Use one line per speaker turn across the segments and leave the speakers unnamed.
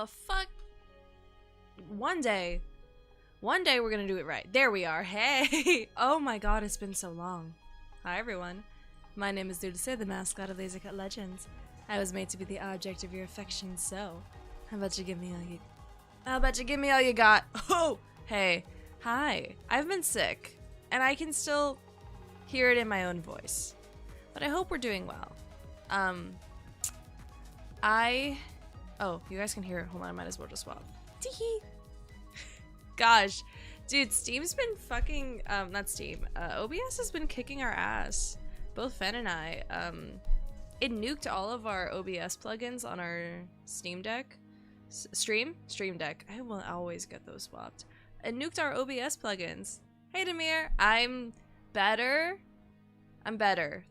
the fuck? One day we're gonna do it right. There we are. Hey! Oh my god, it's been so long. Hi everyone. My name is Dude, the mascot of Lasercut Legends. I was made to be the object of your affection, so how about you give me all you got? Oh! Hey. Hi. I've been sick, and I can still hear it in my own voice. But I hope we're doing well. Oh, you guys can hear it. Hold on, I might as well just swap. Tee-hee. Gosh. Dude, Steam's been fucking, not Steam. OBS has been kicking our ass. Both Phen and I. It nuked all of our OBS plugins on our Steam Deck. Stream Deck. I will always get those swapped. It nuked our OBS plugins. Hey, Demir. I'm better.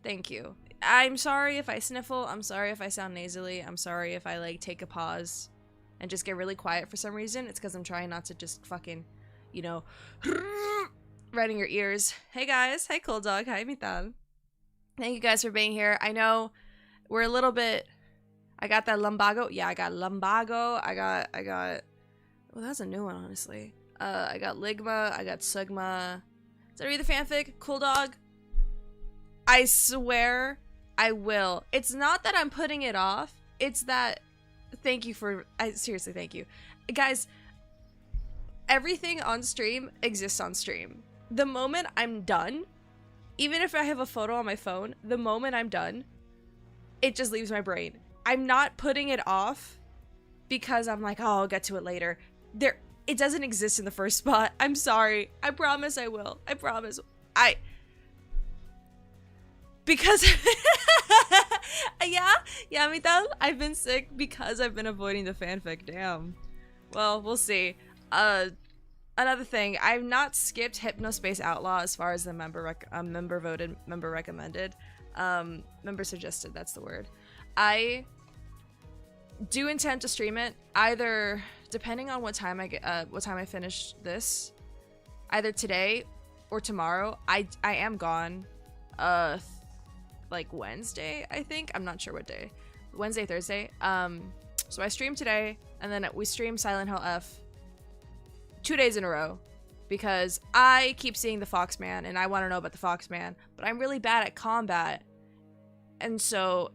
Thank you. I'm sorry if I sniffle. I'm sorry if I sound nasally. I'm sorry if I, like, take a pause and just get really quiet for some reason. It's because I'm trying not to just fucking, you know, right in your ears. Hey, guys. Hi, Cool Dog. Hi, Mital. Thank you guys for being here. I know we're a little bit... I got that lumbago. Yeah, I got lumbago. I got... Well, that's a new one, honestly. I got ligma. I got sigma. Did I read the fanfic? Cool Dog. I swear I will. It's not that I'm putting it off. It's that... Thank you for... seriously, thank you. Guys, everything on stream exists on stream. The moment I'm done, even if I have a photo on my phone, the moment I'm done, it just leaves my brain. I'm not putting it off because I'm like, oh, I'll get to it later. It doesn't exist in the first spot. I'm sorry. I promise I will. I promise. Because yeah, Mital, I've been sick because I've been avoiding the fanfic. Damn. Well, we'll see. Another thing, I've not skipped Hypnospace Outlaw as far as the member voted, member recommended, member suggested. That's the word. I do intend to stream it either depending on what time I finish this, either today or tomorrow. I am gone. Like Wednesday, I think. I'm not sure what day. Wednesday, Thursday. So I stream today, and then we stream Silent Hill F 2 days in a row because I keep seeing the Foxman, and I want to know about the Foxman, but I'm really bad at combat, and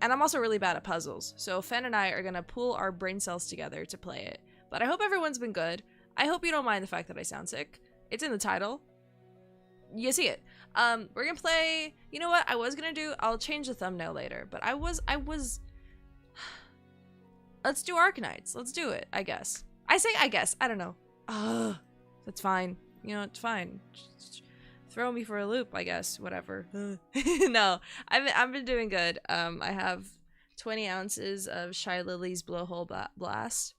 I'm also really bad at puzzles. So Phen and I are gonna pool our brain cells together to play it. But I hope everyone's been good. I hope you don't mind the fact that I sound sick. It's in the title. You see it. We're gonna play, you know what I was gonna do? I'll change the thumbnail later, but I was let's do Arknights. Let's do it, I guess. I say I guess, I don't know. That's fine. You know, it's fine. Just throw me for a loop, I guess. Whatever. No, I've been doing good. I have 20 ounces of Shy Lily's Blowhole Blast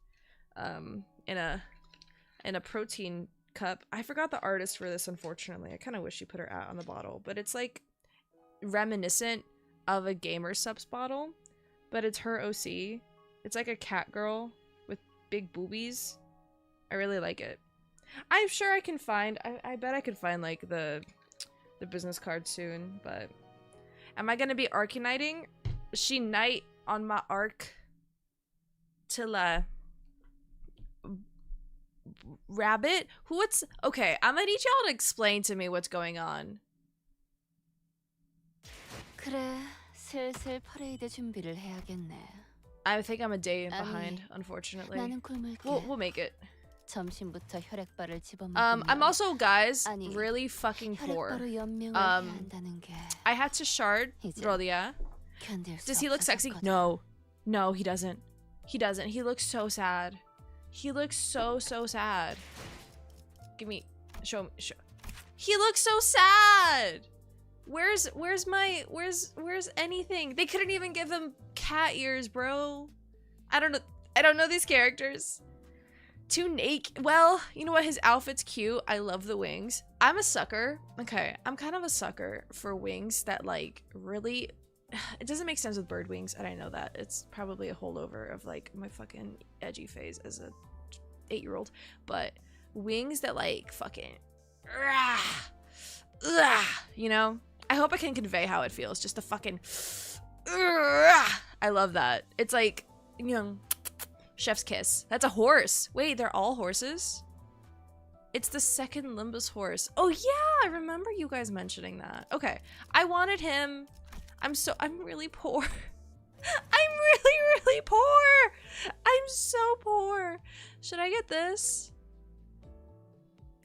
in a protein cup. I forgot the artist for this, unfortunately. I kind of wish she put her out on the bottle, but it's like reminiscent of a Gamer Subs bottle, but it's her OC. It's like a cat girl with big boobies. I really like it. I'm sure I can find, I bet I could find like the business card soon, but am I gonna be Arknighting? She knight on my arc till rabbit? What's okay, I'm gonna need y'all to explain to me what's going on.
그래, 슬슬 퍼레이드 준비를 해야겠네.
I think I'm a day behind, unfortunately.
나는 굶을게.
We'll make it.
점심부터 혈액발을 집어먹으면
I'm also, guys, really fucking poor.
혈액바로 연명을 해야 한다는 게
I had to shard Rolia.
견딜 수
Does he look sexy?
없어졌거든.
No. No, he doesn't. He doesn't. He looks so sad. He looks so sad. Give me, show. He looks so sad. Where's anything? They couldn't even give him cat ears, bro. I don't know these characters. Too naked. Well, you know what? His outfit's cute. I love the wings. I'm a sucker. Okay, I'm kind of a sucker for wings that like really. It doesn't make sense with bird wings, and I know that. It's probably a holdover of like my fucking edgy phase as a 8-year-old. But wings that like fucking, you know. I hope I can convey how it feels. Just a fucking, I love that. It's like, you know, chef's kiss. That's a horse. Wait, they're all horses? It's the second Limbus horse. Oh yeah, I remember you guys mentioning that. Okay, I wanted him. I'm really poor. I'm really poor. I'm so poor. Should I get this?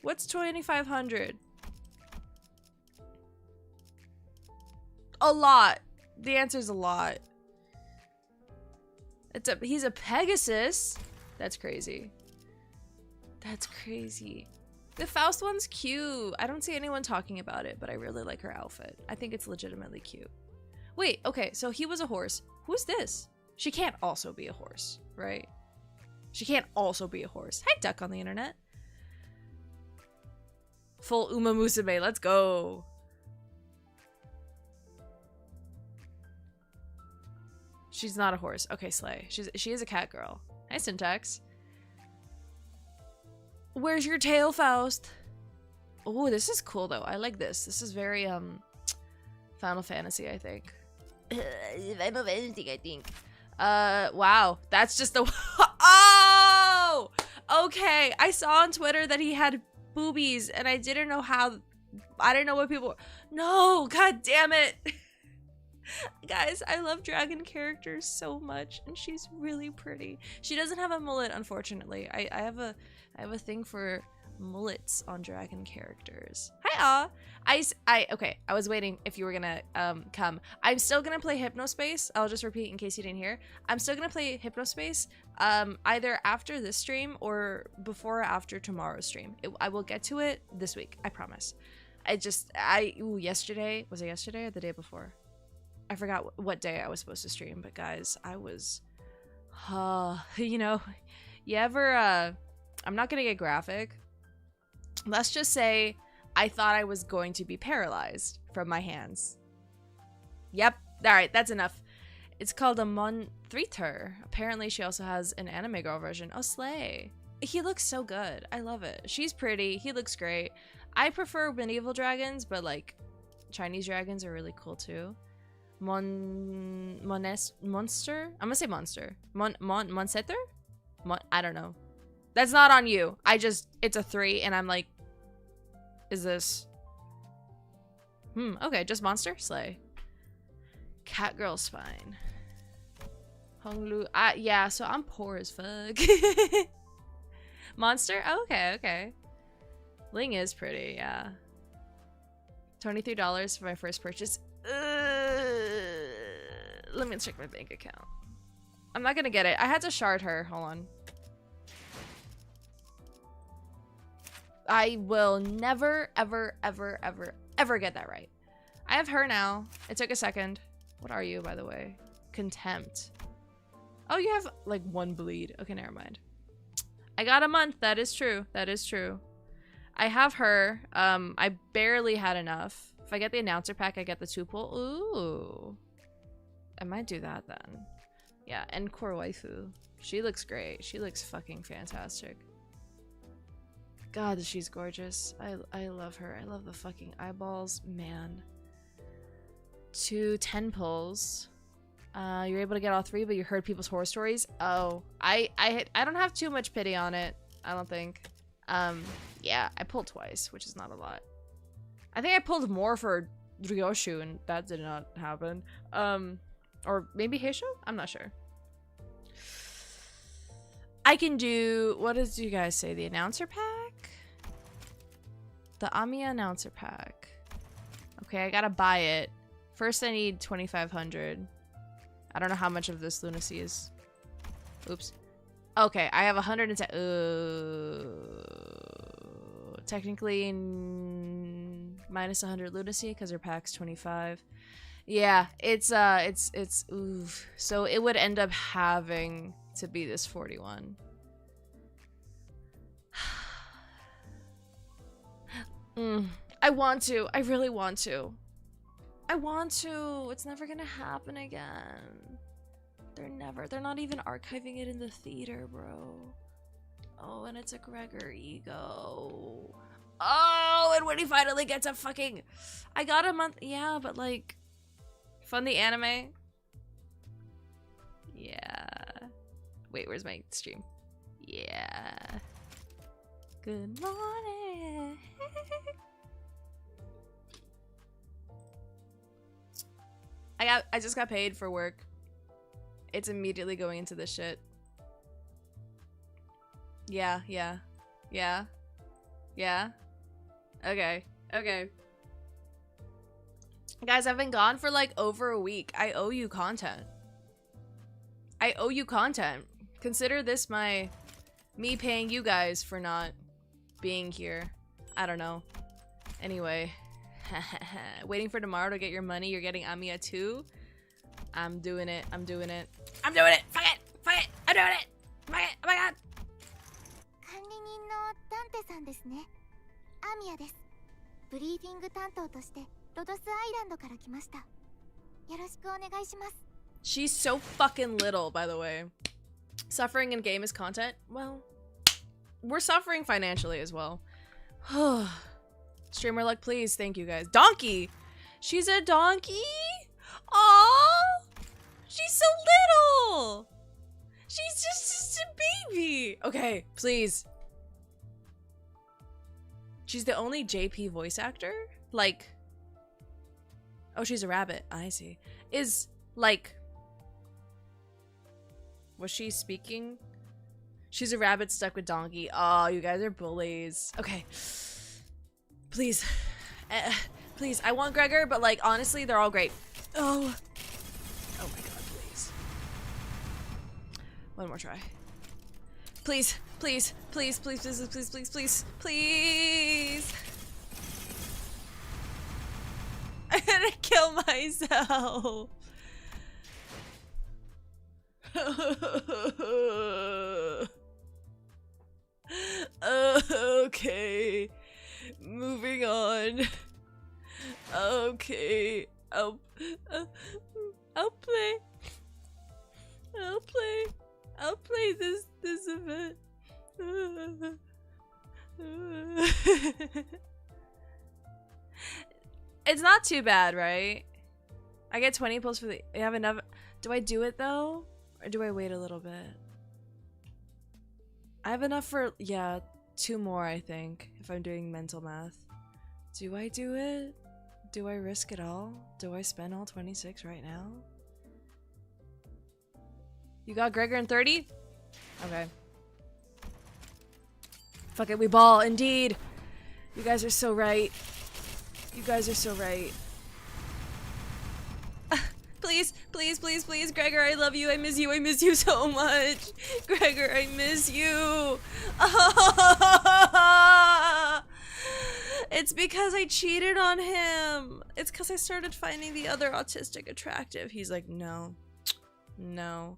What's 2,500? A lot. The answer's a lot. He's a Pegasus. That's crazy. That's crazy. The Faust one's cute. I don't see anyone talking about it, but I really like her outfit. I think it's legitimately cute. Wait, okay, so he was a horse. Who's this? She can't also be a horse, right? She can't also be a horse. Hi, Duck on the internet. Full Uma Musume, let's go. She's not a horse. Okay, slay. She is a cat girl. Hi, Syntax. Where's your tail, Faust? Oh, this is cool though. I like this. This is very Final Fantasy, I think. Final Fantasy, I think. Wow. That's just the oh! Okay. I saw on Twitter that he had boobies and I didn't know how. I didn't know what people. No, god damn it. Guys, I love dragon characters so much, and she's really pretty. She doesn't have a mullet, unfortunately. I have a thing for mullets on dragon characters. Hi, okay. I was waiting if you were gonna come. I'm still gonna play Hypnospace. I'll just repeat in case you didn't hear. I'm still gonna play Hypnospace, either after this stream or before or after tomorrow's stream. I will get to it this week. I promise. Yesterday, was it yesterday or the day before? I forgot what day I was supposed to stream, but guys, I was, you know, you ever, I'm not gonna get graphic. Let's just say I thought I was going to be paralyzed from my hands. Yep, alright, that's enough. It's called a Monthreater. Apparently she also has an anime girl version. Oh, slay. He looks so good. I love it. She's pretty. He looks great. I prefer medieval dragons, but like Chinese dragons are really cool too. Monster? I'm gonna say monster. Monsetter? I don't know. That's not on you. It's a 3 and I'm like, is this? Okay, just monster? Slay. Catgirl spine. Honglu. Yeah, so I'm poor as fuck. Monster? Oh, okay. Ling is pretty, yeah. $23 for my first purchase. Let me check my bank account. I'm not gonna get it. I had to shard her. Hold on. I will never, ever, ever, ever, ever get that right. I have her now. It took a second. What are you, by the way? Contempt. Oh, you have like 1 bleed. Okay, never mind. I got a month. That is true. That is true. I have her. I barely had enough. If I get the announcer pack, I get the 2 pull. Ooh. I might do that then. Yeah, and core waifu. She looks great. She looks fucking fantastic. God, she's gorgeous. I love her. I love the fucking eyeballs. Man. 2 10 pulls. You're able to get all 3, but you heard people's horror stories. Oh, I don't have too much pity on it. I don't think. Yeah, I pulled twice, which is not a lot. I think I pulled more for Ryoshu, and that did not happen. Or maybe Heisho? I'm not sure. I can do, what did you guys say? The announcer pack? The Amiya announcer pack. Okay, I gotta buy it. First I need 2,500. I don't know how much of this lunacy is. Oops. Okay, I have 110. Technically minus 100 lunacy because her pack's 25. Yeah, it's oof. So it would end up having to be this 41. I want to. I really want to. I want to. It's never gonna happen again. They're not even archiving it in the theater, bro. Oh, and it's a Gregor ego. Oh, and when he finally gets a fucking... I got a month... Yeah, but like... Fund the anime? Yeah. Wait, where's my stream? Yeah. Good morning. I just got paid for work. It's immediately going into this shit. Yeah. Okay. Guys, I've been gone for like over a week. I owe you content. Consider this me paying you guys for not being here. I don't know. Anyway. Waiting for tomorrow to get your money. You're getting Amiya too. I'm doing it. Fuck it. I'm doing it. Fuck it. Oh my god.
管理人のダンテさんですね。アミヤです。ブリーフィング担当としてロドスアイランドから来ました。よろしくお願いします。
She's so fucking little, by the way. Suffering in game is content? Well, we're suffering financially as well. Streamer luck, please. Thank you, guys. Donkey! She's a donkey? Aww! She's so little! She's just a baby! Okay, please. She's the only JP voice actor? Like... Oh, she's a rabbit. I see. Is, like... Was she speaking? She's a rabbit stuck with donkey. Oh, you guys are bullies. Okay. Please. Please. I want Gregor, but like, honestly, they're all great. Oh. Oh my god, please. One more try. Please. Please. Please, please, please, please, please, please, please. I'm gonna kill myself. Okay. Moving on. Okay. I'll play. I'll play this event. It's not too bad, right? I get 20 pulls for the... I have enough... Do I do it, though? Or do I wait a little bit? I have enough for... Yeah, 2 more, I think. If I'm doing mental math. Do I do it? Do I risk it all? Do I spend all 26 right now? You got Gregor in 30? Okay. Fuck it, we ball, indeed. You guys are so right. You guys are so right. Please, please, please, please, Gregor, I love you. I miss you. I miss you so much. Gregor, I miss you. It's because I cheated on him. It's because I started finding the other autistic attractive. He's like, no. No.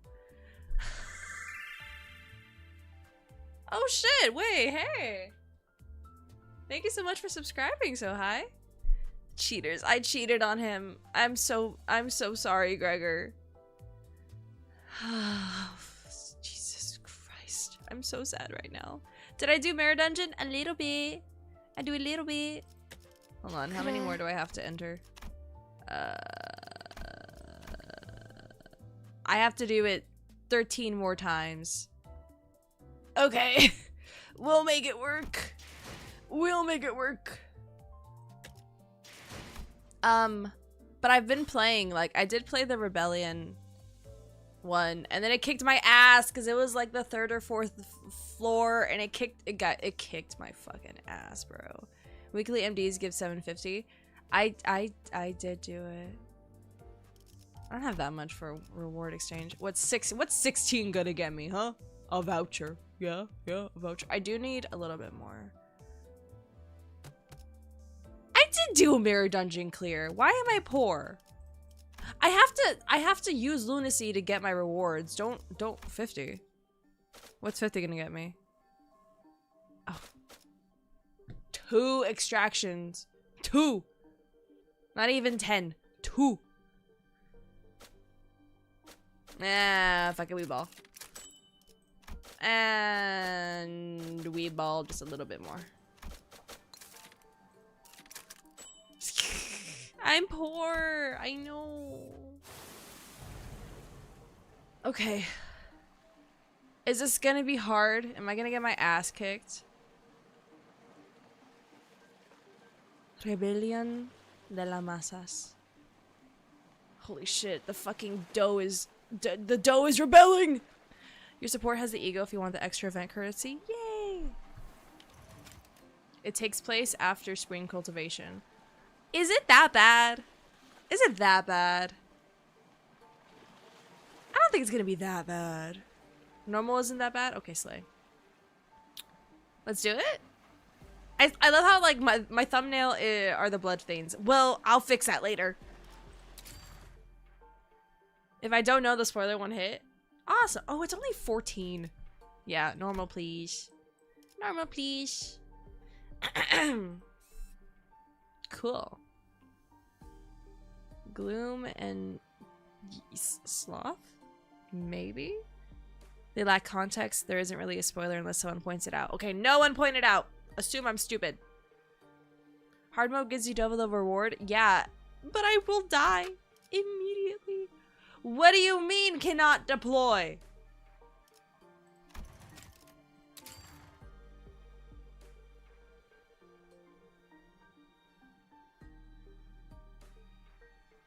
Oh shit, wait, hey. Thank you so much for subscribing so high. Cheaters, I cheated on him. I'm so sorry, Gregor. Jesus Christ. I'm so sad right now. Did I do Mirror Dungeon? A little bit. I do a little bit. Hold on, how many more do I have to enter? I have to do it 13 more times. Okay. We'll make it work. We'll make it work. But I've been playing, like, I did play the Rebellion one, and then it kicked my ass because it was like the 3rd or 4th floor, and it kicked my fucking ass, bro. Weekly MDs give 750. I did do it. I don't have that much for reward exchange. What's 16 gonna get me, huh? A voucher. Yeah, a voucher. I do need a little bit more. I did do a mirror dungeon clear. Why am I poor? I have to use lunacy to get my rewards. Don't 50. What's 50 gonna get me? Oh. 2 extractions. 2. Not even 10. 2. Ah, fuck it, we ball. And we ball just a little bit more. I'm poor. I know. Okay. Is this gonna be hard? Am I gonna get my ass kicked? Rebellion de las Masas. Holy shit, the fucking dough is... the dough is rebelling! Your support has the ego if you want the extra event currency. Yay! It takes place after spring cultivation. Is it that bad? Is it that bad? I don't think it's gonna be that bad. Normal isn't that bad? Okay, slay. Let's do it? I love how, like, my thumbnail are the blood stains. Well, I'll fix that later. If I don't know the spoiler one hit. Awesome. Oh, it's only 14. Yeah, normal, please. Normal, please. Cool. Gloom and Sloth? Maybe? They lack context. There isn't really a spoiler unless someone points it out. Okay, no one pointed out. Assume I'm stupid. Hard mode gives you double the reward. Yeah, but I will die immediately. What do you mean cannot deploy?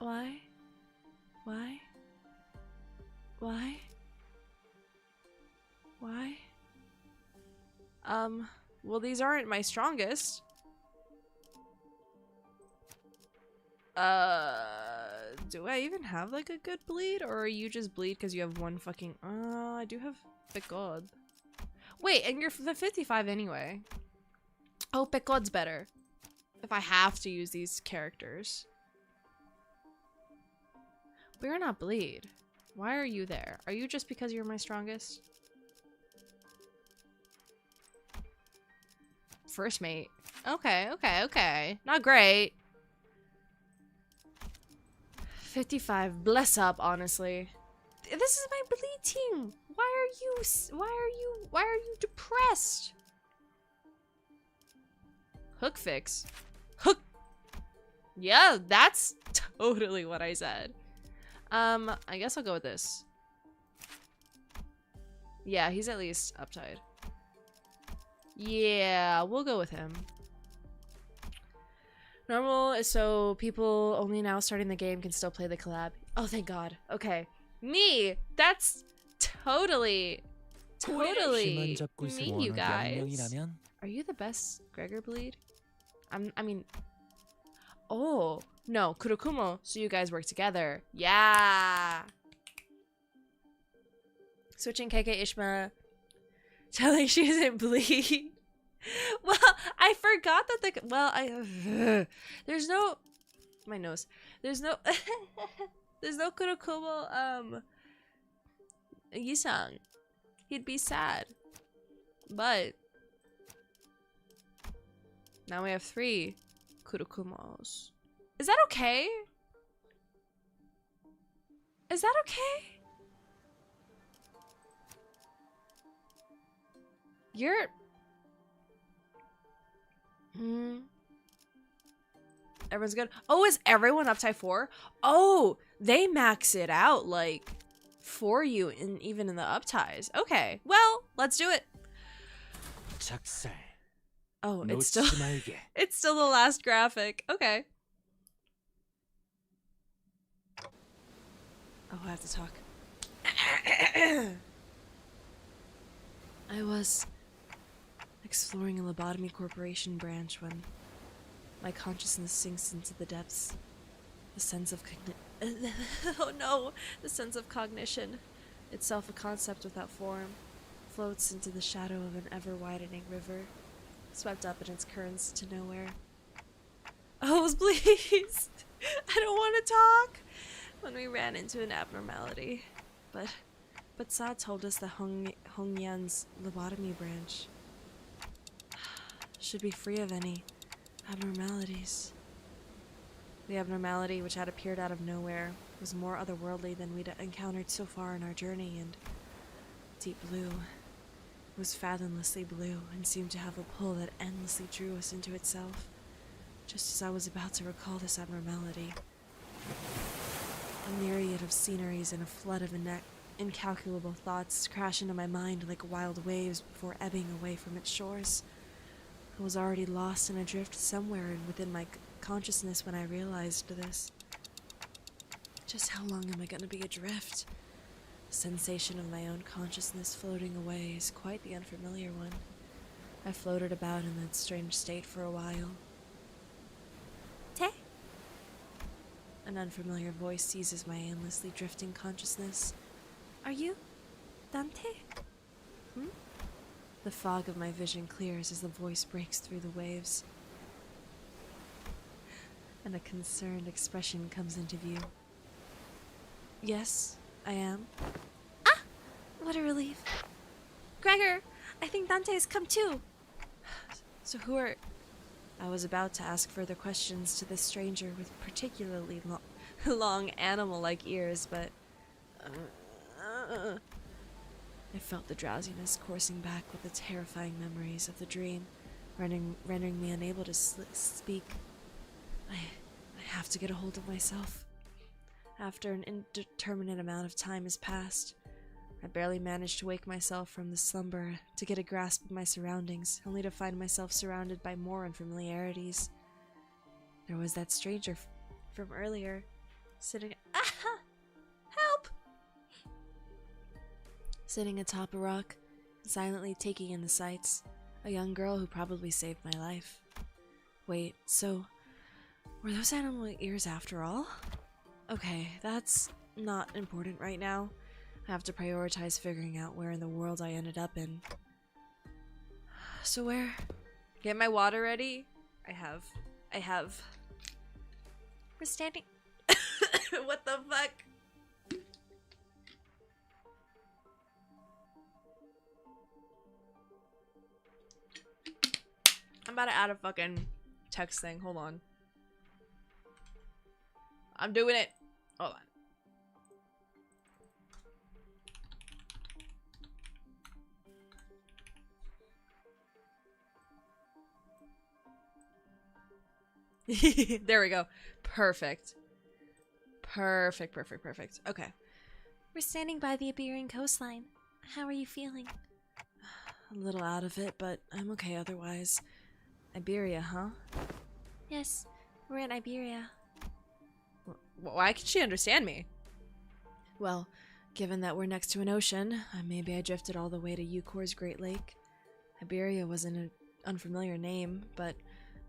Why? Why? Why? Why? Well, these aren't my strongest. Do I even have, like, a good bleed? Or are you just bleed because you have one fucking... I do have Pekod. Wait, and you're the 55 anyway. Oh, Pekod's better. If I have to use these characters. But you're not bleed. Why are you there? Are you just because you're my strongest? First mate. Okay, okay, okay. Not great. 55. Bless up, honestly. This is my bleed team. Why are you depressed? Hook fix. Hook. Yeah, that's totally what I said. I guess I'll go with this. Yeah, he's at least uptied. Yeah, we'll go with him. Normal is so people only now starting the game can still play the collab. Oh, thank God. Okay. Me! That's totally me, you guys. Are you the best Gregor bleed? I mean, oh no, Kurokumo. So you guys work together. Yeah. Switching KK Ishma, telling she doesn't bleed. Well, I forgot that there's no, my nose. There's no there's no Kurokumo Yisang. He'd be sad. But now we have 3 Kurokumos. Is that okay? Is that okay? You're... Everyone's good. Oh, is everyone up type 4? Oh, they max it out, like, for you, even in the up ties. Okay, well, let's do it. Oh, it's still... it's still the last graphic. Okay. Oh, I have to talk. I was exploring a lobotomy corporation branch when my consciousness sinks into the depths. The sense of oh no! The sense of cognition, itself a concept without form, floats into the shadow of an ever-widening river, swept up in its currents to nowhere. Oh, please! I don't want to talk! When we ran into an abnormality. But Sa told us that Hongyan's lobotomy branch should be free of any abnormalities. The abnormality, which had appeared out of nowhere, was more otherworldly than we'd encountered so far in our journey, and deep blue. It was fathomlessly blue, and seemed to have a pull that endlessly drew us into itself. Just as I was about to recall this abnormality, a myriad of sceneries and a flood of incalculable thoughts crash into my mind like wild waves before ebbing away from its shores. I was already lost and adrift somewhere within my consciousness when I realized this. Just how long am I going to be adrift? The sensation of my own consciousness floating away is quite the unfamiliar one. I floated about in that strange state for a while. Te? An unfamiliar voice seizes my aimlessly drifting consciousness. Are you Dante? The fog of my vision clears as the voice breaks through the waves, and a concerned expression comes into view. Yes, I am. Ah! What a relief. Gregor, I think Dante has come too. So who are... I was about to ask further questions to this stranger with particularly long animal-like ears, but... I felt the drowsiness coursing back with the terrifying memories of the dream, rendering me unable to speak. I have to get a hold of myself. After an indeterminate amount of time has passed, I barely managed to wake myself from the slumber to get a grasp of my surroundings, only to find myself surrounded by more unfamiliarities. There was that stranger from earlier, sitting... Help! Sitting atop a rock, silently taking in the sights. A young girl who probably saved my life. Wait, so... were those animal ears after all? Okay, that's not important right now. I have to prioritize figuring out where in the world I ended up in. So where? Get my water ready? I have. We're standing... What the fuck? I'm about to add a fucking text thing. Hold on. I'm doing it. Hold on. There we go. Perfect. Perfect. Okay. We're standing by the Iberian coastline. How are you feeling? A little out of it, but I'm okay otherwise. Iberia, huh? Yes, we're in Iberia. Why can she understand me? Well, given that we're next to an ocean, maybe I drifted all the way to Eukor's Great Lake. Iberia was an unfamiliar name, but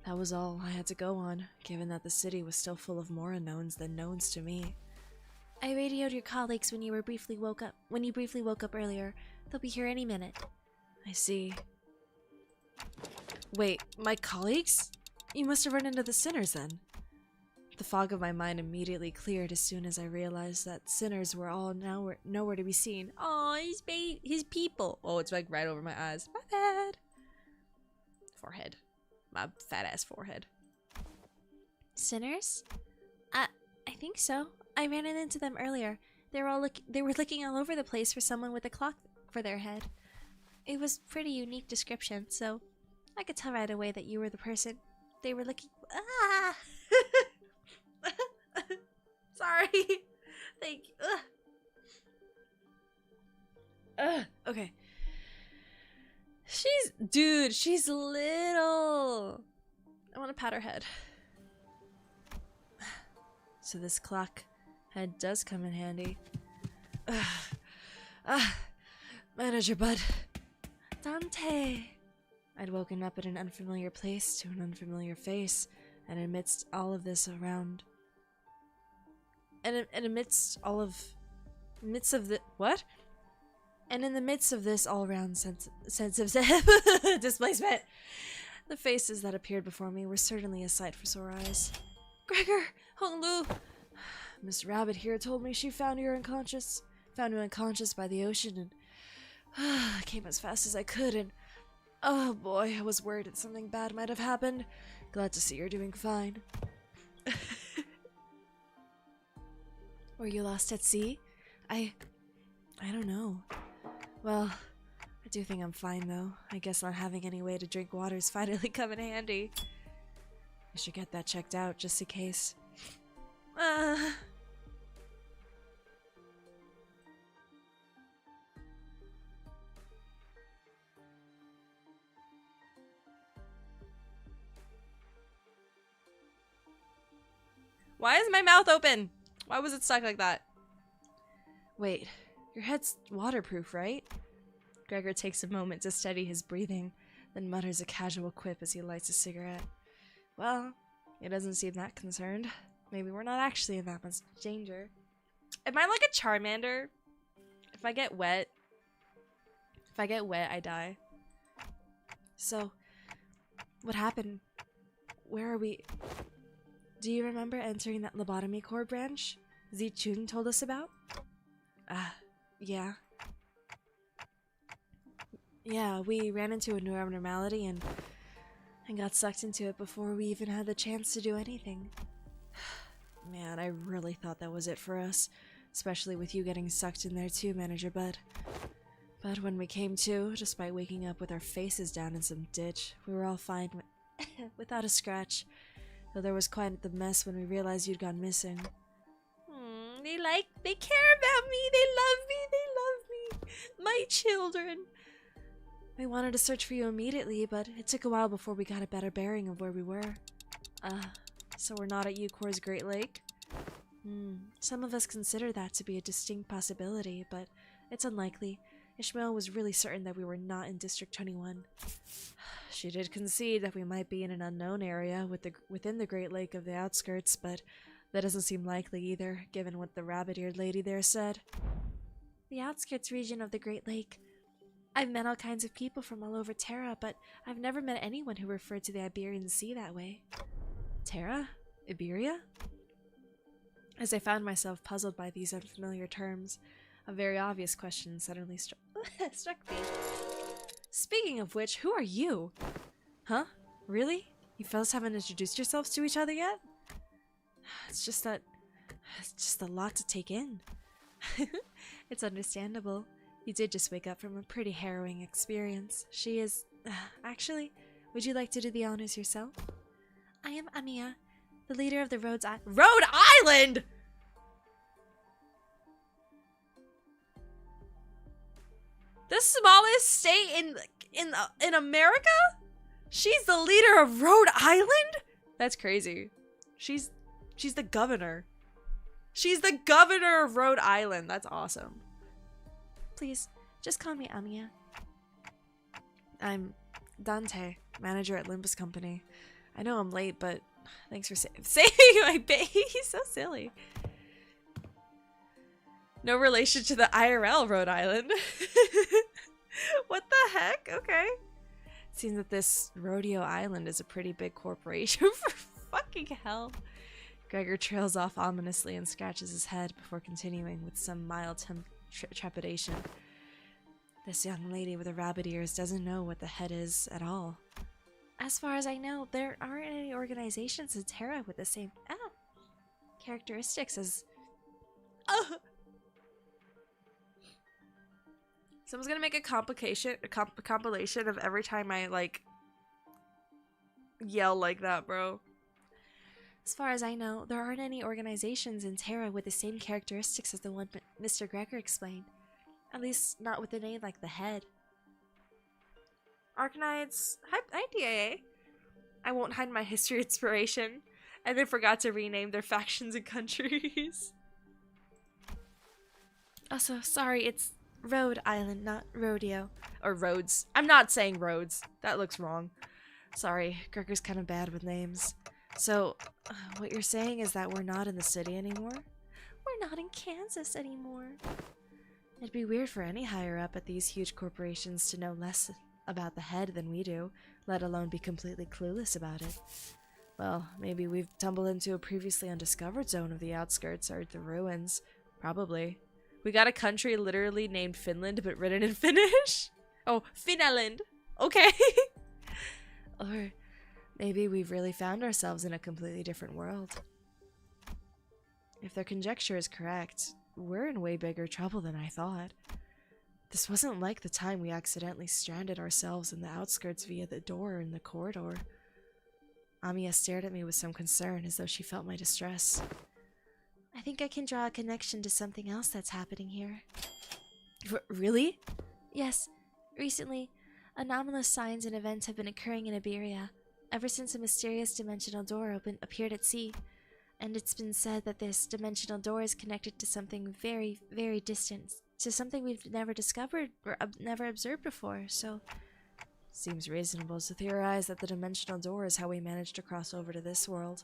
That was all I had to go on, given that the city was still full of more unknowns than knowns to me.
I radioed your colleagues when you briefly woke up earlier. They'll be here any minute.
I see. Wait, my colleagues? You must have run into the sinners then. The fog of my mind immediately cleared as soon as I realized that sinners were all nowhere to be seen. Oh, his people. Oh, it's like right over my eyes. My bad. Forehead. My fat ass forehead.
Sinners? I think so. I ran into them earlier. They were looking all over the place for someone with a clock for their head. It was a pretty unique description, so I could tell right away that you were the person they were looking. Ah!
Sorry. Thank you. Okay. She's little. I want to pat her head. So this clock head does come in handy. Manager bud.
Dante!
I'd woken up in an unfamiliar place to an unfamiliar face, and amidst all of this around. And amidst of this all-around sense of displacement, the faces that appeared before me were certainly a sight for sore eyes. Gregor! Honglu! Miss Rabbit here told me she found you unconscious by the ocean, and I came as fast as I could, and oh boy, I was worried that something bad might have happened. Glad to see you're doing fine.
Were you lost at sea?
I don't know. Well, I do think I'm fine though. I guess not having any way to drink water's finally come in handy. I should get that checked out just in case. Why is my mouth open? Why was it stuck like that? Wait, your head's waterproof, right? Gregor takes a moment to steady his breathing, then mutters a casual quip as he lights a cigarette. Well, he doesn't seem that concerned. Maybe we're not actually in that much danger. Am I like a Charmander? If I get wet, I die. So, what happened? Where are we? Do you remember entering that lobotomy core branch Zichun told us about? Yeah. Yeah, we ran into a new abnormality and got sucked into it before we even had the chance to do anything. Man, I really thought that was it for us, especially with you getting sucked in there too, Manager Bud. But when we came to, despite waking up with our faces down in some ditch, we were all fine without a scratch. Though there was quite the mess when we realized you'd gone missing. They care about me, they love me, my children. We wanted to search for you immediately, but it took a while before we got a better bearing of where we were. So we're not at Eukor's Great Lake? Some of us consider that to be a distinct possibility, but it's unlikely. Ishmael was really certain that we were not in District 21. She did concede that we might be in an unknown area within the Great Lake of the outskirts, but that doesn't seem likely either, given what the rabbit-eared lady there said.
The outskirts region of the Great Lake. I've met all kinds of people from all over Terra, but I've never met anyone who referred to the Iberian Sea that way.
Terra? Iberia? As I found myself puzzled by these unfamiliar terms, a very obvious question suddenly struck me. Speaking of which, who are you? Huh? Really? You fellas haven't introduced yourselves to each other yet? It's just a lot to take in. It's understandable. You did just wake up from a pretty harrowing experience. She is... actually, would you like to do the honors yourself?
I am Amiya, the leader of the Rhodes
Rhode Island?! The smallest state in America? She's the leader of Rhode Island? That's crazy. She's the governor. She's the governor of Rhode Island. That's awesome.
Please, just call me Amiya.
I'm Dante, manager at Limbus Company. I know I'm late, but thanks for saving my baby. He's so silly. No relation to the IRL Rhode Island. What the heck? Okay. Seems that this Rodeo Island is a pretty big corporation. For fucking hell. Gregor trails off ominously and scratches his head before continuing with some mild trepidation. This young lady with the rabbit ears doesn't know what the head is at all.
As far as I know, there aren't any organizations in Terra with the same characteristics as...
Someone's gonna make a compilation of every time I, like, yell like that, bro.
As far as I know, there aren't any organizations in Terra with the same characteristics as the one Mr. Gregor explained. At least, not with a name like the Head.
Arkanites... Hi, DAA. I won't hide my history inspiration. And they forgot to rename their factions and countries.
Also, sorry, it's Rhode Island, not Rodeo.
Or Rhodes. I'm not saying Rhodes. That looks wrong. Sorry, Gregor's kind of bad with names. So, what you're saying is that we're not in the city anymore?
We're not in Kansas anymore.
It'd be weird for any higher up at these huge corporations to know less about the Head than we do, let alone be completely clueless about it. Well, maybe we've tumbled into a previously undiscovered zone of the outskirts or the ruins. Probably. We got a country literally named Finland, but written in Finnish? Oh, Finland. Okay. Or maybe we've really found ourselves in a completely different world. If their conjecture is correct, we're in way bigger trouble than I thought. This wasn't like the time we accidentally stranded ourselves in the outskirts via the door in the corridor. Amiya stared at me with some concern, as though she felt my distress.
I think I can draw a connection to something else that's happening here.
Really?
Yes. Recently, anomalous signs and events have been occurring in Iberia, ever since a mysterious dimensional door appeared at sea. And it's been said that this dimensional door is connected to something very, very distant, to something we've never discovered or never observed before, so...
Seems reasonable to theorize that the dimensional door is how we managed to cross over to this world.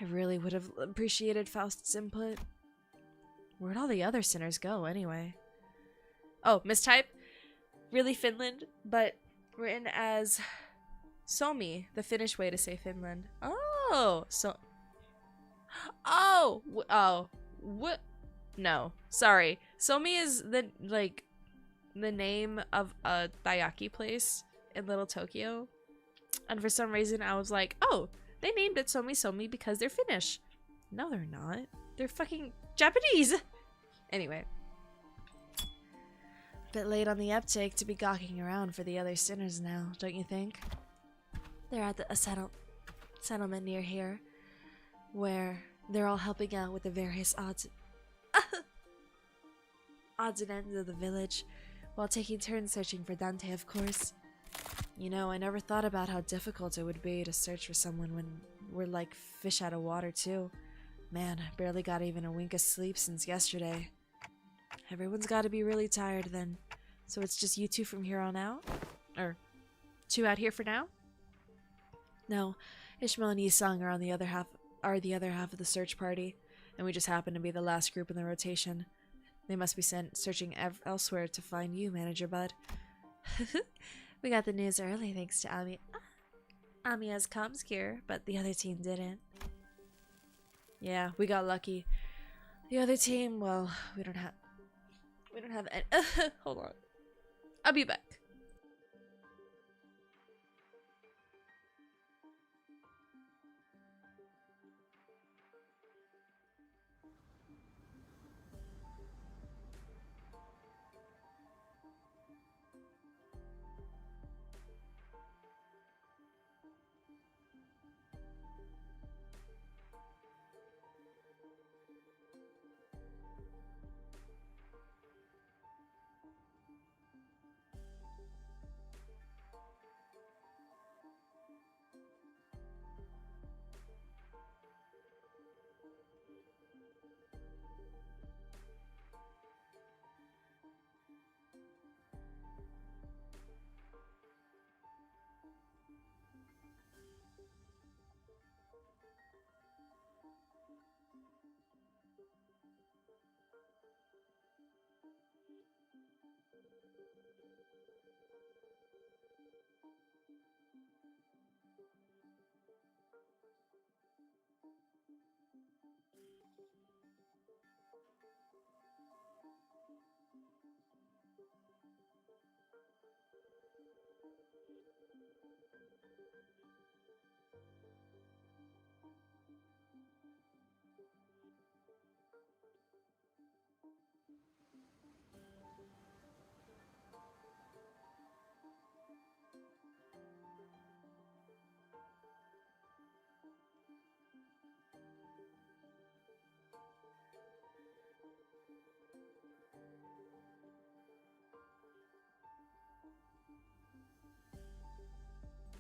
I really would have appreciated Faust's input. Where'd all the other sinners go, anyway? Oh, mistype? Really Finland, but written as Somi, the Finnish way to say Finland. Oh, so... Oh! Oh. What? No. Sorry. Somi is the, like, the name of a taiyaki place in Little Tokyo. And for some reason I was like, oh, they named it Somi Somi because they're Finnish. No, they're not. They're fucking Japanese. Anyway. Bit late on the uptake to be gawking around for the other sinners now, don't you think?
They're at a settlement near here, where they're all helping out with the various odds and ends of the village, while taking turns searching for Dante, of course.
You know, I never thought about how difficult it would be to search for someone when we're like fish out of water, too. Man, I barely got even a wink of sleep since yesterday. Everyone's got to be really tired then. So it's just you two from here on out? Or two out here for now? No, Ishmael and Yisung are the other half of the search party, and we just happen to be the last group in the rotation. They must be searching elsewhere to find you, Manager Bud.
We got the news early thanks to Amiya's comms gear, but the other team didn't.
Yeah, we got lucky. The other team, well, we don't have any. Hold on. I'll be back.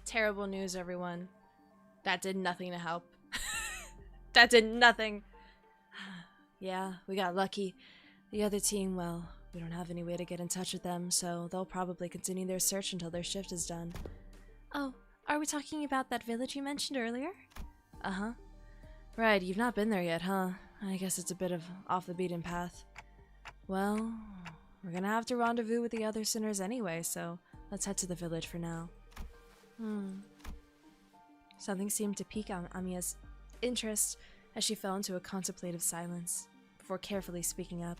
Terrible news, everyone. That did nothing to help. That did nothing. Yeah, we got lucky. The other team, well, we don't have any way to get in touch with them, so they'll probably continue their search until their shift is done.
Oh, are we talking about that village you mentioned earlier?
Uh-huh. Right, you've not been there yet, huh? I guess it's a bit of off the beaten path. Well, we're gonna have to rendezvous with the other sinners anyway, so let's head to the village for now. Something seemed to pique Amiya's interest as she fell into a contemplative silence before carefully speaking up.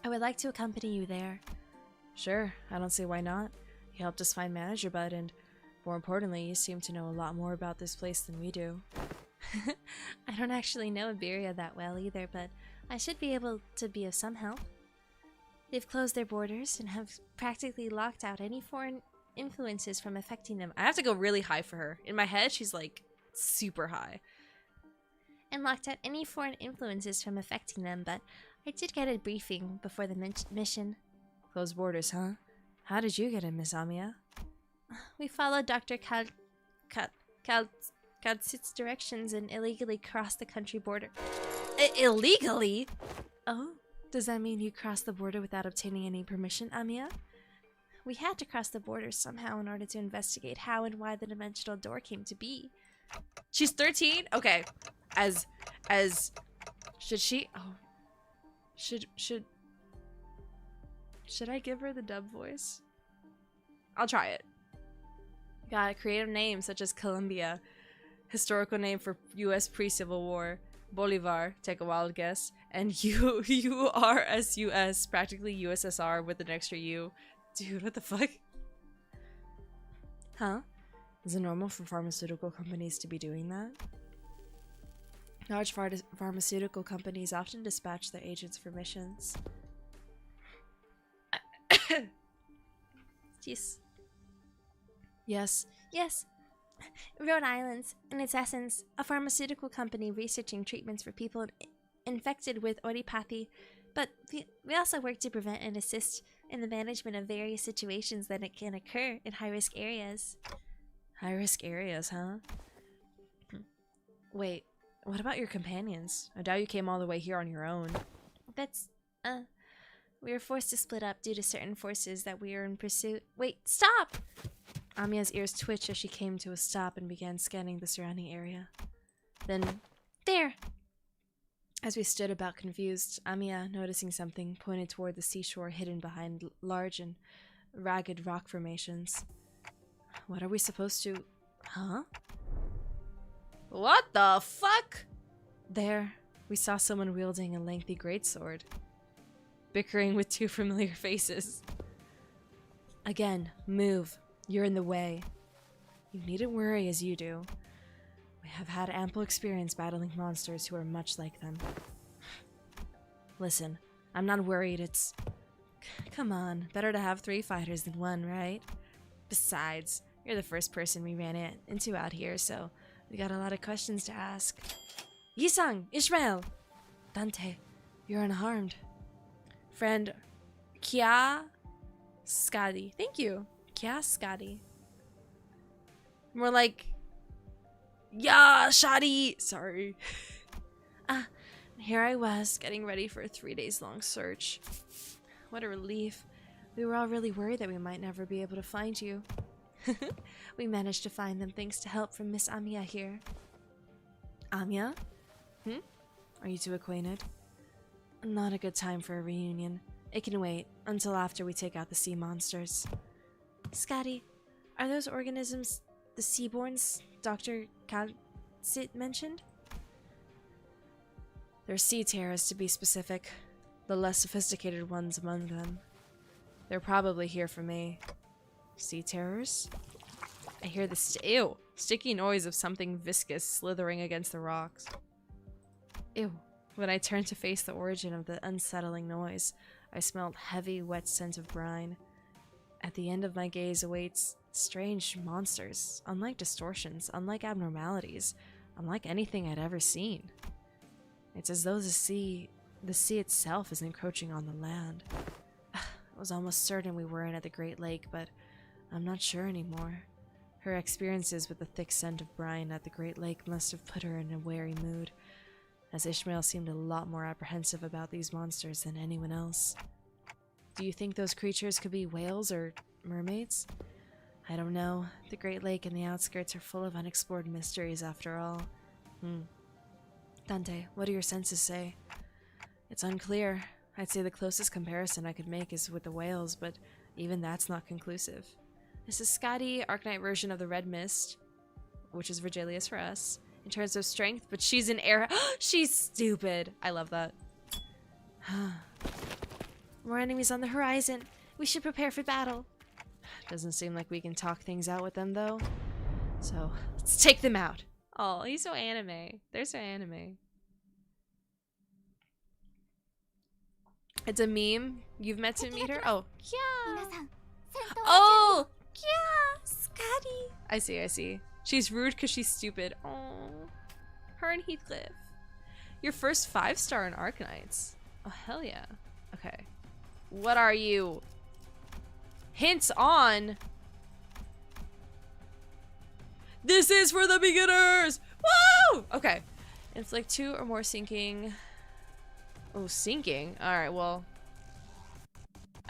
I would like to accompany you there.
Sure, I don't see why not. You helped us find Manager Bud, and more importantly, you seem to know a lot more about this place than we do.
I don't actually know Iberia that well either, but I should be able to be of some help. They've closed their borders and have practically locked out any foreign influences from affecting them.
I have to go really high for her. In my head, she's like super high.
And locked out any foreign influences from affecting them, but I did get a briefing before the mission.
Closed borders, huh? How did you get in, Miss Amiya?
We followed Dr. Kaltzit's directions and illegally crossed the country border.
Illegally?
Oh?
Does that mean you crossed the border without obtaining any permission, Amiya?
We had to cross the border somehow in order to investigate how and why the dimensional door came to be.
She's 13? Okay. As should she? Oh. Should I give her the dub voice? I'll try it. Got a creative name such as Colombia, historical name for U.S. pre-Civil War, Bolivar, take a wild guess, and URSUS, practically USSR with an extra U. Dude, what the fuck? Huh? Is it normal for pharmaceutical companies to be doing that? Large pharmaceutical companies often dispatch their agents for missions.
Yes.
Yes.
Yes. Rhode Island's, in its essence, a pharmaceutical company researching treatments for people infected with oripathy, but we also work to prevent and assist in the management of various situations that can occur in high-risk areas.
High-risk areas, huh? Wait, what about your companions? I doubt you came all the way here on your own.
We were forced to split up due to certain forces that we were in pursuit. Wait, stop!
Amiya's ears twitched as she came to a stop and began scanning the surrounding area. Then,
there!
As we stood about confused, Amiya, noticing something, pointed toward the seashore hidden behind large and ragged rock formations. What are we supposed to... Huh? What the fuck? There, we saw someone wielding a lengthy greatsword, bickering with two familiar faces. Again, move. You're in the way. You needn't worry as you do. We have had ample experience battling monsters who are much like them. Listen, I'm not worried, it's... Come on, better to have 3 fighters than 1, right? Besides, you're the first person we ran into out here, so we got a lot of questions to ask. Yisang! Ishmael! Dante, you're unharmed. Friend, Kya Skadi. Thank you. Kya Skadi. More like... Yeah, Shadi! Sorry. Here I was, getting ready for a 3 days long search. What a relief. We were all really worried that we might never be able to find you. We managed to find them thanks to help from Miss Amiya here. Amiya? Are you two acquainted? Not a good time for a reunion. It can wait until after we take out the sea monsters.
Scotty, are those organisms the Seaborns Dr. backseat mentioned?
They're sea terrors, to be specific. The less sophisticated ones among them. They're probably here for me. Sea terrors? I hear the sticky noise of something viscous slithering against the rocks. Ew. When I turned to face the origin of the unsettling noise, I smelled heavy, wet scent of brine. At the end of my gaze awaits strange monsters, unlike distortions, unlike abnormalities, unlike anything I'd ever seen. It's as though the sea itself is encroaching on the land. I was almost certain we weren't at the Great Lake, but I'm not sure anymore. Her experiences with the thick scent of brine at the Great Lake must have put her in a wary mood, as Ishmael seemed a lot more apprehensive about these monsters than anyone else. Do you think those creatures could be whales or mermaids? I don't know. The Great Lake and the outskirts are full of unexplored mysteries after all. Dante, what do your senses say? It's unclear. I'd say the closest comparison I could make is with the whales, but even that's not conclusive. This is Scotty, Arknight version of the Red Mist, which is Virgilius for us, in terms of strength, but she's an air. She's stupid. I love that.
More enemies on the horizon. We should prepare for battle.
Doesn't seem like we can talk things out with them, though. So, let's take them out. Oh, he's so anime. They're so anime. It's a meme. You've met to meet her? Oh, yeah. Oh, yeah. Scotty. I see. She's rude because she's stupid. Oh, her and Heathcliff. Your first 5-star in Arknights. Oh, hell yeah. Okay. What are you? Hints on. This is for the beginners. Woo! Okay. Inflict 2 or more sinking. Oh, sinking. All right. Well,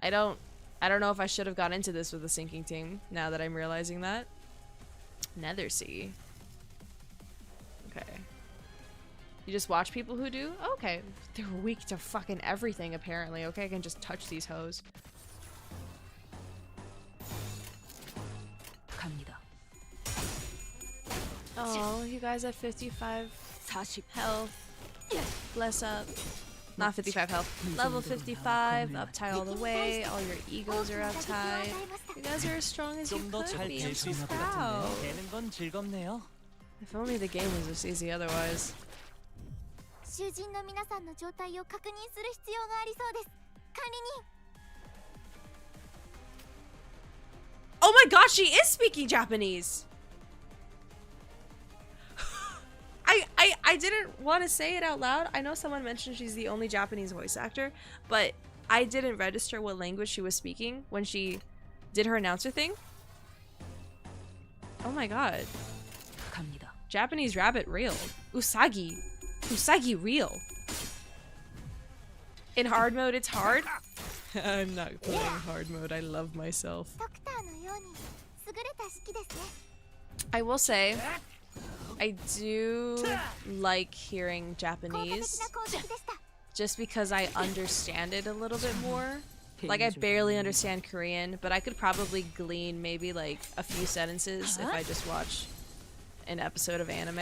I don't know if I should have got into this with a sinking team. Now that I'm realizing that. Nether Sea. Okay. You just watch people who do? Okay. They're weak to fucking everything, apparently. Okay, I can just touch these hoes. Oh, you guys have 55 health. Bless up. Not 55 health. Level 55, uptight all the way. All your egos are uptight. You guys are as strong as you could be. I'm so proud. If only the game was this easy otherwise. Oh my gosh, she is speaking Japanese! I didn't want to say it out loud. I know someone mentioned she's the only Japanese voice actor, but I didn't register what language she was speaking when she did her announcer thing. Oh my god. Japanese rabbit real. Usagi. Usagi real. In hard mode, it's hard. I'm not playing hard mode. I love myself. I will say, I do like hearing Japanese just because I understand it a little bit more. Like, I barely understand Korean, but I could probably glean maybe like a few sentences if I just watch an episode of anime.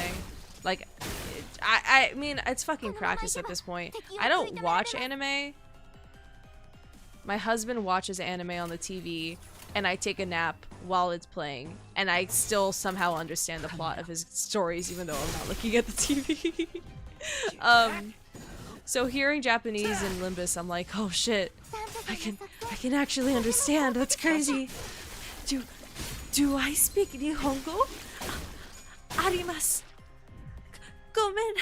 Like, I mean, it's fucking practice at this point. I don't watch anime. My husband watches anime on the TV, and I take a nap while it's playing, and I still somehow understand the plot of his stories, even though I'm not looking at the TV. So hearing Japanese in Limbus, I'm like, oh shit, I can actually understand. That's crazy. Do I speak Nihongo? Arimasu. Gomen.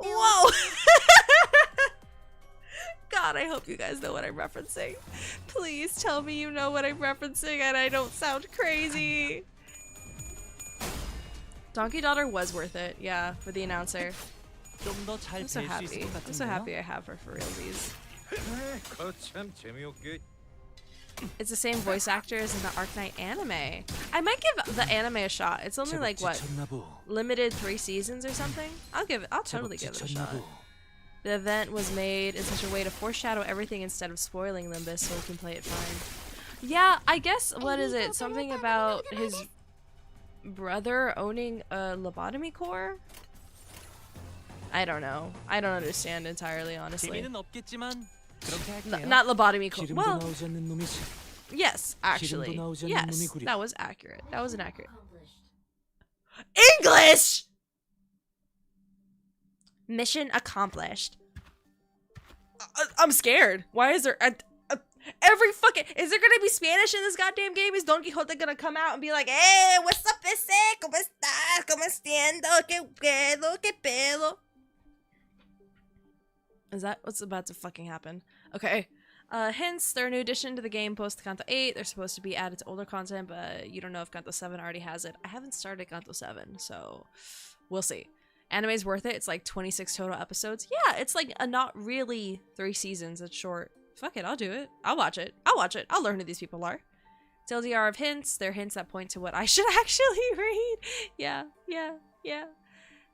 Whoa. God, I hope you guys know what I'm referencing. Please tell me you know what I'm referencing and I don't sound crazy. Donkey Daughter was worth it, yeah, for the announcer. I'm so happy. I'm so happy I have her for realsies. It's the same voice actor as in the Arknight anime. I might give the anime a shot. It's only like, what, limited 3 seasons or something? I'll totally give it a shot. The event was made in such a way to foreshadow everything instead of spoiling Limbus so we can play it fine. Yeah, I guess, what is it? Something about his brother owning a lobotomy core? I don't know. I don't understand entirely, honestly.
재미는 없겠지만 그렇게 할게요.
Not lobotomy core.
기름도
Well,
나오지 않는 놈이지.
yes, actually.
기름도 나오지 않는
Yes,
놈이구려.
that was accurate. That was an accurate. English! Mission accomplished. I'm scared. Why is there... every fucking... Is there gonna be Spanish in this goddamn game? Is Don Quixote gonna come out and be like, hey, what's up, ese? ¿Cómo estás? ¿Cómo estiendo? ¿Qué pedo? ¿Qué pedo? Is that what's about to fucking happen? Okay. Hints, they're a new addition to the game post Kanto 8. They're supposed to be added to older content, but you don't know if Kanto 7 already has it. I haven't started Kanto 7, so we'll see. Anime's worth it. It's like 26 total episodes. Yeah, it's like a not really 3 seasons. It's short. Fuck it, I'll do it. I'll watch it. I'll watch it. I'll learn who these people are. TLDR of hints. They're hints that point to what I should actually read. Yeah.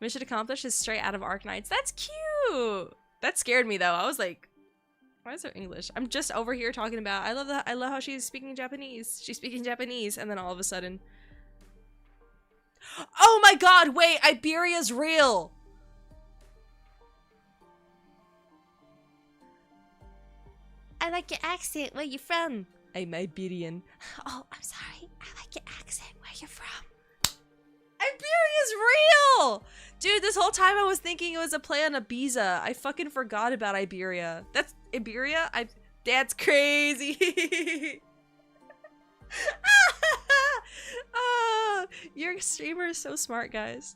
Mission accomplished is straight out of Arknights. That's cute. That scared me though. I was like, why is there English? I'm just over here talking about I love how she's speaking Japanese. She's speaking Japanese, and then all of a sudden, oh my god, wait, Iberia's real.
I like your accent. Where you from?
I'm Iberian.
Oh, I'm sorry. I like your accent. Where you from?
Iberia's real! Dude, this whole time I was thinking it was a play on Ibiza. I fucking forgot about Iberia. That's Iberia? That's crazy. Oh, your streamer is so smart, guys.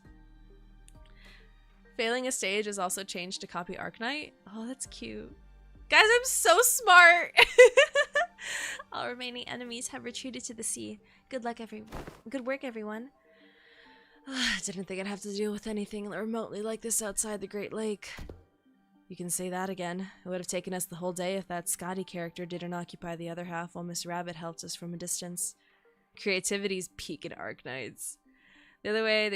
Failing a stage is also changed to copy Arknight. Oh, that's cute. Guys, I'm so smart.
All remaining enemies have retreated to the sea. Good luck, everyone. Good work, everyone.
Didn't think I'd have to deal with anything remotely like this outside the Great Lake. You can say that again. It would have taken us the whole day if that Scotty character didn't occupy the other half while Miss Rabbit helped us from a distance. Creativity's peak in Arknights. The other way,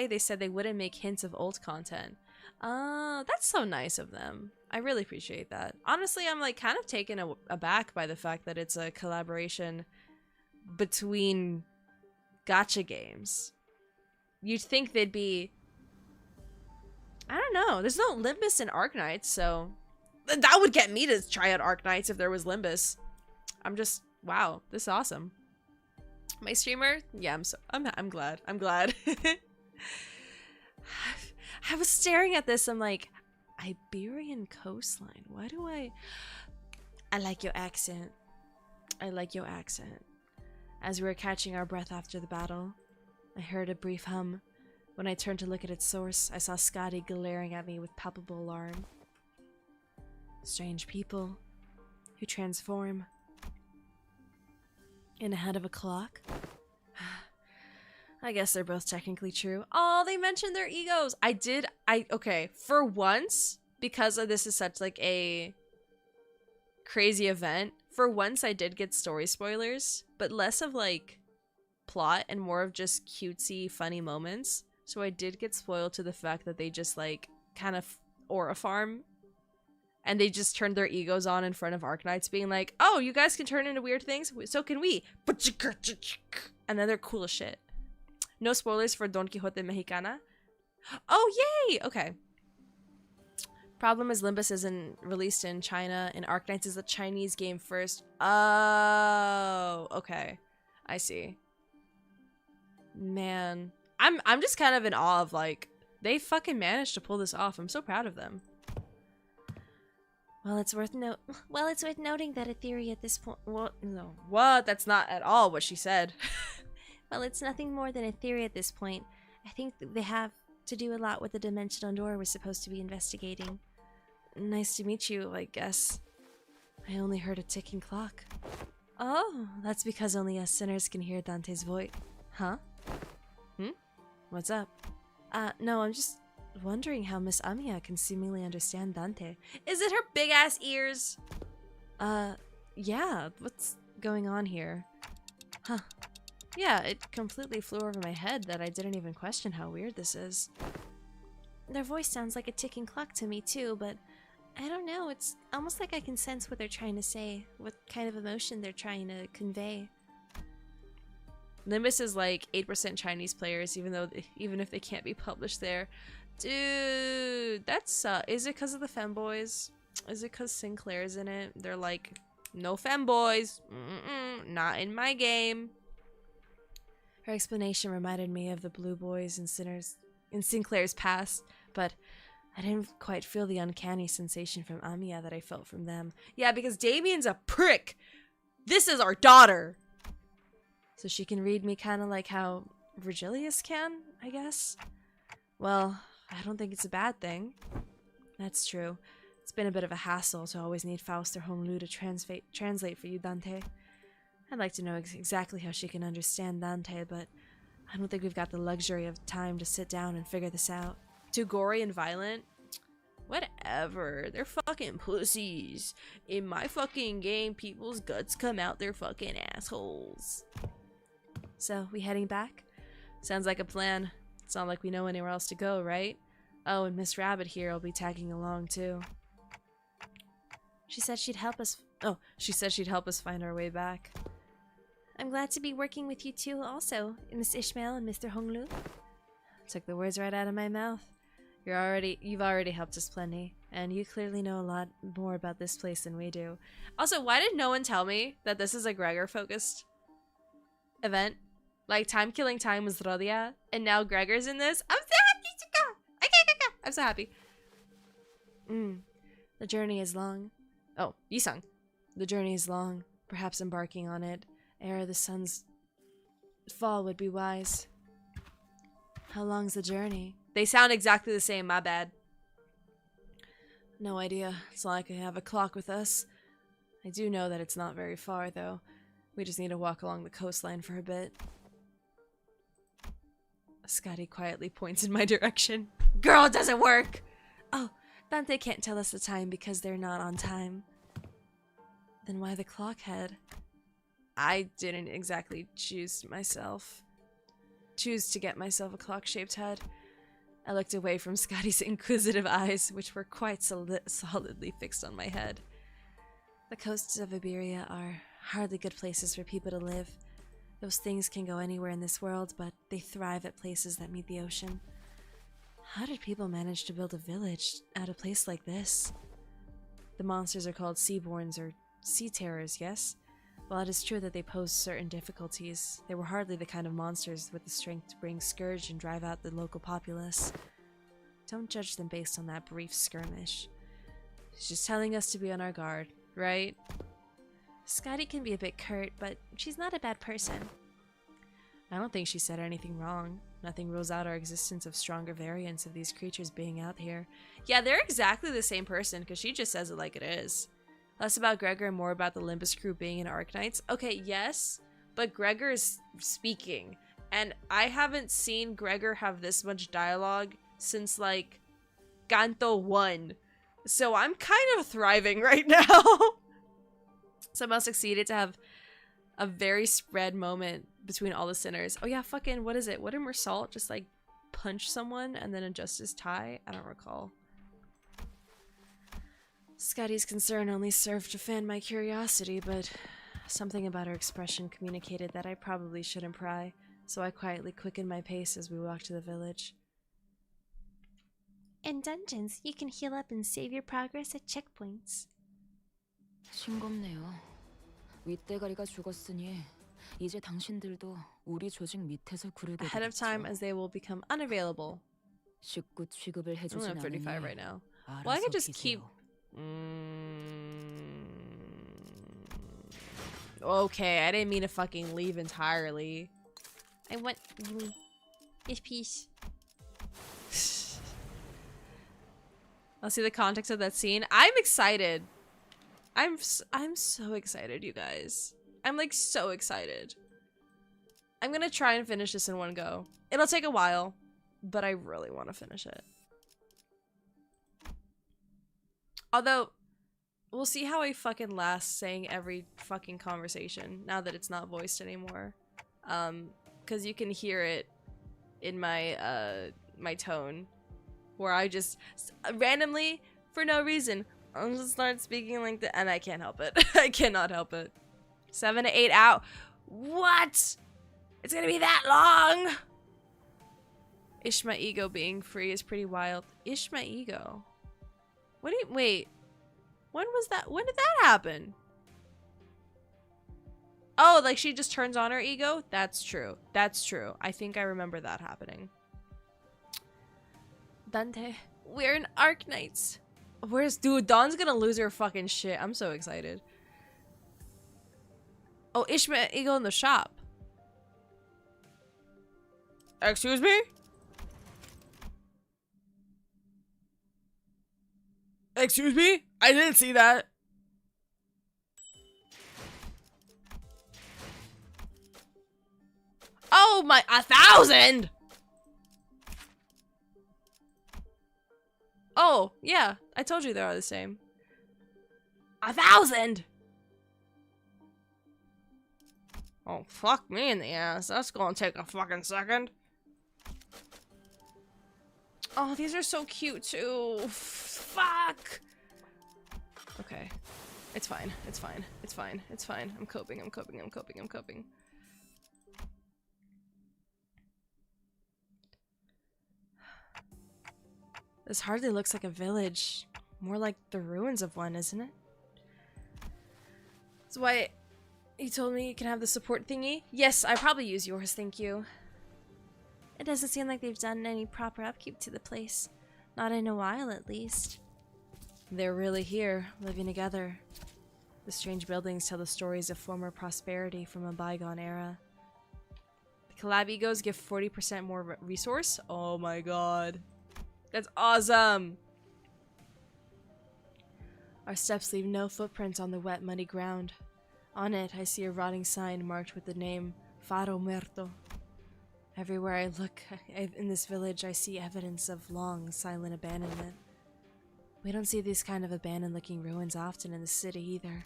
they said they wouldn't make hints of old content. That's so nice of them. I really appreciate that. Honestly, I'm like kind of taken aback by the fact that it's a collaboration between gacha games. You'd think they'd be, I don't know, there's no Limbus in Arknights, so that would get me to try out Arknights if there was Limbus. I'm just, wow, this is awesome. My streamer, yeah, I'm glad. I was staring at this, I'm like, Iberian coastline, why do I like your accent. I like your accent. As we were catching our breath after the battle, I heard a brief hum. When I turned to look at its source, I saw Scotty glaring at me with palpable alarm. Strange people who transform in a head of a clock. I guess they're both technically true. Oh, they mentioned their egos. Okay, for once, because this is such like a crazy event, for once I did get story spoilers, but less of like plot and more of just cutesy, funny moments. So I did get spoiled to the fact that they just like kind of aura farm and they just turned their egos on in front of Arknights being like, oh, you guys can turn into weird things? So can we. And then they're cool as shit. No spoilers for Don Quixote Mexicana. Oh, yay! Okay. Problem is Limbus isn't released in China, and Arknights is a Chinese game first. Oh, okay. I see. Man. I'm just kind of in awe of, like, they fucking managed to pull this off. I'm so proud of them.
Well, it's worth noting that a theory at this point.
No. What? That's not at all what she said.
Well, it's nothing more than a theory at this point. I think they have to do a lot with the dimensional door we're supposed to be investigating.
Nice to meet you, I guess. I only heard a ticking clock.
Oh, that's because only us sinners can hear Dante's voice.
Huh? What's up?
No, I'm just wondering how Miss Amiya can seemingly understand Dante.
Is it her big-ass ears?
Yeah, what's going on here?
Huh. Yeah, it completely flew over my head that I didn't even question how weird this is.
Their voice sounds like a ticking clock to me too, but I don't know, it's almost like I can sense what they're trying to say, what kind of emotion they're trying to convey.
Limbus is like 8% Chinese players, even if they can't be published there. Dude, that's is it because of the femboys? Is it because Sinclair's in it? They're like, no femboys, not in my game. Her explanation reminded me of the Blue Boys and Sinners in Sinclair's past, but I didn't quite feel the uncanny sensation from Amiya that I felt from them. Yeah, because Damien's a prick. This is our daughter. So she can read me kind of like how Virgilius can, I guess. Well, I don't think it's a bad thing. That's true. It's been a bit of a hassle to always need Faust or Honglu to translate for you, Dante. I'd like to know exactly how she can understand Dante, but I don't think we've got the luxury of time to sit down and figure this out. Too gory and violent? Whatever. They're fucking pussies. In my fucking game, people's guts come out their fucking assholes. So, we heading back? Sounds like a plan. It's not like we know anywhere else to go, right? Oh, and Miss Rabbit here will be tagging along too. She said she'd help us. Oh, she said she'd help us find our way back.
I'm glad to be working with you two also, Miss Ishmael and Mr. Honglu.
Took the words right out of my mouth. You've already helped us plenty, and you clearly know a lot more about this place than we do. Also, why did no one tell me that this is a Gregor-focused event? Like, Time Killing Time was Rodia, and now Gregor's in this. I'm so happy! I'm so happy. The journey is long. Oh, Yisung. The journey is long. Perhaps embarking on it ere the sun's fall would be wise. How long's the journey? They sound exactly the same, my bad. No idea. It's not like I have a clock with us. I do know that it's not very far, though. We just need to walk along the coastline for a bit. Scotty quietly points in my direction. Girl, it doesn't work! Oh, Dante can't tell us the time because they're not on time. Then why the clock head? I didn't exactly choose to get myself a clock-shaped head. I looked away from Scotty's inquisitive eyes, which were quite solidly fixed on my head. The coasts of Iberia are hardly good places for people to live. Those things can go anywhere in this world, but they thrive at places that meet the ocean. How did people manage to build a village at a place like this? The monsters are called Seaborns or Sea Terrors, yes? While it is true that they pose certain difficulties, they were hardly the kind of monsters with the strength to bring Scourge and drive out the local populace. Don't judge them based on that brief skirmish. She's just telling us to be on our guard, right?
Scotty can be a bit curt, but she's not a bad person.
I don't think she said anything wrong. Nothing rules out our existence of stronger variants of these creatures being out here. Yeah, they're exactly the same person, because she just says it like it is. Less about Gregor and more about the Limbus crew being in Arknights. Okay, yes, but Gregor is speaking. And I haven't seen Gregor have this much dialogue since, like, Ganto 1. So I'm kind of thriving right now. Somehow succeeded to have a very spread moment between all the sinners. Oh yeah, fucking, what is it? What did Mersault just, like, punch someone and then adjust his tie? I don't recall. Scotty's concern only served to fan my curiosity, but something about her expression communicated that I probably shouldn't pry, so I quietly quickened my pace as we walked to the village.
In dungeons, you can heal up and save your progress at checkpoints.
싱겁네요. 윗대가리가 죽었으니 이제 당신들도 우리 조직 밑에서 구르게
Ahead of time, as they will become unavailable.
식구 취급을
I'm
해주진
at 35
않으니
right now. Well, I could just keep... Okay, I didn't mean to fucking leave entirely.
I want you. It's peace.
I'll see the context of that scene. I'm excited. I'm so excited, you guys. I'm like so excited. I'm gonna try and finish this in one go. It'll take a while, but I really want to finish it. Although, we'll see how I fucking last saying every fucking conversation now that it's not voiced anymore. Cause you can hear it in my my tone, where I just randomly, for no reason, I'll just start speaking like that, and I can't help it. I cannot help it. 7 to 8 out. What? It's gonna be that long! Ego being free is pretty wild. Ego? What do you- wait. When was that? When did that happen? Oh, like she just turns on her ego? That's true. That's true. I think I remember that happening. Dante, we're in Arknights. Where's dude? Dawn's gonna lose her fucking shit. I'm so excited. Oh, ego in the shop. Excuse me? Excuse me? I didn't see that. Oh my, 1,000! Oh, yeah. I told you they are the same. 1,000! Oh, fuck me in the ass. That's gonna take a fucking second. Oh, these are so cute too. Fuck! Okay. It's fine. It's fine. It's fine. It's fine. I'm coping. I'm coping. I'm coping. I'm coping. This hardly looks like a village. More like the ruins of one, isn't it? That's why you told me you can have the support thingy. Yes, I probably use yours, thank you.
It doesn't seem like they've done any proper upkeep to the place. Not in a while, at least.
They're really here, living together. The strange buildings tell the stories of former prosperity from a bygone era. The collab egos give 40% more resource? Oh my god. That's awesome! Our steps leave no footprints on the wet, muddy ground. On it, I see a rotting sign marked with the name Faro Muerto. Everywhere I look in this village, I see evidence of long, silent abandonment. We don't see these kind of abandoned-looking ruins often in the city either.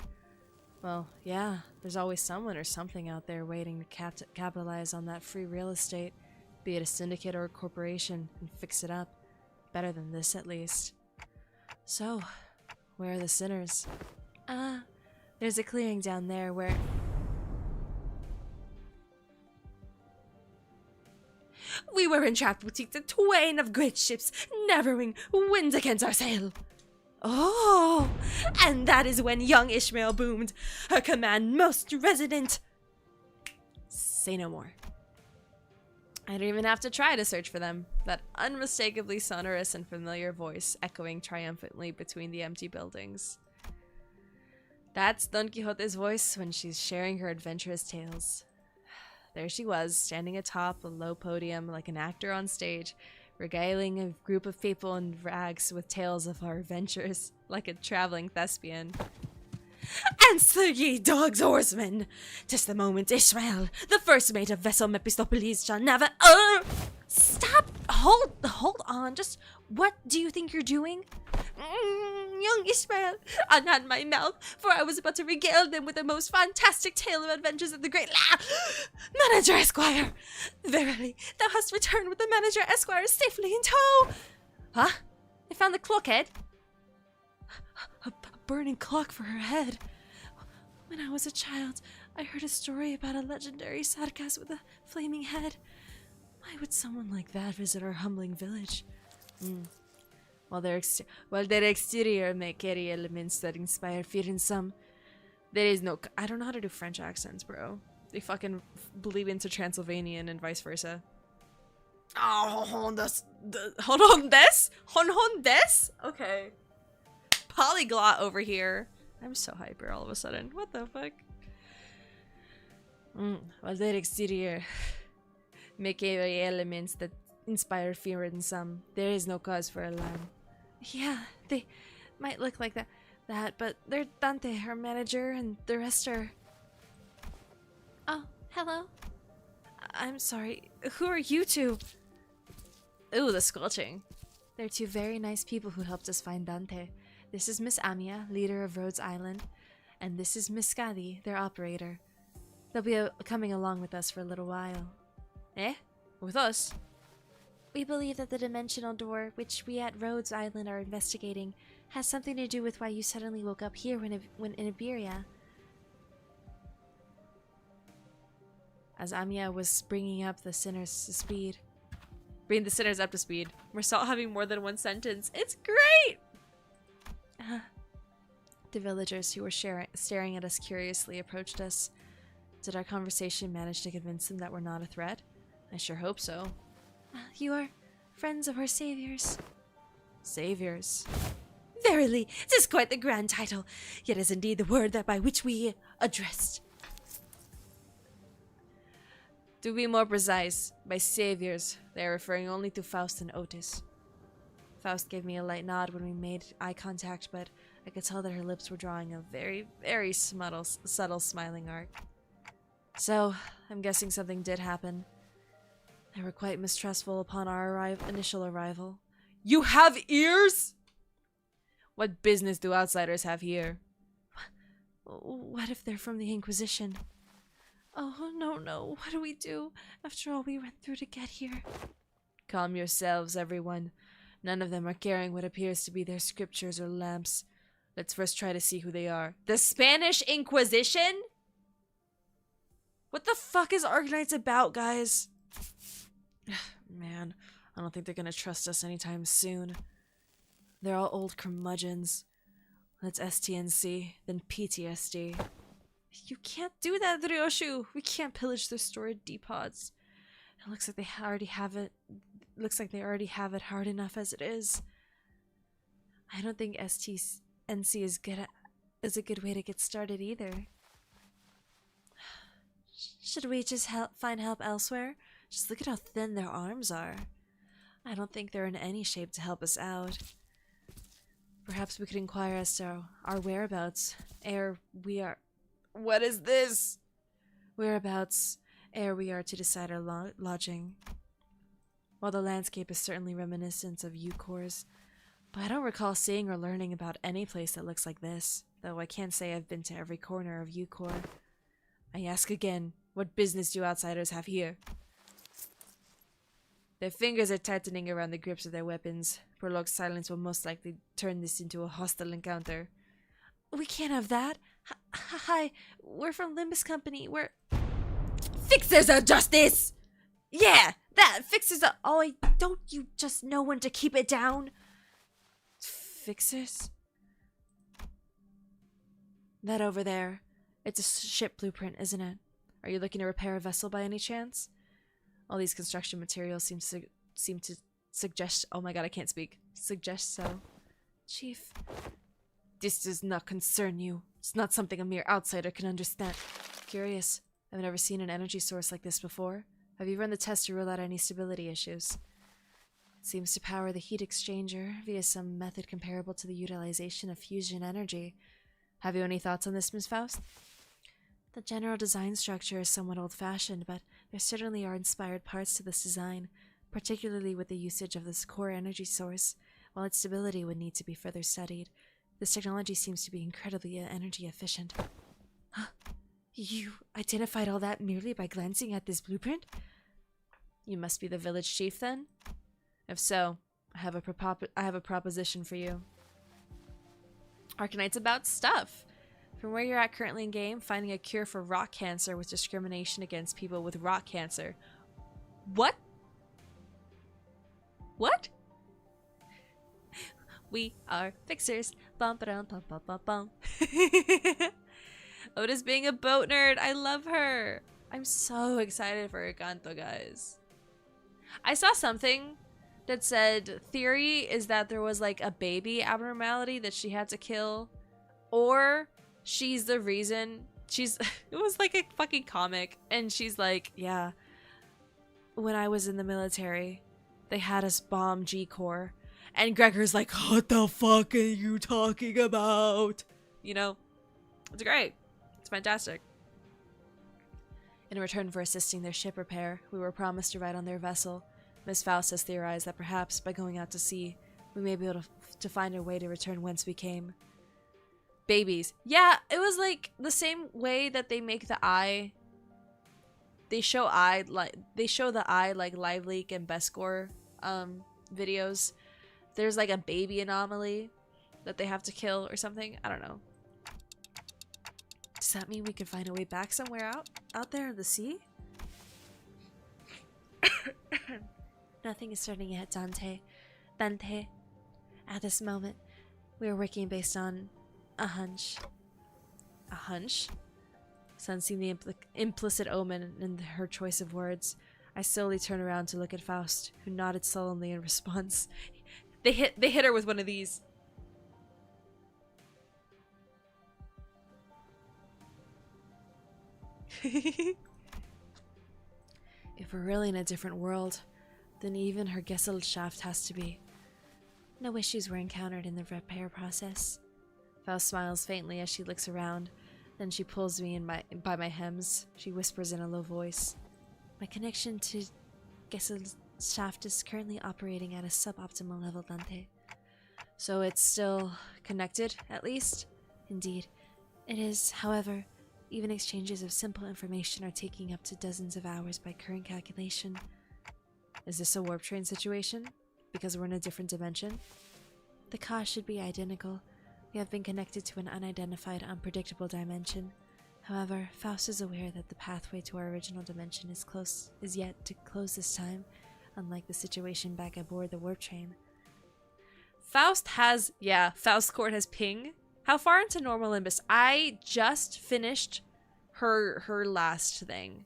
Well, yeah, there's always someone or something out there waiting to capitalize on that free real estate, be it a syndicate or a corporation, and fix it up. Better than this, at least. So, where are the sinners?
There's a clearing down there where...
We were entrapped betwixt the twain of great ships, narrowing winds against our sail. Oh, and that is when young Ishmael boomed, her command most resonant. Say no more. I don't even have to try to search for them. That unmistakably sonorous and familiar voice echoing triumphantly between the empty buildings. That's Don Quixote's voice when she's sharing her adventurous tales. There she was, standing atop a low podium like an actor on stage, regaling a group of people in rags with tales of our adventures, like a traveling thespian. Answer ye, dogs, oarsmen! 'Tis the moment Ishmael, the first mate of vessel Mephistopheles, shall never—
Stop! Hold on. Just what do you think you're doing?
Young Ishmael, unhand my mouth, for I was about to regale them with the most fantastic tale of adventures of the great Manager Esquire. Verily, thou hast returned with the Manager Esquire safely in tow. Huh? They found the clockhead? A burning clock for her head. When I was a child, I heard a story about a legendary Sarkas with a flaming head. Why would someone like that visit our humbling village? While their exterior may carry elements that inspire fear in some, there is no— I don't know how to do French accents, bro. They fucking bleed into Transylvanian and vice versa. Oh, hold on this? Okay. Polyglot over here. I'm so hyper all of a sudden. What the fuck? While their exterior may carry elements that inspire fear in some, there is no cause for alarm. Yeah, they might look like that, but they're Dante, her manager, and the rest are...
Oh, hello?
I'm sorry, who are you two? Ooh, the squelching. They're two very nice people who helped us find Dante. This is Miss Amia, leader of Rhodes Island, and this is Miss Scadi, their operator. They'll be coming along with us for a little while. Eh? With us?
We believe that the dimensional door, which we at Rhodes Island are investigating, has something to do with why you suddenly woke up here when in Iberia.
as Amiya was bringing the sinners up to speed. We're still having more than one sentence. It's great! The villagers who were staring at us curiously approached us. Did our conversation manage to convince them that we're not a threat? I sure hope so.
You are friends of our saviors.
Saviors?
Verily, 'tis quite the grand title, yet is indeed the word that by which we addressed.
To be more precise, by saviors, they are referring only to Faust and Otis. Faust gave me a light nod when we made eye contact, but I could tell that her lips were drawing a very, very subtle smiling arc. So, I'm guessing something did happen. They were quite mistrustful upon our initial arrival. You have ears?! What business do outsiders have here?
What if they're from the Inquisition? Oh, no, what do we do after all we went through to get here?
Calm yourselves, everyone. None of them are carrying what appears to be their scriptures or lamps. Let's first try to see who they are. The Spanish Inquisition? What the fuck is Arcanites about, guys? Man, I don't think they're gonna trust us anytime soon. They're all old curmudgeons. Let's STNC, then PTSD. You can't do that, Ryoshu! We can't pillage their stored depots. It looks like they already have it. Looks like they already have it hard enough as it is. I don't think STNC is a good way to get started either.
Should we just find help elsewhere?
Just look at how thin their arms are. I don't think they're in any shape to help us out. Perhaps we could inquire as to our whereabouts ere we are... What is this? Whereabouts ere we are to decide our lodging. While the landscape is certainly reminiscent of Eukor's, but I don't recall seeing or learning about any place that looks like this, though I can't say I've been to every corner of Eukor. I ask again, what business do outsiders have here? Their fingers are tightening around the grips of their weapons. Prolonged silence will most likely turn this into a hostile encounter.
We can't have that. Hi, we're from Limbus Company. We're
Fixers of justice!
Yeah, that fixers of... Oh, don't you just know when to keep it down?
Fixers? That over there. It's a ship blueprint, isn't it? Are you looking to repair a vessel by any chance? All these construction materials seem to suggest... Oh my god, I can't speak. Suggest so. Chief, this does not concern you. It's not something a mere outsider can understand. Curious. I've never seen an energy source like this before. Have you run the test to rule out any stability issues? It seems to power the heat exchanger via some method comparable to the utilization of fusion energy. Have you any thoughts on this, Ms. Faust? The general design structure is somewhat old-fashioned, but there certainly are inspired parts to this design, particularly with the usage of this core energy source. While its stability would need to be further studied, this technology seems to be incredibly energy efficient. Huh? You identified all that merely by glancing at this blueprint? You must be the village chief, then? If so, I have a proposition for you. Arcanite's about stuff. From where you're at currently in game, finding a cure for rock cancer with discrimination against people with rock cancer. What? What? We are fixers. Bum ba dum bum bum bum bum. Otis being a boat nerd. I love her. I'm so excited for her canto, guys. I saw something that said theory is that there was like a baby abnormality that she had to kill, or she's the reason. It was like a fucking comic, and she's like, yeah, when I was in the military, they had us bomb G-Corps, and Gregor's like, what the fuck are you talking about? You know, it's great. It's fantastic. In return for assisting their ship repair, we were promised to ride on their vessel. Miss Faust has theorized that perhaps by going out to sea, we may be able to find a way to return whence we came. Babies. Yeah, it was like the same way that they make the eye. They show the eye like Live Leak and Bescore videos. There's like a baby anomaly that they have to kill or something. I don't know. Does that mean we can find a way back somewhere out there in the sea?
Nothing is certain yet, Dante. At this moment, we are working based on a hunch.
A hunch? Sensing the implicit omen in her choice of words, I slowly turn around to look at Faust, who nodded sullenly in response. They hit her with one of these. If we're really in a different world, then even her Gesellschaft has to be.
No issues were encountered in the repair process.
Faust smiles faintly as she looks around. Then she pulls me by my hems. She whispers in a low voice.
My connection to Gesellschaft is currently operating at a suboptimal level, Dante.
So it's still connected, at least?
Indeed. It is, however, even exchanges of simple information are taking up to dozens of hours by current calculation.
Is this a warp train situation? Because we're in a different dimension?
The cost should be identical. We have been connected to an unidentified, unpredictable dimension. However, Faust is aware that the pathway to our original dimension is yet to close this time, unlike the situation back aboard the warp train.
Faust Court has ping. How far into normal Limbus? I just finished her last thing.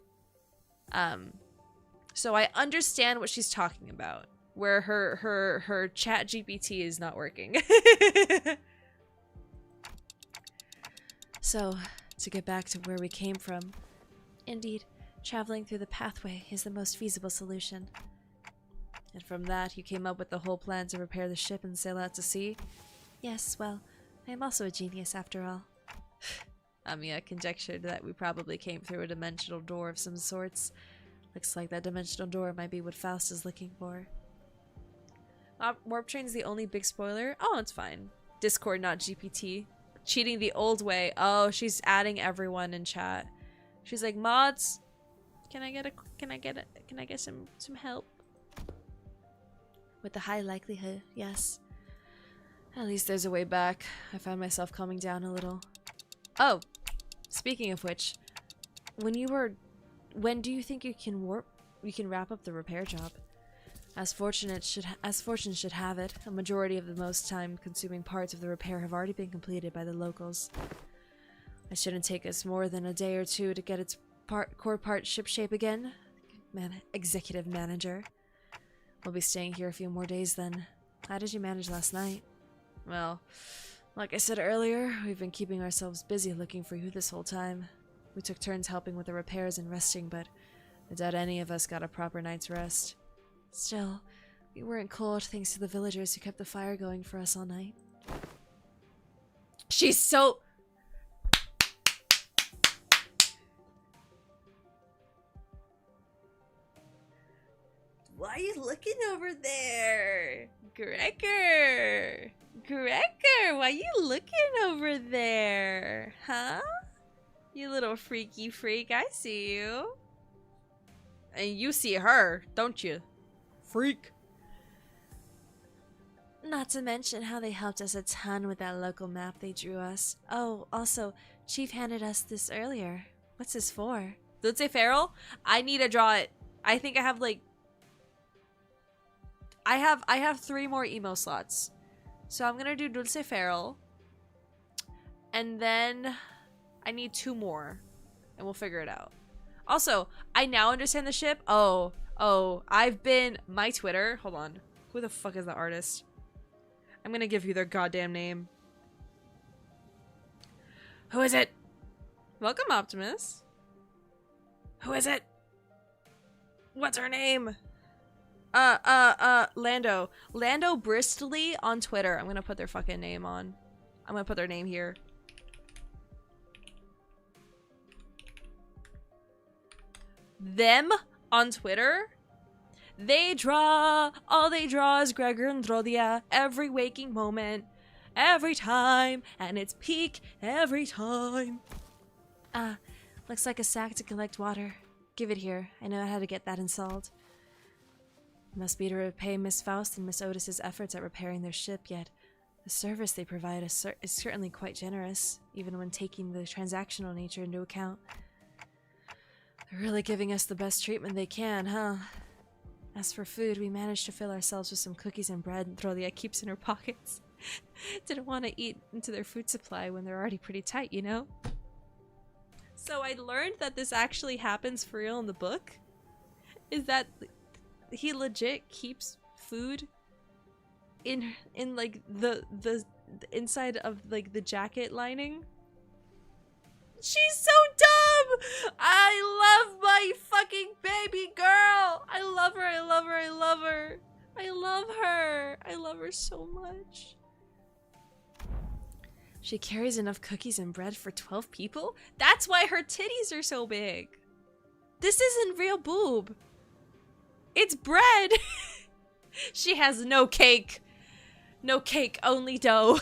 So I understand what she's talking about. Where her chat GPT is not working.
So, to get back to where we came from, indeed, traveling through the pathway is the most feasible solution.
And from that, you came up with the whole plan to repair the ship and sail out to sea?
Yes, well, I am also a genius after all.
Amiya conjectured that we probably came through a dimensional door of some sorts. Looks like that dimensional door might be what Faust is looking for. Warp Train's the only big spoiler? Oh, it's fine. Discord, not GPT. Cheating the old way. Oh, she's adding everyone in chat. She's like, mods, can I get some help?
With the high likelihood, yes.
At least there's a way back. I find myself calming down a little. Oh, speaking of which, when do you think you can wrap up the repair job? As fortune should have it, a majority of the most time-consuming parts of the repair have already been completed by the locals. It shouldn't take us more than a day or two to get its core part shipshape again. Executive manager. We'll be staying here a few more days then. How did you manage last night? Well, like I said earlier, we've been keeping ourselves busy looking for you this whole time. We took turns helping with the repairs and resting, but I doubt any of us got a proper night's rest. Still, we weren't cold thanks to the villagers who kept the fire going for us all night. She's so... Why are you looking over there? Gregor, why are you looking over there? Huh? You little freaky freak, I see you. And you see her, don't you? Freak.
Not to mention how they helped us a ton with that local map they drew us. Oh, also, Chief handed us this earlier. What's this for?
Dulce Feral? I need to draw it. I think I have like... I have 3 more emo slots. So I'm gonna do Dulce Feral. And then I need 2 more. And we'll figure it out. Also, I now understand the ship. Oh, I've been... My Twitter... Hold on. Who the fuck is the artist? I'm gonna give you their goddamn name. Who is it? Welcome, Optimus. Who is it? What's her name? Lando. Lando Bristly on Twitter. I'm gonna put their fucking name on. I'm gonna put their name here. Them on Twitter, all they draw is Gregor and Drodia every waking moment, every time, and it's peak every time.
Looks like a sack to collect water. Give it here. I know how to get that installed. Must be to repay Miss Faust and Miss Otis's efforts at repairing their ship, yet the service they provide is certainly quite generous, even when taking the transactional nature into account. They're really giving us the best treatment they can, huh?
As for food, we managed to fill ourselves with some cookies and bread Rolia keeps in her pockets. Didn't want to eat into their food supply when they're already pretty tight, you know? So I learned that this actually happens for real in the book. Is that he legit keeps food in like the inside of like the jacket lining. She's so dumb! I love my fucking baby girl! I love her, I love her, I love her. I love her. I love her so much. She carries enough cookies and bread for 12 people? That's why her titties are so big. This isn't real boob. It's bread. She has no cake. No cake, only dough.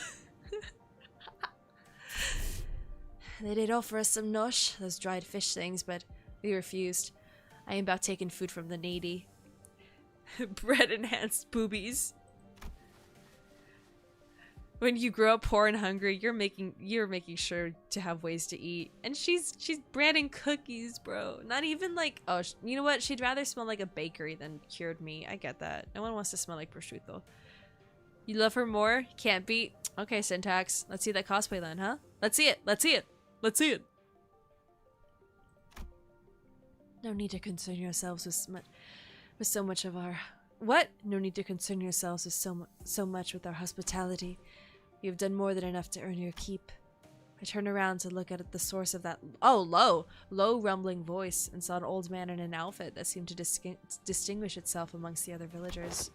They did offer us some nosh, those dried fish things, but we refused. I am about taking food from the needy. Bread enhanced boobies. When you grow up poor and hungry, you're making sure to have ways to eat. And she's breading cookies, bro. Not even like, oh, you know what? She'd rather smell like a bakery than cured meat. I get that. No one wants to smell like prosciutto. You love her more? Can't beat. Okay, Syntax. Let's see that cosplay then, huh? Let's see it. Let's see it. Let's see it. No need to concern yourselves with so much of our... What? No need to concern yourselves with so much with our hospitality. You have done more than enough to earn your keep. I turned around to look at the source of that low rumbling voice and saw an old man in an outfit that seemed to distinguish itself amongst the other villagers.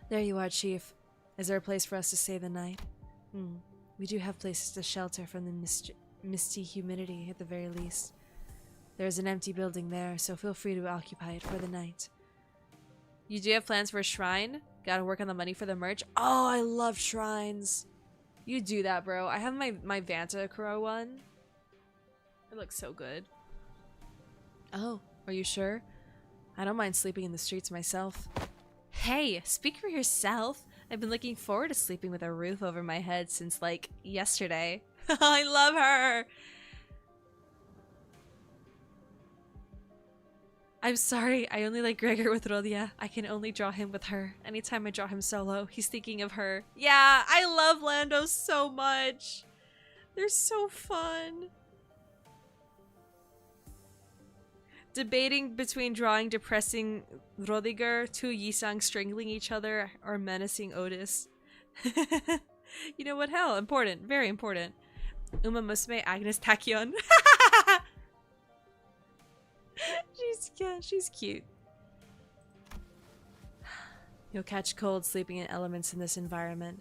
There you are, Chief. Is there a place for us to stay the night? We do have places to shelter from the misty humidity at the very least. There is an empty building there, so feel free to occupy it for the night. You do have plans for a shrine? Gotta work on the money for the merch? Oh, I love shrines. You do that, bro. I have my Vanta Crow one. It looks so good. Oh, are you sure? I don't mind sleeping in the streets myself. Hey, speak for yourself. I've been looking forward to sleeping with a roof over my head since, like, yesterday. I love her! I'm sorry, I only like Gregor with Rodia. I can only draw him with her. Anytime I draw him solo, he's thinking of her. Yeah, I love Lando so much. They're so fun. Debating between drawing depressing Rodiger, two Yisang strangling each other, or menacing Otis. You know what? Hell, important. Very important. Uma Musume Agnes Tachyon. She's cute. You'll catch cold sleeping in elements in this environment,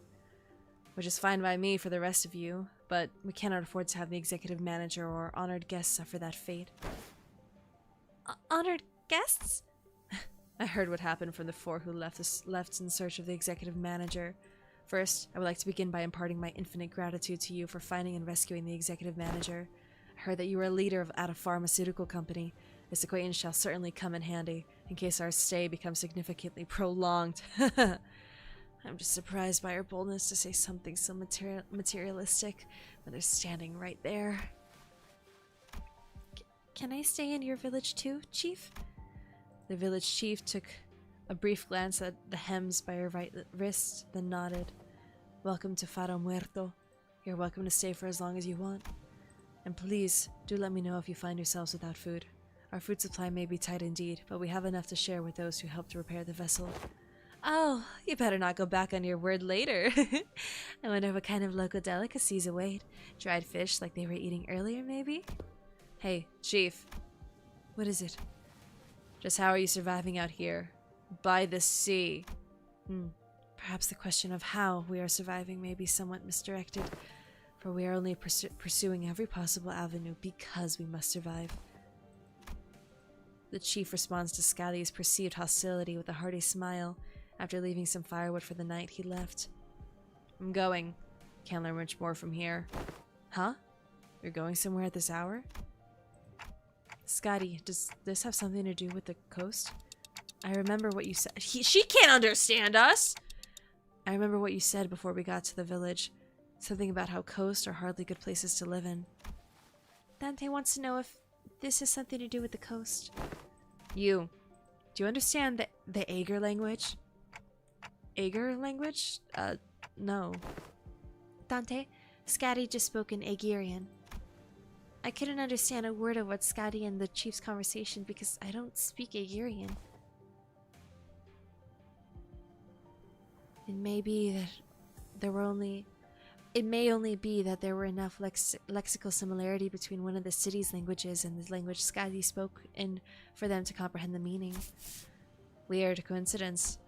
which is fine by me for the rest of you, but we cannot afford to have the executive manager or honored guests suffer that fate.
Honored guests?
I heard what happened from the four who left in search of the executive manager. First, I would like to begin by imparting my infinite gratitude to you for finding and rescuing the executive manager. I heard that you were a leader at a pharmaceutical company. This acquaintance shall certainly come in handy, in case our stay becomes significantly prolonged. I'm just surprised by her boldness to say something so materialistic when they're standing right there.
Can I stay in your village too, Chief?
The village chief took a brief glance at the hems by her right wrist, then nodded. Welcome to Faro Muerto. You're welcome to stay for as long as you want. And please, do let me know if you find yourselves without food. Our food supply may be tight indeed, but we have enough to share with those who helped repair the vessel. Oh, you better not go back on your word later. I wonder what kind of local delicacies await. Dried fish like they were eating earlier, maybe? Hey, Chief. What is it? Just how are you surviving out here? By the sea. Perhaps the question of how we are surviving may be somewhat misdirected, for we are only pursuing every possible avenue because we must survive. The chief responds to Scally's perceived hostility with a hearty smile. After leaving some firewood for the night, he left. I'm going. Can't learn much more from here. Huh? You're going somewhere at this hour? Scotty, does this have something to do with the coast? I remember what you said. She can't understand us! I remember what you said before we got to the village. Something about how coasts are hardly good places to live in.
Dante wants to know if this has something to do with the coast.
You. Do you understand the Ager language? Ager language? No.
Dante, Scotty just spoke in Aegirian. I couldn't understand a word of what Scotty and the chief's conversation because I don't speak Aegirian. It may be that there were only... It may only be that there were enough lexical similarity between one of the city's languages and the language Scotty spoke in for them to comprehend the meaning.
Weird coincidence.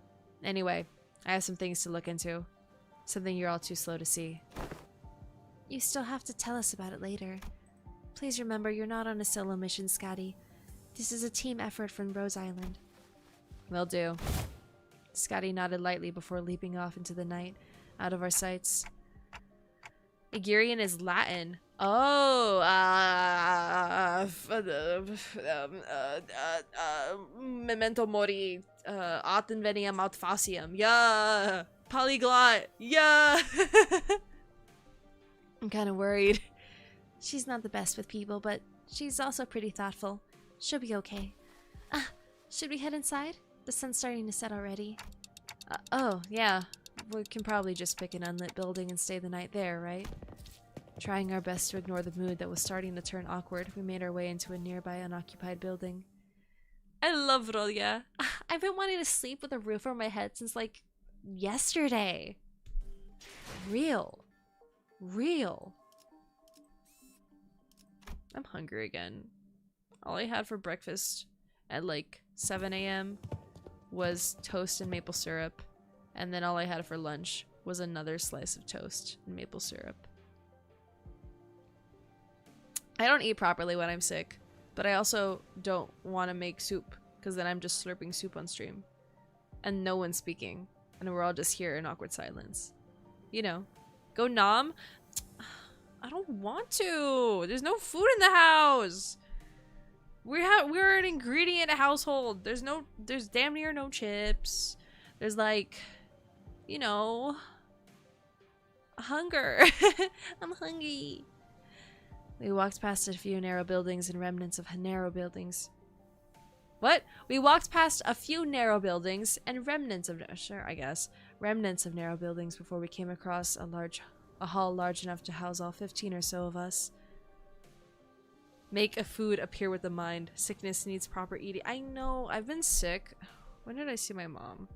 Anyway, I have some things to look into. Something you're all too slow to see.
You still have to tell us about it later. Please remember, you're not on a solo mission, Scotty. This is a team effort from Rose Island.
Will do. Scotty nodded lightly before leaping off into the night, out of our sights. Aegirian is Latin. Oh, memento mori, autem veniam aut faciam. Yeah, polyglot. Yeah. I'm kind of worried.
She's not the best with people, but she's also pretty thoughtful. She'll be okay. Should we head inside? The sun's starting to set already.
Oh, yeah. We can probably just pick an unlit building and stay the night there, right? Trying our best to ignore the mood that was starting to turn awkward, we made our way into a nearby unoccupied building. I love Rodia.
I've been wanting to sleep with a roof over my head since, like, yesterday.
Real. I'm hungry again. All I had for breakfast at like 7 a.m. was toast and maple syrup, and then all I had for lunch was another slice of toast and maple syrup. I don't eat properly when I'm sick, but I also don't want to make soup, because then I'm just slurping soup on stream. And no one's speaking, and we're all just here in awkward silence. You know. Go nom? I don't want to! There's no food in the house! We're an ingredient household. There's damn near no chips. There's like, you know, hunger. I'm hungry. We walked past a few narrow buildings and remnants of narrow buildings. What? We walked past a few narrow buildings and remnants of narrow buildings before we came across a hall large enough to house all 15 or so of us. Make a food appear with the mind. Sickness needs proper eating. I know, I've been sick. When did I see my mom?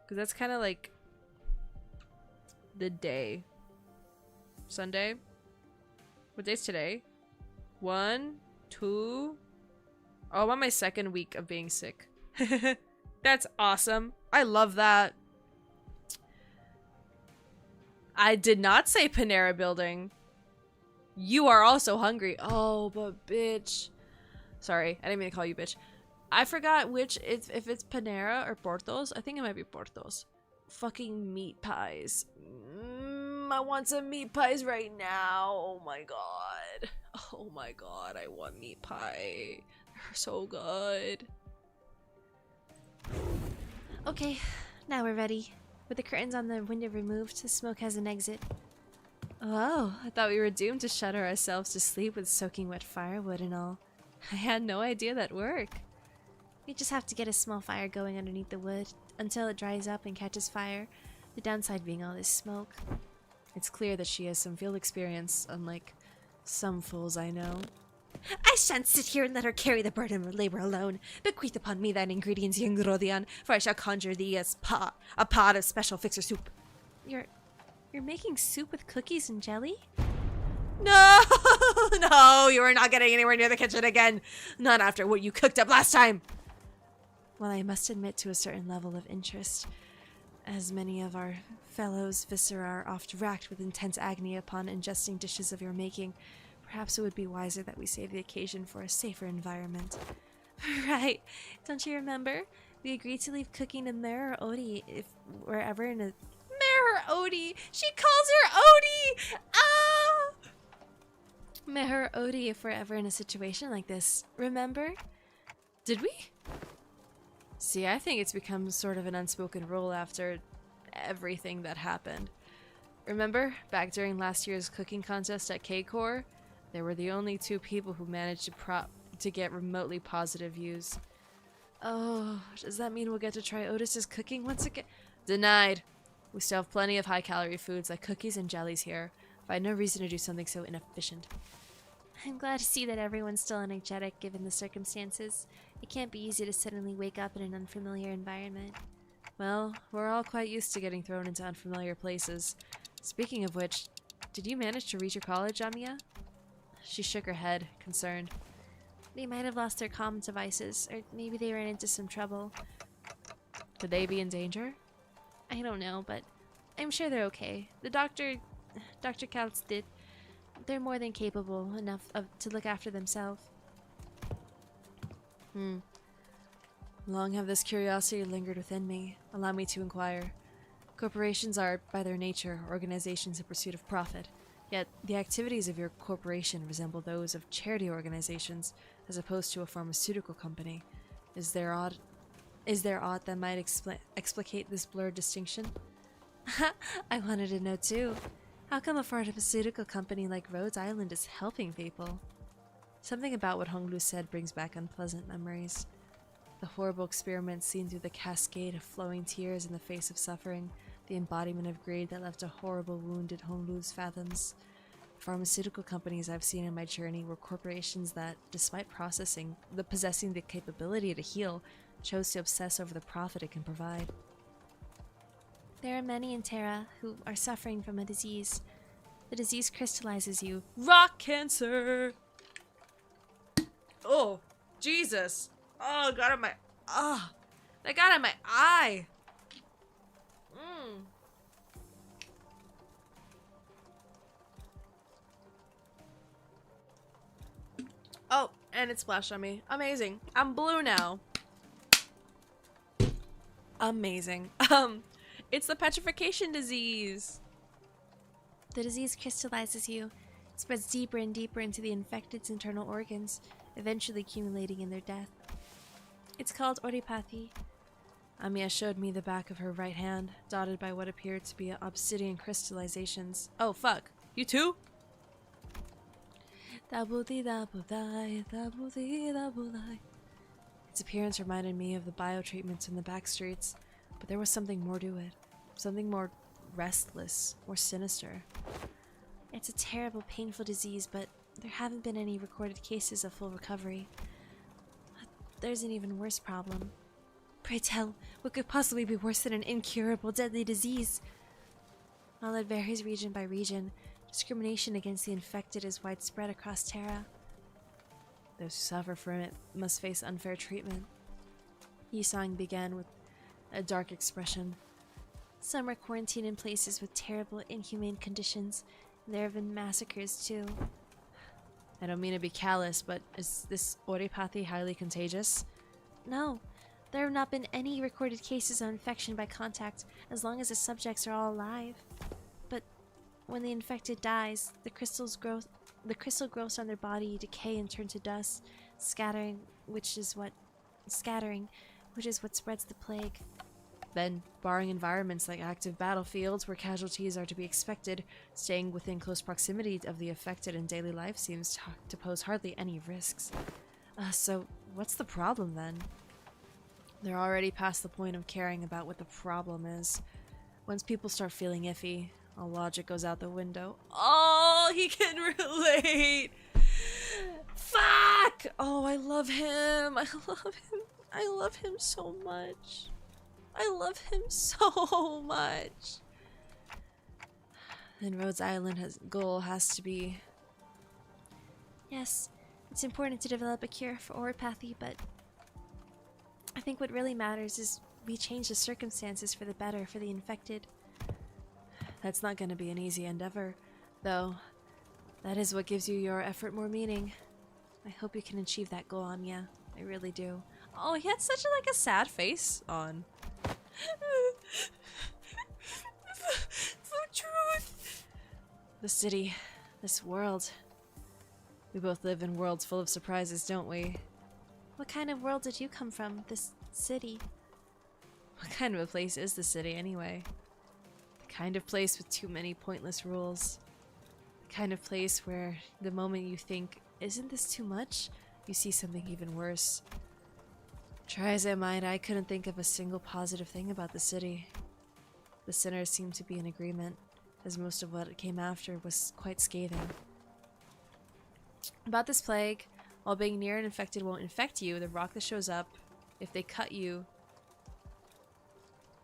Because that's kind of like the day. Sunday? What day's today? 1, 2. Oh, I'm on my second week of being sick. That's awesome. I love that. I did not say Panera Building. You are also hungry. Oh, but bitch. Sorry, I didn't mean to call you bitch. I forgot which, if it's Panera or Portos. I think it might be Portos. Fucking meat pies. I want some meat pies right now. Oh my god. Oh my god, I want meat pie. They're so good.
Okay, now we're ready. With the curtains on the window removed, the smoke has an exit.
Oh, I thought we were doomed to shudder ourselves to sleep with soaking wet firewood and all. I had no idea that'd work.
We just have to get a small fire going underneath the wood until it dries up and catches fire, the downside being all this smoke.
It's clear that she has some field experience, unlike some fools I know.
I shan't sit here and let her carry the burden of labor alone. Bequeath upon me thine ingredients, young Rodion, for I shall conjure thee a pot of special fixer soup. You're making soup with cookies and jelly?
No! No, you are not getting anywhere near the kitchen again. Not after what you cooked up last time.
Well, I must admit to a certain level of interest, as many of our fellows' viscera are oft racked with intense agony upon ingesting dishes of your making. Perhaps it would be wiser that we save the occasion for a safer environment. Right. Don't you remember? We agreed to leave cooking to Mer or Odie if we're ever in a...
Mer Odie! She calls her Odie! Ah!
Mer or Odie if we're ever in a situation like this. Remember?
Did we? See, I think it's become sort of an unspoken rule after everything that happened. Remember, back during last year's cooking contest at K-Core? There were the only 2 people who managed to get remotely positive views. Oh, does that mean we'll get to try Otis's cooking once again? Denied. We still have plenty of high-calorie foods like cookies and jellies here. I had no reason to do something so inefficient.
I'm glad to see that everyone's still energetic given the circumstances. It can't be easy to suddenly wake up in an unfamiliar environment.
Well, we're all quite used to getting thrown into unfamiliar places. Speaking of which, did you manage to reach your college, Amiya? She shook her head, concerned.
They might have lost their comm devices, or maybe they ran into some trouble.
Could they be in danger?
I don't know, but I'm sure they're okay. The Dr. Counts did. They're more than capable enough to look after themselves.
Long have this curiosity lingered within me. Allow me to inquire. Corporations are, by their nature, organizations in pursuit of profit. Yet, the activities of your corporation resemble those of charity organizations, as opposed to a pharmaceutical company. Is there aught that might explicate this blurred distinction?
I wanted to know too. How come a pharmaceutical company like Rhodes Island is helping people?
Something about what Honglu said brings back unpleasant memories. The horrible experiments seen through the cascade of flowing tears in the face of suffering, the embodiment of greed that left a horrible wound in Honglu's fathoms. Pharmaceutical companies I've seen in my journey were corporations that, despite possessing the capability to heal, chose to obsess over the profit it can provide.
There are many in Terra who are suffering from a disease. The disease crystallizes you.
Rock cancer! Oh, Jesus! Oh, it got in my... Ah! That got in my eye! Oh, and it splashed on me. Amazing. I'm blue now. Amazing. It's the petrification disease.
The disease crystallizes you. It spreads deeper and deeper into the infected's internal organs, eventually accumulating in their death. It's called oripathy.
Amiya showed me the back of her right hand, dotted by what appeared to be obsidian crystallizations. Oh, fuck. You too? Its appearance reminded me of the biotreatments in the back streets, but there was something more to it. Something more restless, more sinister.
It's a terrible, painful disease, but there haven't been any recorded cases of full recovery. But there's an even worse problem. Pray tell, what could possibly be worse than an incurable, deadly disease? While it varies region by region, discrimination against the infected is widespread across Terra.
Those who suffer from it must face unfair treatment. Yisang began with a dark expression.
Some are quarantined in places with terrible, inhumane conditions, and there have been massacres too.
I don't mean to be callous, but is this oripathy highly contagious?
No, there have not been any recorded cases of infection by contact as long as the subjects are all alive. But when the infected dies, the crystal growths on their body decay and turn to dust, scattering, which is what spreads the plague.
Then, barring environments like active battlefields where casualties are to be expected, staying within close proximity of the affected in daily life seems to pose hardly any risks. So, what's the problem then? They're already past the point of caring about what the problem is. Once people start feeling iffy, all logic goes out the window. Oh, he can relate! Fuck! Oh, I love him! I love him! I love him so much. I love him so much. And Rhodes Island's goal has to be...
Yes, it's important to develop a cure for oripathy, but I think what really matters is we change the circumstances for the better for the infected.
That's not going to be an easy endeavor, though. That is what gives your effort more meaning. I hope you can achieve that goal, Anya. I really do. Oh, he had such a sad face on. For truth. The city, this world. We both live in worlds full of surprises, don't we?
What kind of world did you come from, this city?
What kind of a place is the city, anyway? The kind of place with too many pointless rules. The kind of place where the moment you think, isn't this too much? You see something even worse. Try as I might, I couldn't think of a single positive thing about the city. The sinners seemed to be in agreement, as most of what came after was quite scathing. About this plague, while being near and infected won't infect you, the rock that shows up, if they cut you,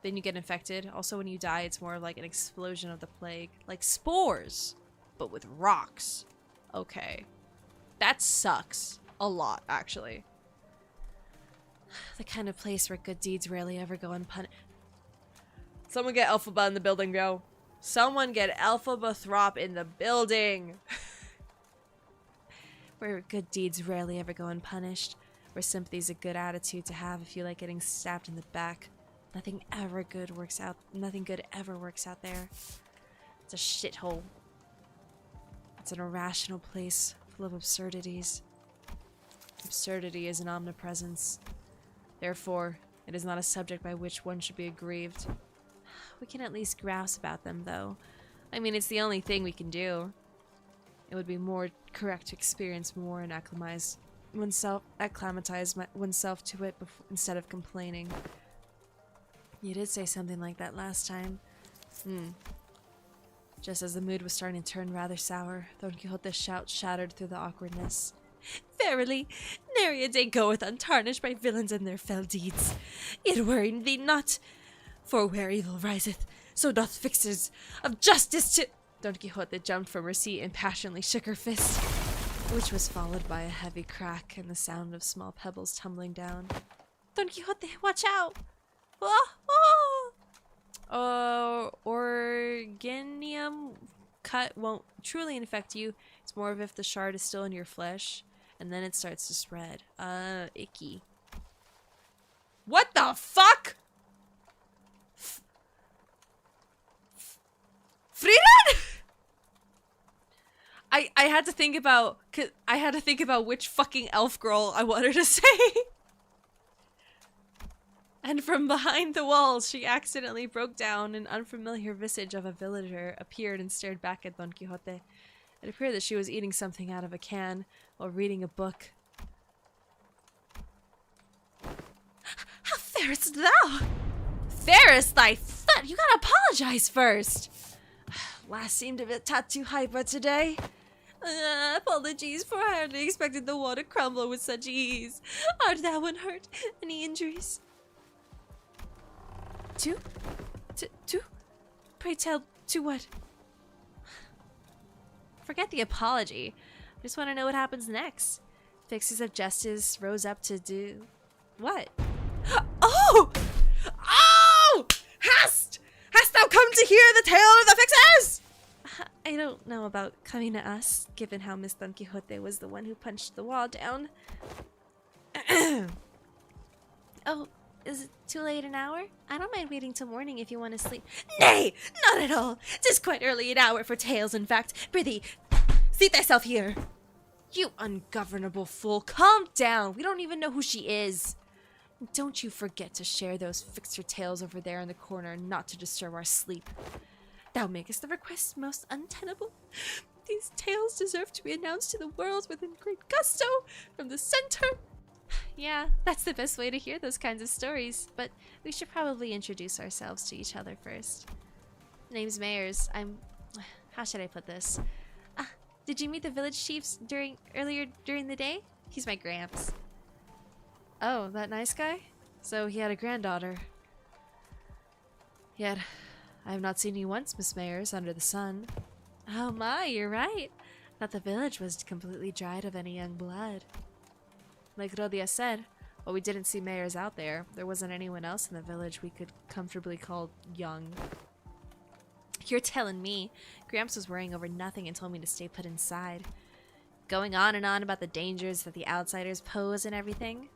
then you get infected. Also, when you die, it's more like an explosion of the plague. Like spores, but with rocks. Okay. That sucks. A lot, actually. The kind of place where good deeds rarely ever go unpunished. Someone get Alphaba in the building, bro. Someone get Alphaba Throp in the building. Where good deeds rarely ever go unpunished. Where sympathy's a good attitude to have if you like getting stabbed in the back. Nothing good ever works out there. It's a shithole. It's an irrational place full of absurdities. Absurdity is an omnipresence. Therefore, it is not a subject by which one should be aggrieved. We can at least grouse about them, though. I mean, it's the only thing we can do. It would be more correct to experience more and acclimatize oneself to it instead of complaining. You did say something like that last time. Just as the mood was starting to turn rather sour, Don Quixote's shout shattered through the awkwardness. Verily, nary a day goeth untarnished by villains and their fell deeds. Yet worry thee not, for where evil riseth, so doth fixers of justice to— Don Quixote jumped from her seat and passionately shook her fist, which was followed by a heavy crack and the sound of small pebbles tumbling down. Don Quixote, watch out! Organium cut won't truly infect you. It's more of if the shard is still in your flesh, and then it starts to spread. Icky. What the fuck? Frieden? I had to think about which fucking elf girl I wanted to say. And from behind the walls, she accidentally broke down. An unfamiliar visage of a villager appeared and stared back at Don Quixote. It appeared that she was eating something out of a can while reading a book. How farest thou? Farest thy foot? You gotta apologize first. Last seemed a bit too hyper today. Apologies, for I hardly expected the water to crumble with such ease. Art thou unhurt? Any injuries? Two? Pray tell, to what? Forget the apology. I just want to know what happens next. Fixers of justice rose up to do... what? Oh! Oh! Hast thou come to hear the tale of the fixers? I don't know about coming to us, given how Miss Don Quixote was the one who punched the wall down. Oh, is it too late an hour? I don't mind waiting till morning if you want to sleep. Nay, not at all. 'Tis quite early an hour for tales, in fact. Prithee, seat thyself here. You ungovernable fool, calm down. We don't even know who she is. Don't you forget to share those fixer tales over there in the corner, not to disturb our sleep. Thou makest the request most untenable. These tales deserve to be announced to the world with great gusto from the center. Yeah, that's the best way to hear those kinds of stories, but we should probably introduce ourselves to each other first. Name's Mayers. How should I put this? Did you meet the village chiefs earlier during the day? He's my Gramps. Oh, that nice guy? So he had a granddaughter. Yet, I have not seen you once, Miss Mayers, under the sun. Oh my, you're right. Thought the village was completely dried of any young blood. Like Rodia said, while we didn't see Mayers out there, there wasn't anyone else in the village we could comfortably call young. You're telling me. Gramps was worrying over nothing and told me to stay put inside. Going on and on about the dangers that the outsiders pose and everything.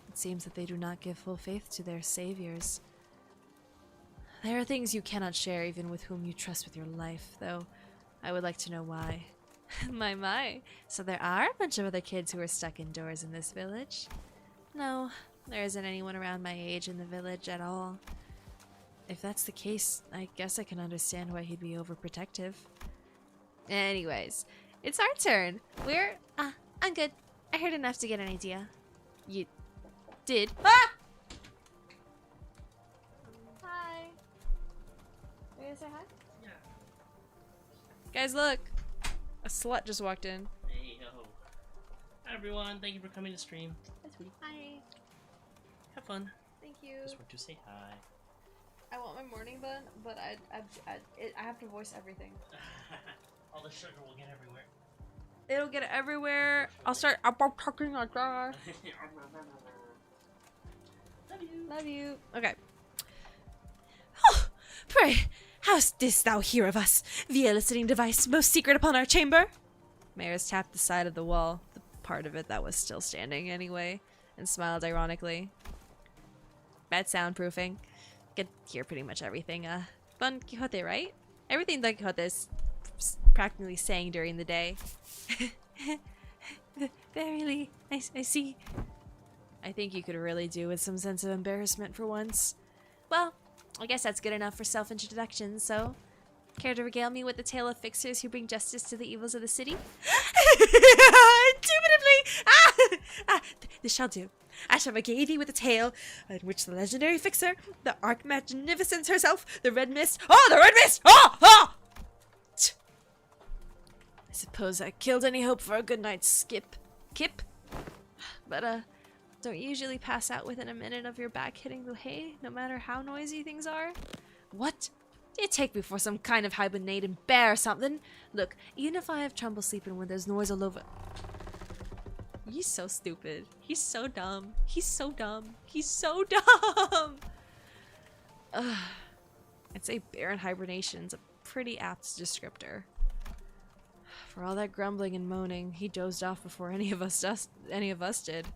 It seems that they do not give full faith to their saviors. There are things you cannot share even with whom you trust with your life, though I would like to know why. My. So there are a bunch of other kids who are stuck indoors in this village? No, there isn't anyone around my age in the village at all. If that's the case, I guess I can understand why he'd be overprotective. Anyways, it's our turn. I'm good. I heard enough to get an idea. did. Ah! Hi. Are you gonna say hi?
Yeah.
Guys, look. A slut just walked in.
Hey, yo. Hi, everyone. Thank you for coming to stream. Hi, sweetie.
Hi.
Have fun.
Thank you.
Just want to say hi.
I want my morning bun, but I have to voice everything.
All the sugar will get everywhere.
It'll get everywhere. I'll start talking like that.
Love you.
Love you. Okay.
Pray, how didst thou hear of us, via listening device most secret upon our chamber?
Maris tapped the side of the wall, the part of it that was still standing anyway, and smiled ironically. Bad soundproofing. Could hear pretty much everything. Don Quixote, right? Everything Don Quixote is practically saying during the day.
Verily, I see.
I think you could really do with some sense of embarrassment for once.
Well, I guess that's good enough for self-introduction, so... Care to regale me with the tale of fixers who bring justice to the evils of the city? Indubitably! This shall do. I shall regale thee with a tale in which the legendary fixer, the Arch-Magnificence herself, the Red Mist... Oh, the Red Mist! Oh!
I suppose I killed any hope for a good night's skip. Kip?
But, don't you usually pass out within a minute of your back hitting the hay, no matter how noisy things are?
What? Do you take me for some kind of hibernating bear or something?
Look, even if I have trouble sleeping when there's noise all over...
He's so stupid. He's so dumb. He's so dumb. He's so dumb! Ugh. I'd say bear in hibernation's a pretty apt descriptor. For all that grumbling and moaning, he dozed off before any of us did.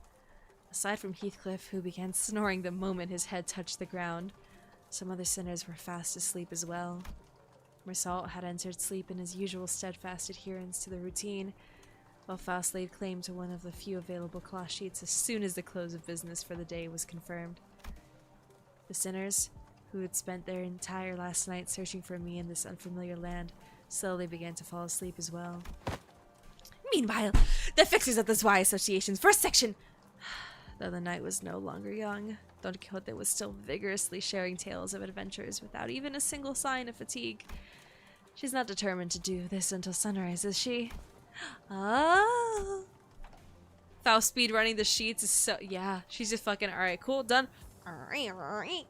Aside from Heathcliff, who began snoring the moment his head touched the ground, some other sinners were fast asleep as well. Mersault had entered sleep in his usual steadfast adherence to the routine, while Faust laid claim to one of the few available cloth sheets as soon as the close of business for the day was confirmed. The sinners, who had spent their entire last night searching for me in this unfamiliar land, slowly began to fall asleep as well.
Meanwhile, the fixers of the Zwei Association's first section...
Though the night was no longer young, Don Quixote was still vigorously sharing tales of adventures without even a single sign of fatigue. She's not determined to do this until sunrise, is she?
Oh.
Faust speed running the sheets is so... Yeah, she's just fucking... Alright, cool, done. I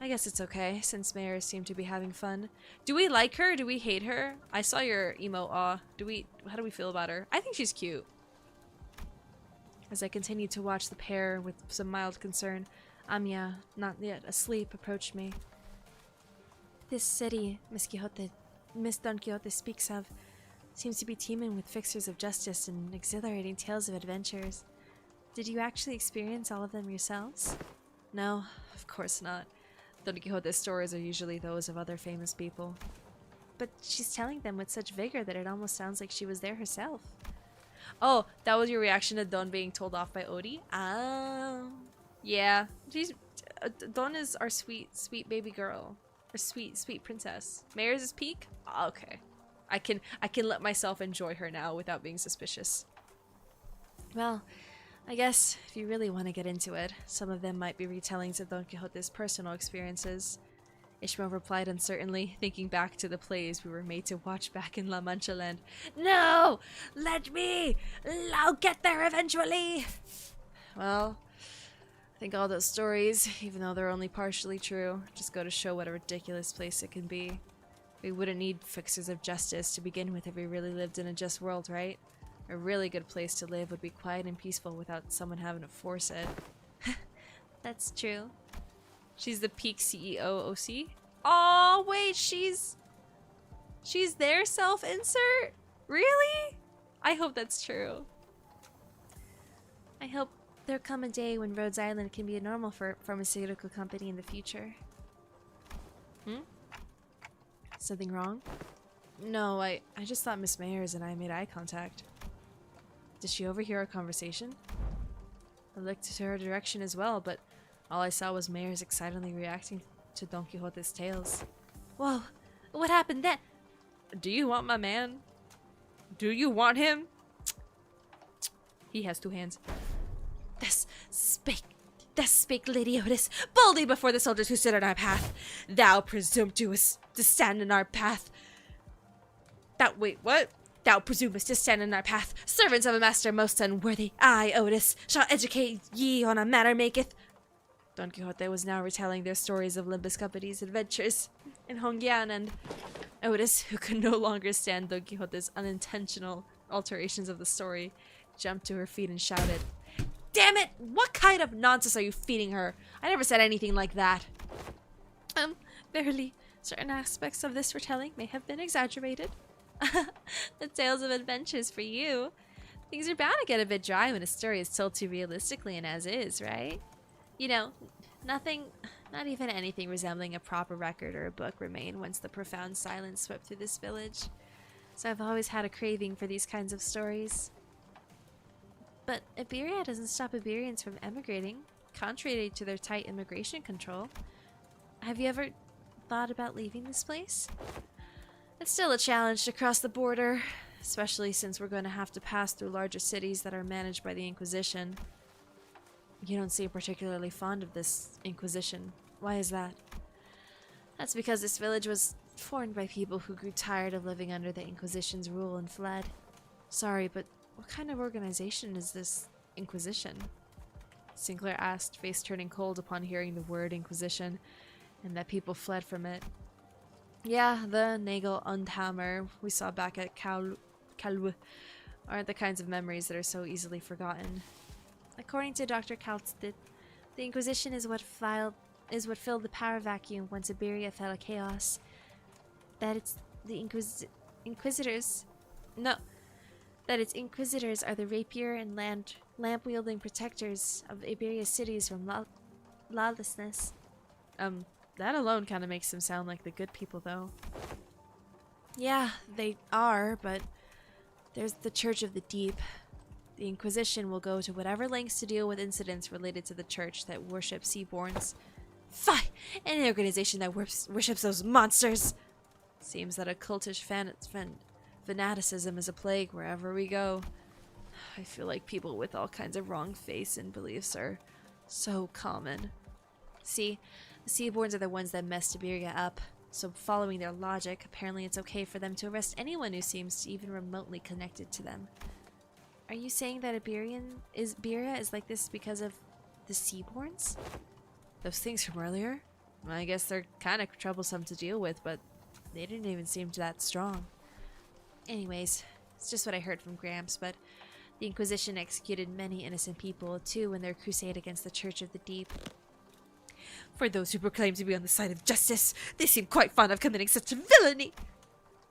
guess it's okay, since mayors seem to be having fun. Do we like her? Do we hate her? I saw your emo aw. How do we feel about her? I think she's cute. As I continued to watch the pair with some mild concern, Amia, not yet asleep, approached me.
This city Miss Don Quixote speaks of seems to be teeming with fixers of justice and exhilarating tales of adventures. Did you actually experience all of them yourselves?
No, of course not. Don Quixote's stories are usually those of other famous people.
But she's telling them with such vigor that it almost sounds like she was there herself.
Oh, that was your reaction to Don being told off by Odie? Yeah. Don is our sweet baby girl. Our sweet princess. Mayor's is peak? Okay. I can let myself enjoy her now without being suspicious.
Well, I guess if you really want to get into it, some of them might be retellings of Don Quixote's personal experiences.
Ishmael replied uncertainly, thinking back to the plays we were made to watch back in La Mancha land. No! Let me! I'll get there eventually! Well, I think all those stories, even though they're only partially true, just go to show what a ridiculous place it can be. We wouldn't need fixers of justice to begin with if we really lived in a just world, right? A really good place to live would be quiet and peaceful without someone having to force it.
That's true.
She's the peak CEO OC. Oh wait, she's their self-insert? Really? I hope that's true.
I hope there'll come a day when Rhodes Island can be a normal pharmaceutical company in the future.
Something wrong? No, I just thought Miss Mayers and I made eye contact. Did she overhear our conversation? I looked to her direction as well, but all I saw was Mayers excitedly reacting to Don Quixote's tales.
Whoa, what happened then?
Do you want my man? Do you want him? He has two hands.
This spake
Thus spake Lady Otis, boldly before the soldiers who stood on our path. Thou presumptuous to stand in our path. Wait, what? Thou presumest to stand in our path, servants of a master most unworthy. I, Otis, shall educate ye on a matter maketh. Don Quixote was now retelling their stories of Limbus Company's adventures in Hongyan, and Otis, who could no longer stand Don Quixote's unintentional alterations of the story, jumped to her feet and shouted, "Damn it! What kind of nonsense are you feeding her? I never said anything like that."
Verily, certain aspects of this retelling may have been exaggerated. The tales of adventures for you. Things are bound to get a bit dry when a story is told too realistically and as is, right? You know, nothing, not even anything resembling a proper record or a book remained once the profound silence swept through this village. So I've always had a craving for these kinds of stories. But Iberia doesn't stop Iberians from emigrating, contrary to their tight immigration control. Have you ever thought about leaving this place? It's still a challenge to cross the border, especially since we're going to have to pass through larger cities that are managed by the Inquisition. You don't seem particularly fond of this Inquisition. Why is that? That's because this village was formed by people who grew tired of living under the Inquisition's rule and fled. Sorry, but what kind of organization is this Inquisition? Sinclair asked, face turning cold upon hearing the word Inquisition, and that people fled from it. Yeah, the Nagel und Hammer we saw back at Calw aren't the kinds of memories that are so easily forgotten. According to Dr. Kaltstedt, the Inquisition is what filled the power vacuum once Iberia fell to chaos. That its Inquisitors are the rapier and lamp-wielding protectors of Iberia's cities from lawlessness. That alone kind of makes them sound like the good people, though. Yeah, they are, but there's the Church of the Deep. The Inquisition will go to whatever lengths to deal with incidents related to the church that worships Seaborns. Fie! Any organization that worships those monsters! Seems that a cultish fanaticism is a plague wherever we go. I feel like people with all kinds of wrong faiths and beliefs are so common. See, the Seaborns are the ones that messed Iberia up, so following their logic, apparently it's okay for them to arrest anyone who seems even remotely connected to them. Are you saying that Iberia is like this because of the Seaborns? Those things from earlier? I guess they're kind of troublesome to deal with, but they didn't even seem that strong. Anyways, it's just what I heard from Gramps, but the Inquisition executed many innocent people, too, in their crusade against the Church of the Deep. For those who proclaim to be on the side of justice, they seem quite fond of committing such villainy.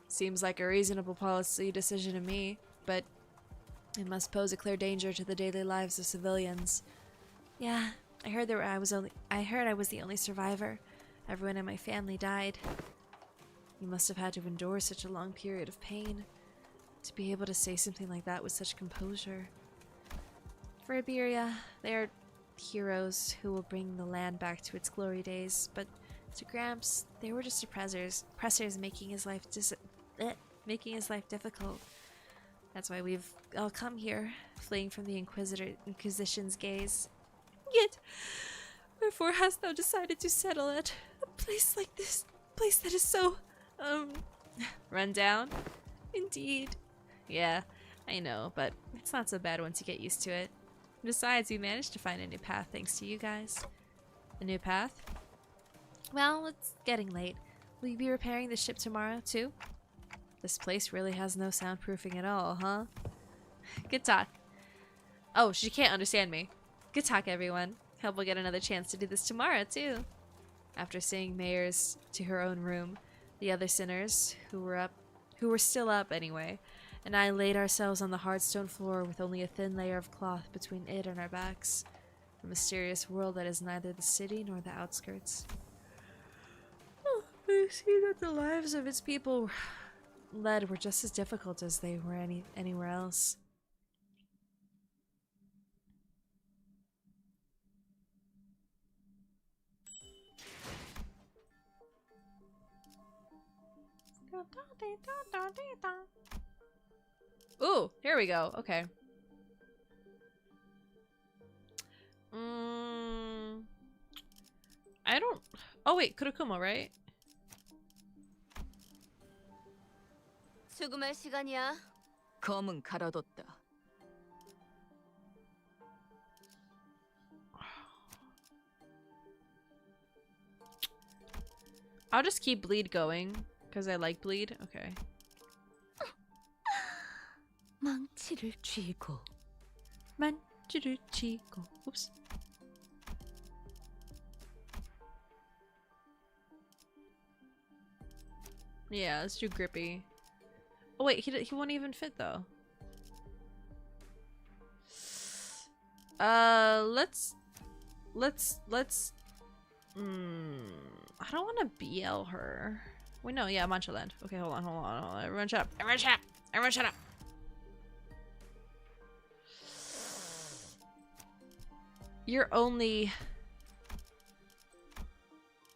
Seems like a reasonable policy decision to me, but it must pose a clear danger to the daily lives of civilians. Yeah, I heard I was the only survivor. Everyone in my family died. You must have had to endure such a long period of pain to be able to say something like that with such composure. For Iberia, they are heroes who will bring the land back to its glory days, but to Gramps, they were just oppressors making his life difficult. That's why we've all come here, fleeing from the Inquisition's gaze. Yet, wherefore hast thou decided to settle at a place like this? Place that is so, run down? Indeed. Yeah, I know, but it's not so bad once you get used to it. Besides, we managed to find a new path thanks to you guys. A new path? Well, it's getting late. Will you be repairing the ship tomorrow, too? This place really has no soundproofing at all, huh? Good talk. Oh, she can't understand me. Good talk, everyone. Hope we'll get another chance to do this tomorrow, too. After seeing Mayers to her own room, the other sinners, who were still up anyway, and I laid ourselves on the hard stone floor with only a thin layer of cloth between it and our backs. A mysterious world that is neither the city nor the outskirts. Oh, I see that the lives of its people led were just as difficult as they were anywhere else. Ooh, here we go. Okay.
I don't. Oh wait, Kurokumo, right?
수금할 시간이야. 검은 갈아뒀다.
I'll just keep bleed going because I like bleed. Okay.
망치를 쥐고.
만지를 치고. Oops. Yeah, it's too grippy. Oh wait, he won't even fit though. Let's. I don't want to BL her. Wait, no, yeah, Manchaland. Okay, hold on. Everyone shut up. Everyone shut up. You're only.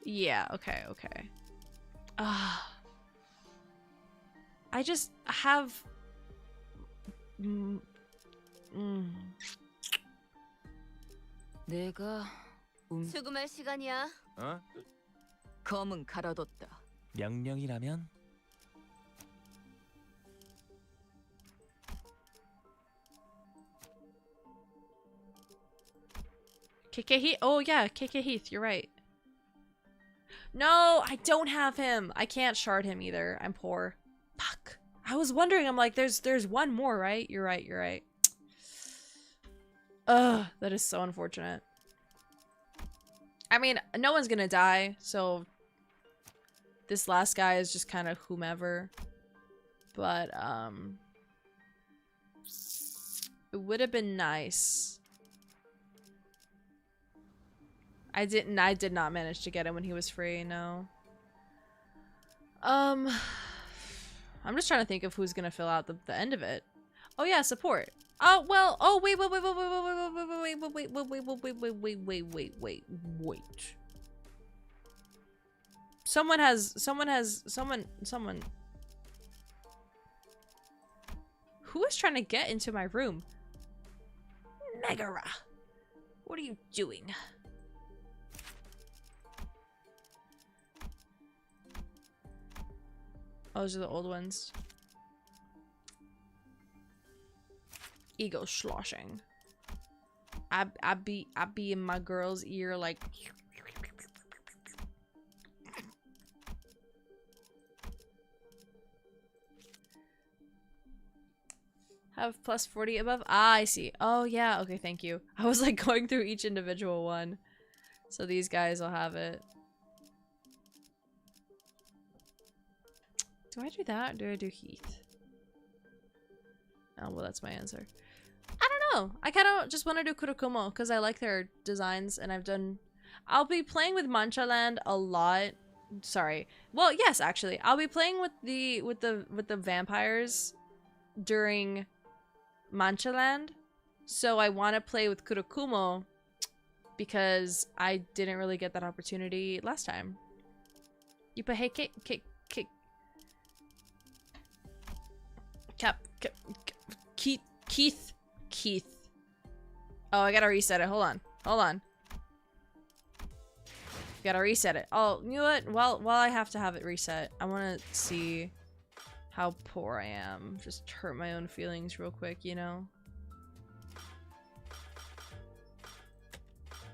Yeah, okay. I just have.
내가 수금할 시간이야.
어?
검은 갈아뒀다.
명령이라면
KK Heath. Oh yeah, KK Heath. You're right. No, I don't have him. I can't shard him either. I'm poor. Fuck. I was wondering. I'm like, there's one more, right? You're right. Ugh, that is so unfortunate. I mean, no one's gonna die, so this last guy is just kind of whomever. But it would have been nice. I did not manage to get him when he was free, no. I'm just trying to think of who's gonna fill out the end of it. Oh yeah, support. Oh well. Oh wait. Someone. Who is trying to get into my room? Megara, what are you doing? Oh, those are the old ones. Ego sloshing. I be in my girl's ear like. Have plus 40 above. Ah, I see. Oh yeah. Okay, thank you. I was like going through each individual one, so these guys will have it. Do I do that? Or do I do Heath? Oh well, that's my answer. I don't know. I kind of just want to do Kurokumo because I like their designs, and I'll be playing with Manchaland a lot. Sorry. Well, yes, actually, I'll be playing with the vampires during Manchaland, so I want to play with Kurokumo because I didn't really get that opportunity last time. You put hey kick. Keith. Oh, I gotta reset it. Hold on. Gotta reset it. Oh, you know what? While I have to have it reset, I want to see how poor I am. Just hurt my own feelings real quick, you know?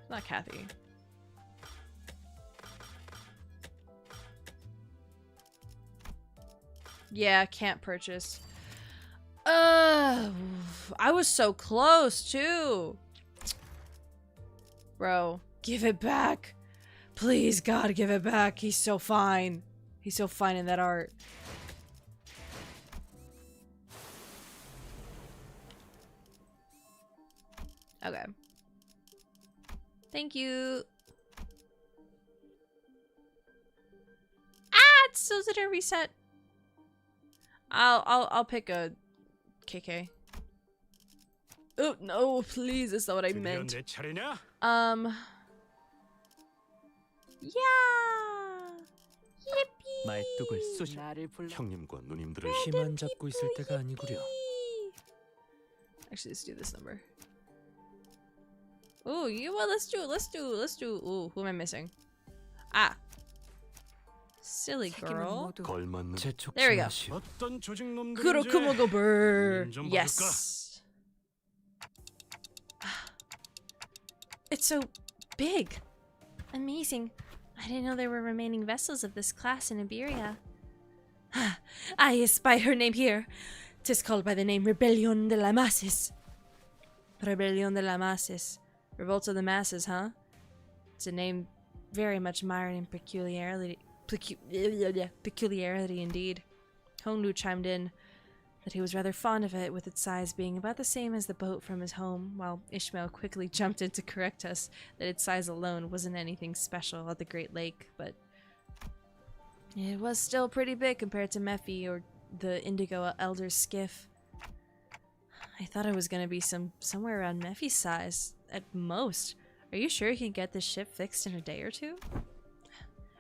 Not Kathy. Yeah, can't purchase. I was so close too. Bro, give it back. Please, God, give it back. He's so fine. He's so fine in that art. Okay. Thank you. Ah, it still didn't reset. I'll pick a KK. Oh no, please, that's not what I meant. Yeah. Yippee.
말뚝을 쑤시. 형님과 누님들을 힘만 잡고 있을 때가 아니구려.
Actually, let's do this number. Oh, you well, let's do. Ooh, who am I missing? Ah. Silly
책임은
girl.
모두
걸맞는
There we go.
어떤 조직 놈들인지
Kurokumogober.
좀
Yes.
It's so big. Amazing. I didn't know there were remaining vessels of this class in Iberia. I espy her name here. 'Tis called by the name Rebellion de la Masses.
Rebellion de la Masses. Revolt of the Masses, huh? It's a name very much mired in peculiarity. Peculiarity indeed. Hongnu chimed in that he was rather fond of it, with its size being about the same as the boat from his home, while Ishmael quickly jumped in to correct us that its size alone wasn't anything special at the Great Lake, but it was still pretty big compared to Mephi or the Indigo Elder's skiff. I thought it was going to be somewhere around Mephi's size, at most. Are you sure you can get this ship fixed in a day or two?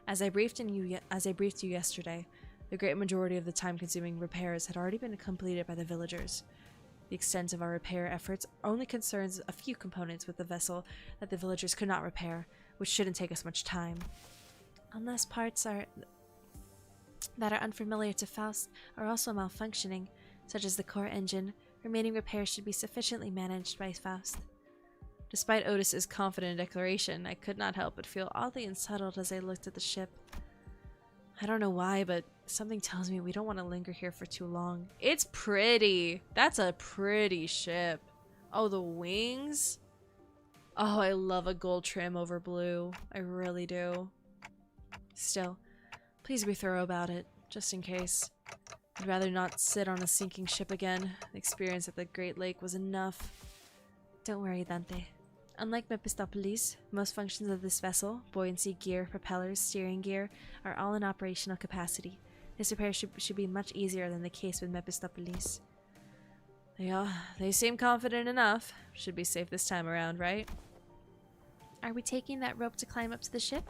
As I briefed you yesterday, the great majority of the time-consuming repairs had already been completed by the villagers. The extent of our repair efforts only concerns a few components with the vessel that the villagers could not repair, which shouldn't take us much time.
Unless parts that are unfamiliar to Faust are also malfunctioning, such as the core engine, remaining repairs should be sufficiently managed by Faust.
Despite Otis's confident declaration, I could not help but feel oddly unsettled as I looked at the ship. I don't know why, but something tells me we don't want to linger here for too long. It's pretty! That's a pretty ship. Oh, the wings? Oh, I love a gold trim over blue. I really do. Still, please be thorough about it, just in case. I'd rather not sit on a sinking ship again. The experience at the Great Lake was enough.
Don't worry, Dante. Unlike Mephistopolis, most functions of this vessel, buoyancy gear, propellers, steering gear, are all in operational capacity. This repair should be much easier than the case with Mephistopolis.
They seem confident enough. Should be safe this time around, right?
Are we taking that rope to climb up to the ship?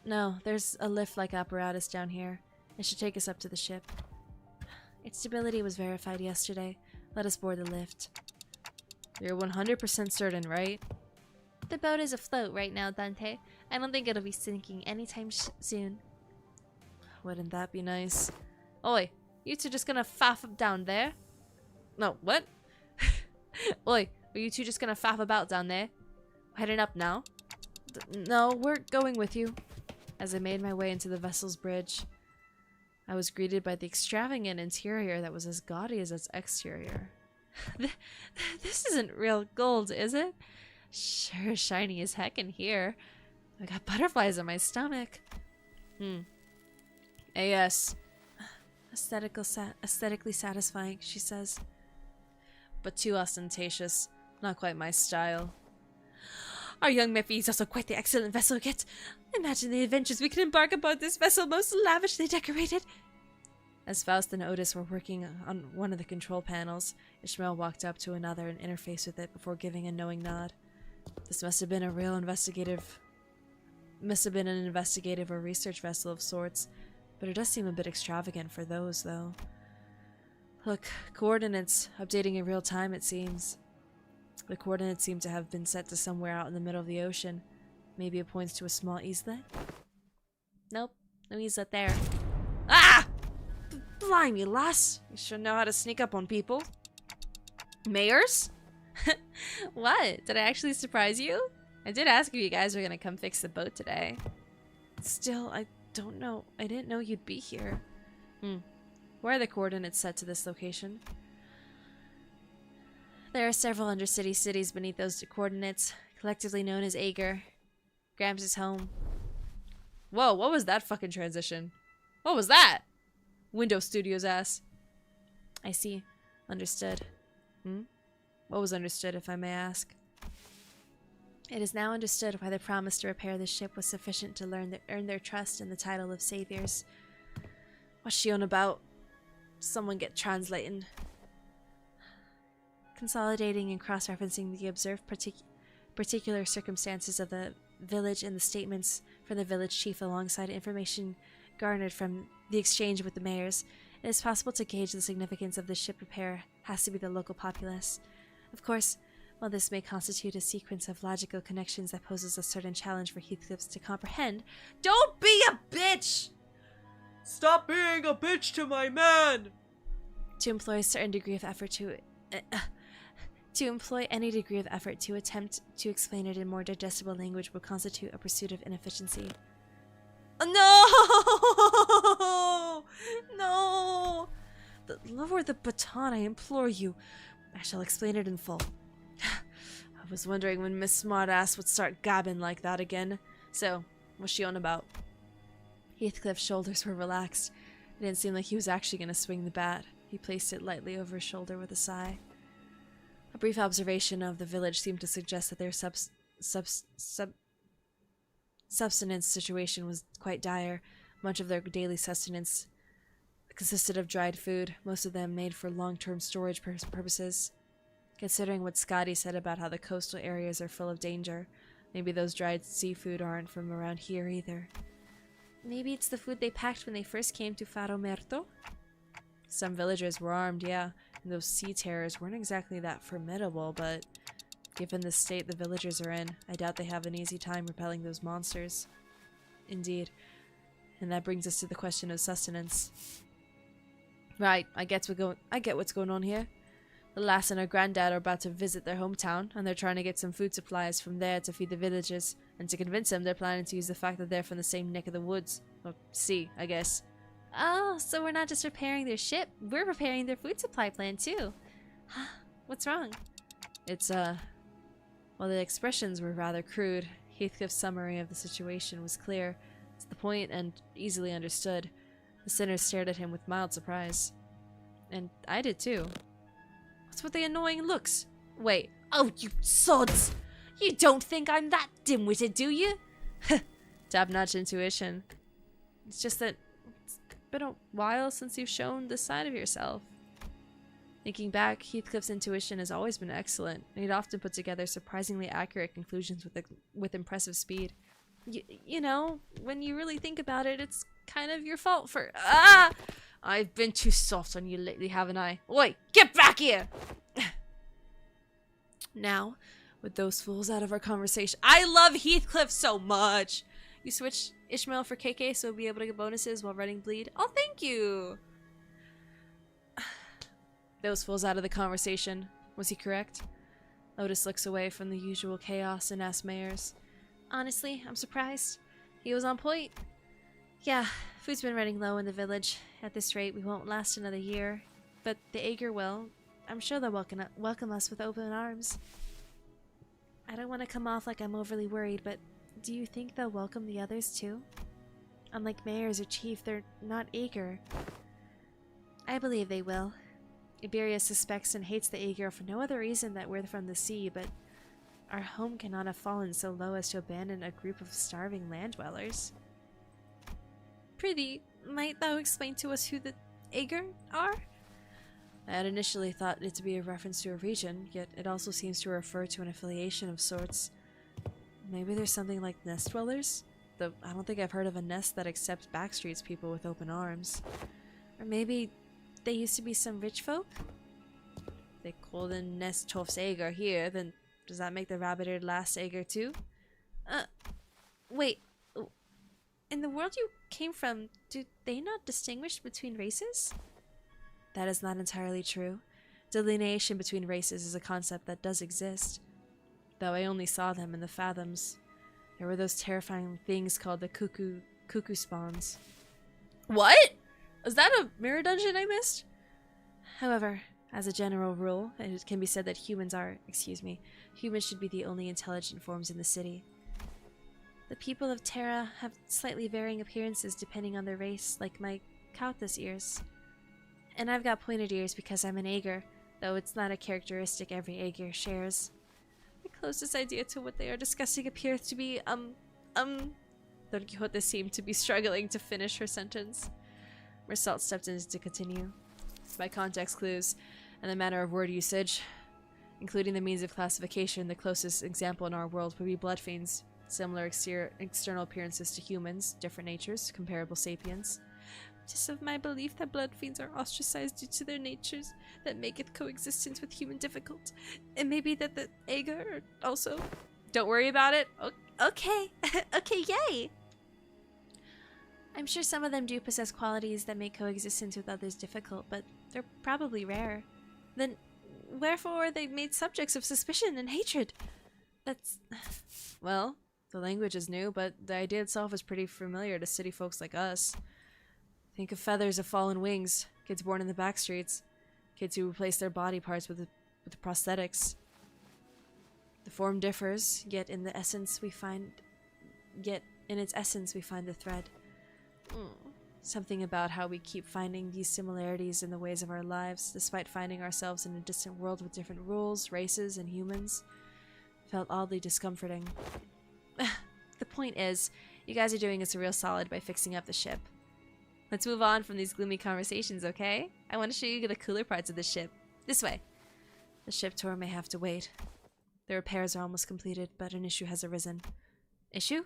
No, there's a lift-like apparatus down here. It should take us up to the ship.
Its stability was verified yesterday. Let us board the lift.
You're 100% certain, right?
The boat is afloat right now, Dante. I don't think it'll be sinking anytime soon.
Wouldn't that be nice? Oi, you two just gonna faff up down there? No, what? Oi, are you two just gonna faff about down there? Heading up now? No, we're going with you. As I made my way into the vessel's bridge, I was greeted by the extravagant interior that was as gaudy as its exterior. This isn't real gold, is it? Sure, shiny as heck in here. I got butterflies in my stomach. AS.
Aesthetically satisfying, she says.
But too ostentatious. Not quite my style.
Our young Mephi is also quite the excellent vessel yet. Imagine the adventures we can embark upon this vessel, most lavishly decorated.
As Faust and Otis were working on one of the control panels, Ishmael walked up to another and interfaced with it before giving a knowing nod. This must have been an investigative or research vessel of sorts, but it does seem a bit extravagant for those, though. Look, coordinates, updating in real time, it seems. The coordinates seem to have been set to somewhere out in the middle of the ocean. Maybe it points to a small islet?
Nope, no islet there.
Ah! Blimey, lass! You should know how to sneak up on people. Mayors? What? Did I actually surprise you? I did ask if you guys were gonna come fix the boat today. Still, I don't know. I didn't know you'd be here. Where are the coordinates set to this location?
There are several undercity cities beneath those coordinates, collectively known as Ager. Gramps' home.
Whoa, what was that fucking transition? What was that? Windows Studios ass.
I see. Understood.
What was understood, if I may ask?
It is now understood why the promise to repair the ship was sufficient to earn their trust in the title of saviors.
What's she on about? Someone get translating.
Consolidating and cross-referencing the observed particular circumstances of the village and the statements from the village chief alongside information garnered from the exchange with the mayors, it is possible to gauge the significance of the ship repair has to be the local populace. Of course, While this may constitute a sequence of logical connections that poses a certain challenge for Heathcliff to comprehend,
Don't be a bitch! Stop being a bitch to my man!
to employ a certain degree of effort to employ any degree of effort to attempt to explain it in more digestible language would constitute a pursuit of inefficiency.
No! No!
Lower the baton, I implore you. I shall explain it in full. I was wondering when Miss Smartass would start gabbing like that again. So, what's she on about? Heathcliff's shoulders were relaxed. It didn't seem like he was actually going to swing the bat. He placed it lightly over his shoulder with a sigh. A brief observation of the village seemed to suggest that their sustenance situation was quite dire. Much of their daily sustenance consisted of dried food, most of them made for long-term storage purposes. Considering what Scotty said about how the coastal areas are full of danger, maybe those dried seafood aren't from around here either. Maybe it's the food they packed when they first came to Faro Merto? Some villagers were armed, yeah, and those sea terrors weren't exactly that formidable, but given the state the villagers are in, I doubt they have an easy time repelling those monsters. Indeed. And that brings us to the question of sustenance. Right, I get what's going on here. The lass and her granddad are about to visit their hometown, and they're trying to get some food supplies from there to feed the villagers, and to convince them they're planning to use the fact that they're from the same neck of the woods. Or sea, I guess. Oh, so we're not just repairing their ship, we're repairing their food supply plan too. What's wrong?
It's, While the expressions were rather crude, Heathcliff's summary of the situation was clear, to the point, and easily understood. The sinners stared at him with mild surprise. And I did too. What's with the annoying looks? Wait.
Oh, you sods! You don't think I'm that dim-witted, do you?
Top-notch intuition. It's just that it's been a while since you've shown this side of yourself. Thinking back, Heathcliff's intuition has always been excellent, and he'd often put together surprisingly accurate conclusions with impressive speed. You know, when you really think about it, it's kind of your fault for— Ah! I've been too soft on you lately, haven't I? Oi, get back here! Now, with those fools out of our conversation— I love Heathcliff so much! You switched Ishmael for KK so we'll be able to get bonuses while running bleed? Oh, thank you! Those fools out of the conversation. Was he correct? Otis looks away from the usual chaos and asks Mayers.
Honestly, I'm surprised. He was on point. Yeah, food's been running low in the village. At this rate, we won't last another year. But the Aegir will. I'm sure they'll welcome us with open arms. I don't want to come off like I'm overly worried, but do you think they'll welcome the others too? Unlike Mayers or Chief, they're not Aegir. I believe they will. Iberia suspects and hates the Aegir for no other reason that we're from the sea, but our home cannot have fallen so low as to abandon a group of starving land dwellers. Prithee, might thou explain to us who the Aegir are? I had initially thought it to be a reference to a region, yet it also seems to refer to an affiliation of sorts. Maybe there's something like nest dwellers? Though I don't think I've heard of a nest that accepts Backstreet's people with open arms. Or maybe they used to be some rich folk? If they call the nest Toff's Aegir here, then does that make the rabbit-eared lass Aegir too? Wait. In the world you came from, do they not distinguish between races?
That is not entirely true. Delineation between races is a concept that does exist. Though I only saw them in the Fathoms. There were those terrifying things called the cuckoo spawns. What? Is that a mirror dungeon I missed? However, as a general rule, it can be said that humans should be the only intelligent forms in the city.
The people of Terra have slightly varying appearances depending on their race, like my Kauthus ears. And I've got pointed ears because I'm an Aegir, though it's not a characteristic every Aegir shares. The closest idea to what they are discussing appears to be, Don Quixote seemed to be struggling to finish her sentence. Mersault stepped in to continue. By context clues and the manner of word usage, including the means of classification, the closest example in our world would be blood fiends. Similar external appearances to humans, different natures, comparable sapiens. Just of my belief that blood fiends are ostracized due to their natures that maketh coexistence with human difficult. It may be that the Agar are also...
Don't worry about it.
Okay. Okay, yay! I'm sure some of them do possess qualities that make coexistence with others difficult, but they're probably rare. Then wherefore are they made subjects of suspicion and hatred? That's...
Well, the language is new, but the idea itself is pretty familiar to city folks like us. Think of feathers of fallen wings, kids born in the back streets, kids who replace their body parts with prosthetics. The form differs, yet in its essence we find the thread. Something about how we keep finding these similarities in the ways of our lives, despite finding ourselves in a distant world with different rules, races, and humans, felt oddly discomforting. The point is, you guys are doing us a real solid by fixing up the ship. Let's move on from these gloomy conversations, okay? I want to show you the cooler parts of the ship. This way. The ship tour may have to wait. The repairs are almost completed, but an issue has arisen. Issue?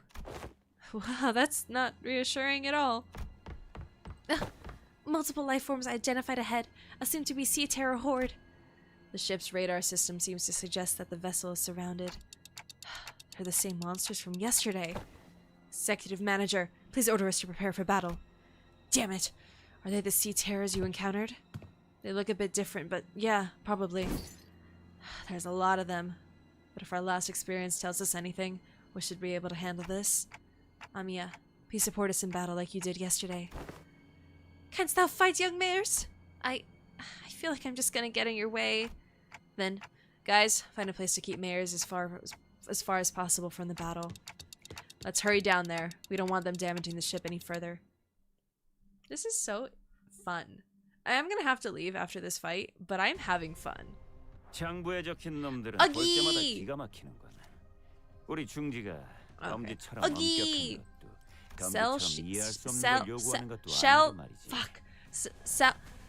Wow, that's not reassuring at all. Multiple life forms identified ahead, assumed to be sea terror horde. The ship's radar system seems to suggest that the vessel is surrounded. They're the same monsters from yesterday. Executive Manager, please order us to prepare for battle. Damn it! Are they the sea terrors you encountered? They look a bit different, but yeah, probably. There's a lot of them. But if our last experience tells us anything, we should be able to handle this. Amiya, please support us in battle like you did yesterday. Canst thou fight, young mares? I feel like I'm just gonna get in your way. Then, guys, find a place to keep mares as far as possible from the battle. Let's hurry down there. We don't want them damaging the ship any further. This is so fun. I am gonna have to leave after this fight, but I'm having fun.
장부에 적힌 놈들은 볼 때마다 기가 막히는군. 우리 중지가 엄지처럼 엄격한 것도 감기처럼 이해할 수 없는 걸 요구하는 것도 아니고 말이지.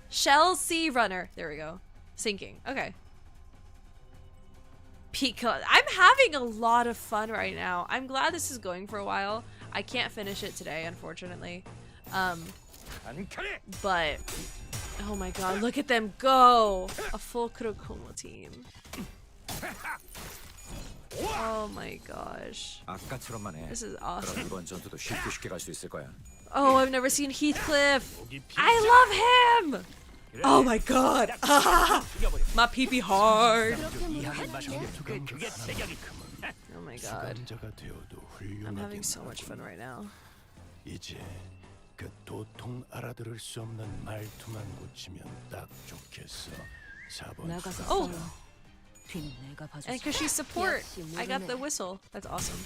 Shell Sea Runner. There we go. Sinking. Okay. Because I'm having a lot of fun right now. I'm glad this is going for a while. I can't finish it today, unfortunately. But oh my god, look at them go! A full Kurokuma team. Oh my gosh. This is awesome. Oh, I've never seen Heathcliff. I love him! Oh my god! My pee-pee hard. Oh my god. I'm having so much fun right now.
그 도통 알아들을 수 없는 말투만 고치면 딱 좋겠어. 4번.
Oh! And because she's support, I got the whistle. That's awesome.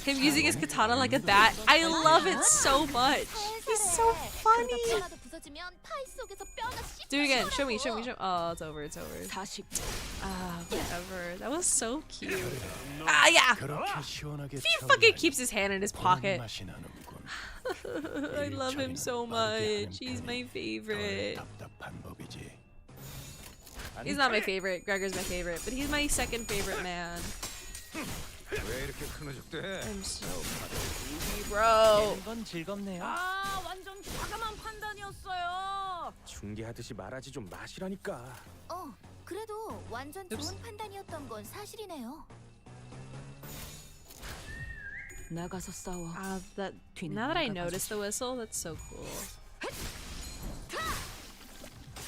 Him using his katana like a bat. I love it so much. He's so funny. Do it again. Show me. Oh, it's over. Ah, whatever. That was so cute. Ah, yeah. He fucking keeps his hand in his pocket. I love him so much. He's my favorite. He's not my favorite. Gregor's my favorite, but he's my second favorite man. I'm so fucking bro.
아, 완전 과감한 판단이었어요.
중계하듯이 말하지 좀 마시라니까.
그래도 완전 좋은 판단이었던 건 사실이네요.
나가서 싸워.
Now that I noticed the whistle, that's so cool.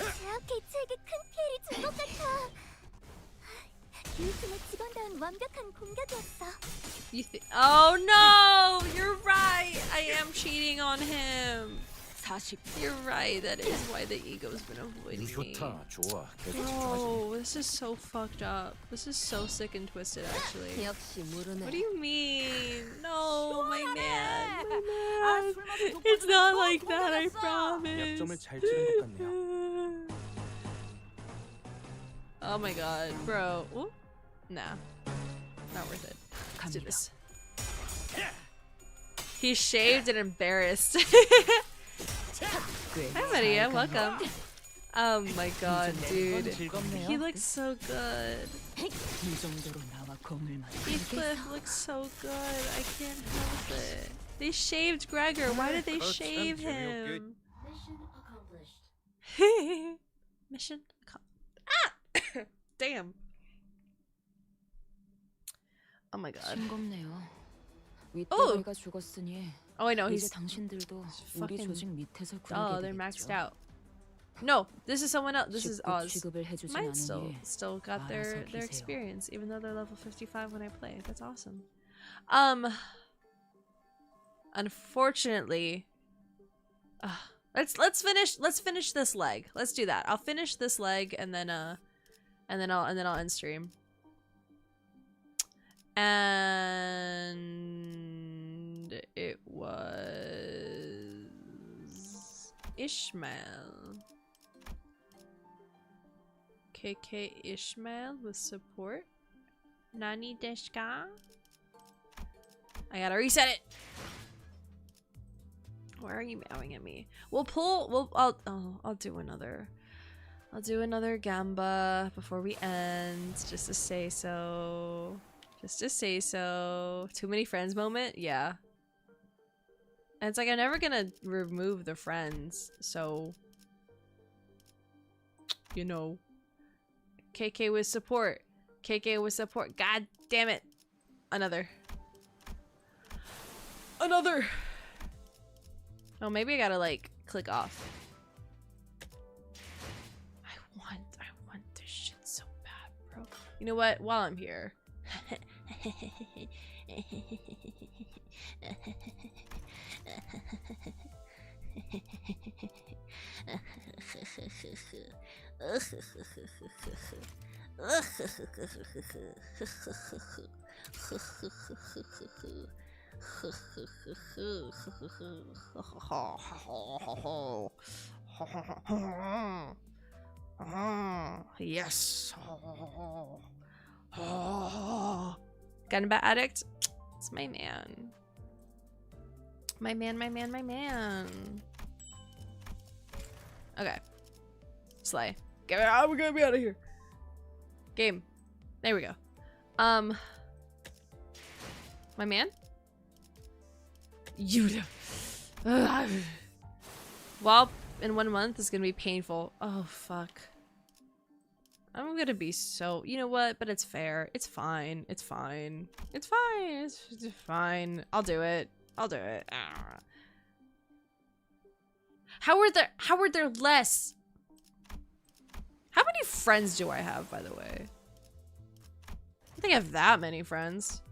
제압 개체에게 큰 피해를 준 것 같아. 기우팀의 직원다운 완벽한 공격이었어.
Oh no! You're right! I am cheating on him. You're right, that is why the ego's been avoiding me. Oh, this is so fucked up. This is so sick and twisted, actually. What do you mean? No, my man. It's not like that, I promise. Oh my god, bro. Ooh. Nah. Not worth it. Let's do this. He's shaved and embarrassed. Hi, Maria. Welcome. Oh my god, dude. He looks so good. Heathcliff looks so good. I can't help it. They shaved Gregor. Why did they shave him?
Mission accomplished.
Mission Ah! Damn. Oh my god.
윗대가리가 죽었으니
Oh, I know.
이제
He's
당신들도 우리 조직 밑에서
oh,
구르게
they're maxed
되겠죠.
out. No, this is someone else. This is
직급
Oz.
취급을 해주진
Mine
않으니
still got their
알아서 기세요.
experience, even though they're level 55 when I play. That's awesome. Unfortunately, let's finish this leg. Let's do that. I'll finish this leg and then I'll end stream. And it was Ishmael. KK Ishmael with support. Nani Deshka. I gotta reset it. Why are you meowing at me? I'll do another Gamba before we end, just to say so. Too many friends moment? Yeah. And it's like I'm never gonna remove the friends, so you know. KK with support. God damn it. Another. Oh, maybe I gotta like click off. I want this shit so bad, bro. You know what? While I'm here. Yes. Gunbat addict. It's my man. My man. Okay. Slay. Get out. We're gonna be out of here. Game. There we go. My man? You. Well, in 1 month is gonna be painful. Oh, fuck. I'm gonna be so... You know what? But it's fair. It's fine. It's fine. It's fine. I'll do it. Ah. How are there less? How many friends do I have, by the way? I don't think I have that many friends.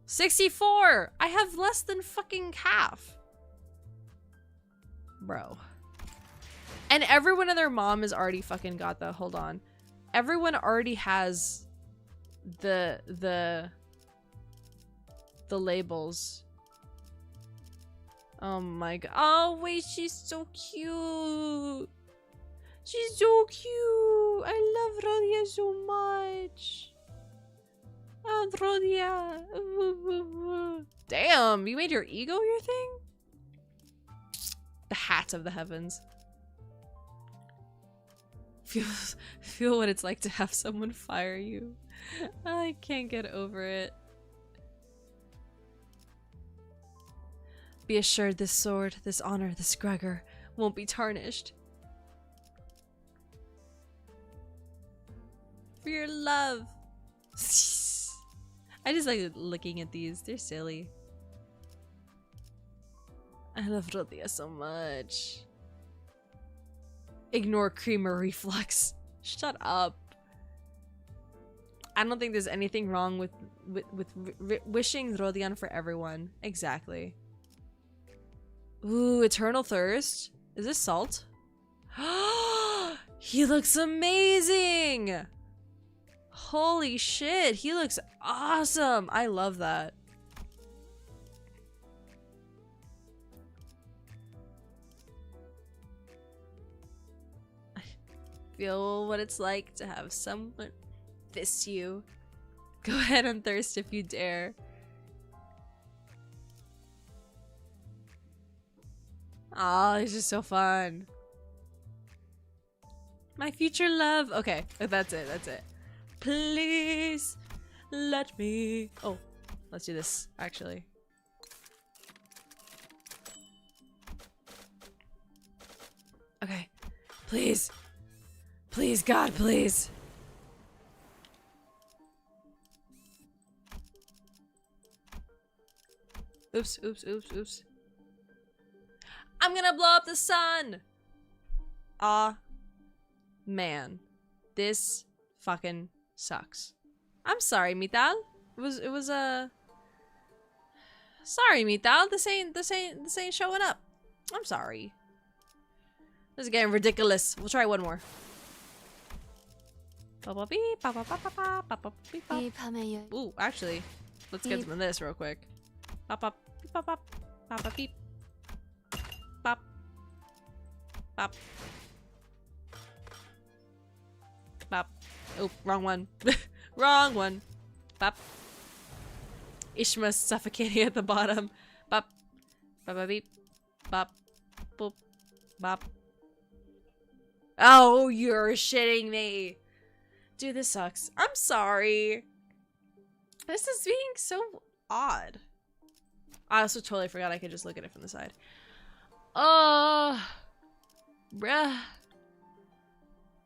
64! I have less than fucking half. Bro. And everyone and their mom has already fucking got the... Hold on. Everyone already has the labels. Oh my god. Oh, wait, she's so cute. She's so cute. I love Rodia so much. Oh, Rodia. Damn, you made your ego your thing? The hat of the heavens. Feel what it's like to have someone fire you. I can't get over it. Be assured this sword, this honor, this Gregor won't be tarnished. For your love. I just like looking at these. They're silly. I love Rodia so much. Ignore creamer reflux. Shut up. I don't think there's anything wrong with wishing Rodion for everyone. Exactly. Ooh, Eternal Thirst. Is this salt? He looks amazing! Holy shit, he looks awesome! I love that. I feel what it's like to have someone fist you. Go ahead and thirst if you dare. Oh, it's just so fun. My future love. Okay, that's it. That's it. Please let me. Oh, let's do this actually. Okay, please, please, God, please. Oops, oops, oops, oops. I'm gonna blow up the sun. Ah, man, this fucking sucks. I'm sorry, Mital. It was sorry, Mital. This ain't showing up. I'm sorry. This is getting ridiculous. We'll try one more. Ooh, actually, let's get some of this real quick. Pop pop beep pop pop pop pop beep pop pop pop. Oh, wrong one. Wrong one. Pop. Ishma's suffocating at the bottom. Pop pop pop beep pop boop pop. Oh, you're shitting me. Dude, this sucks. I'm sorry. This is being so odd. I also totally forgot I could just look at it from the side. Oh, bruh.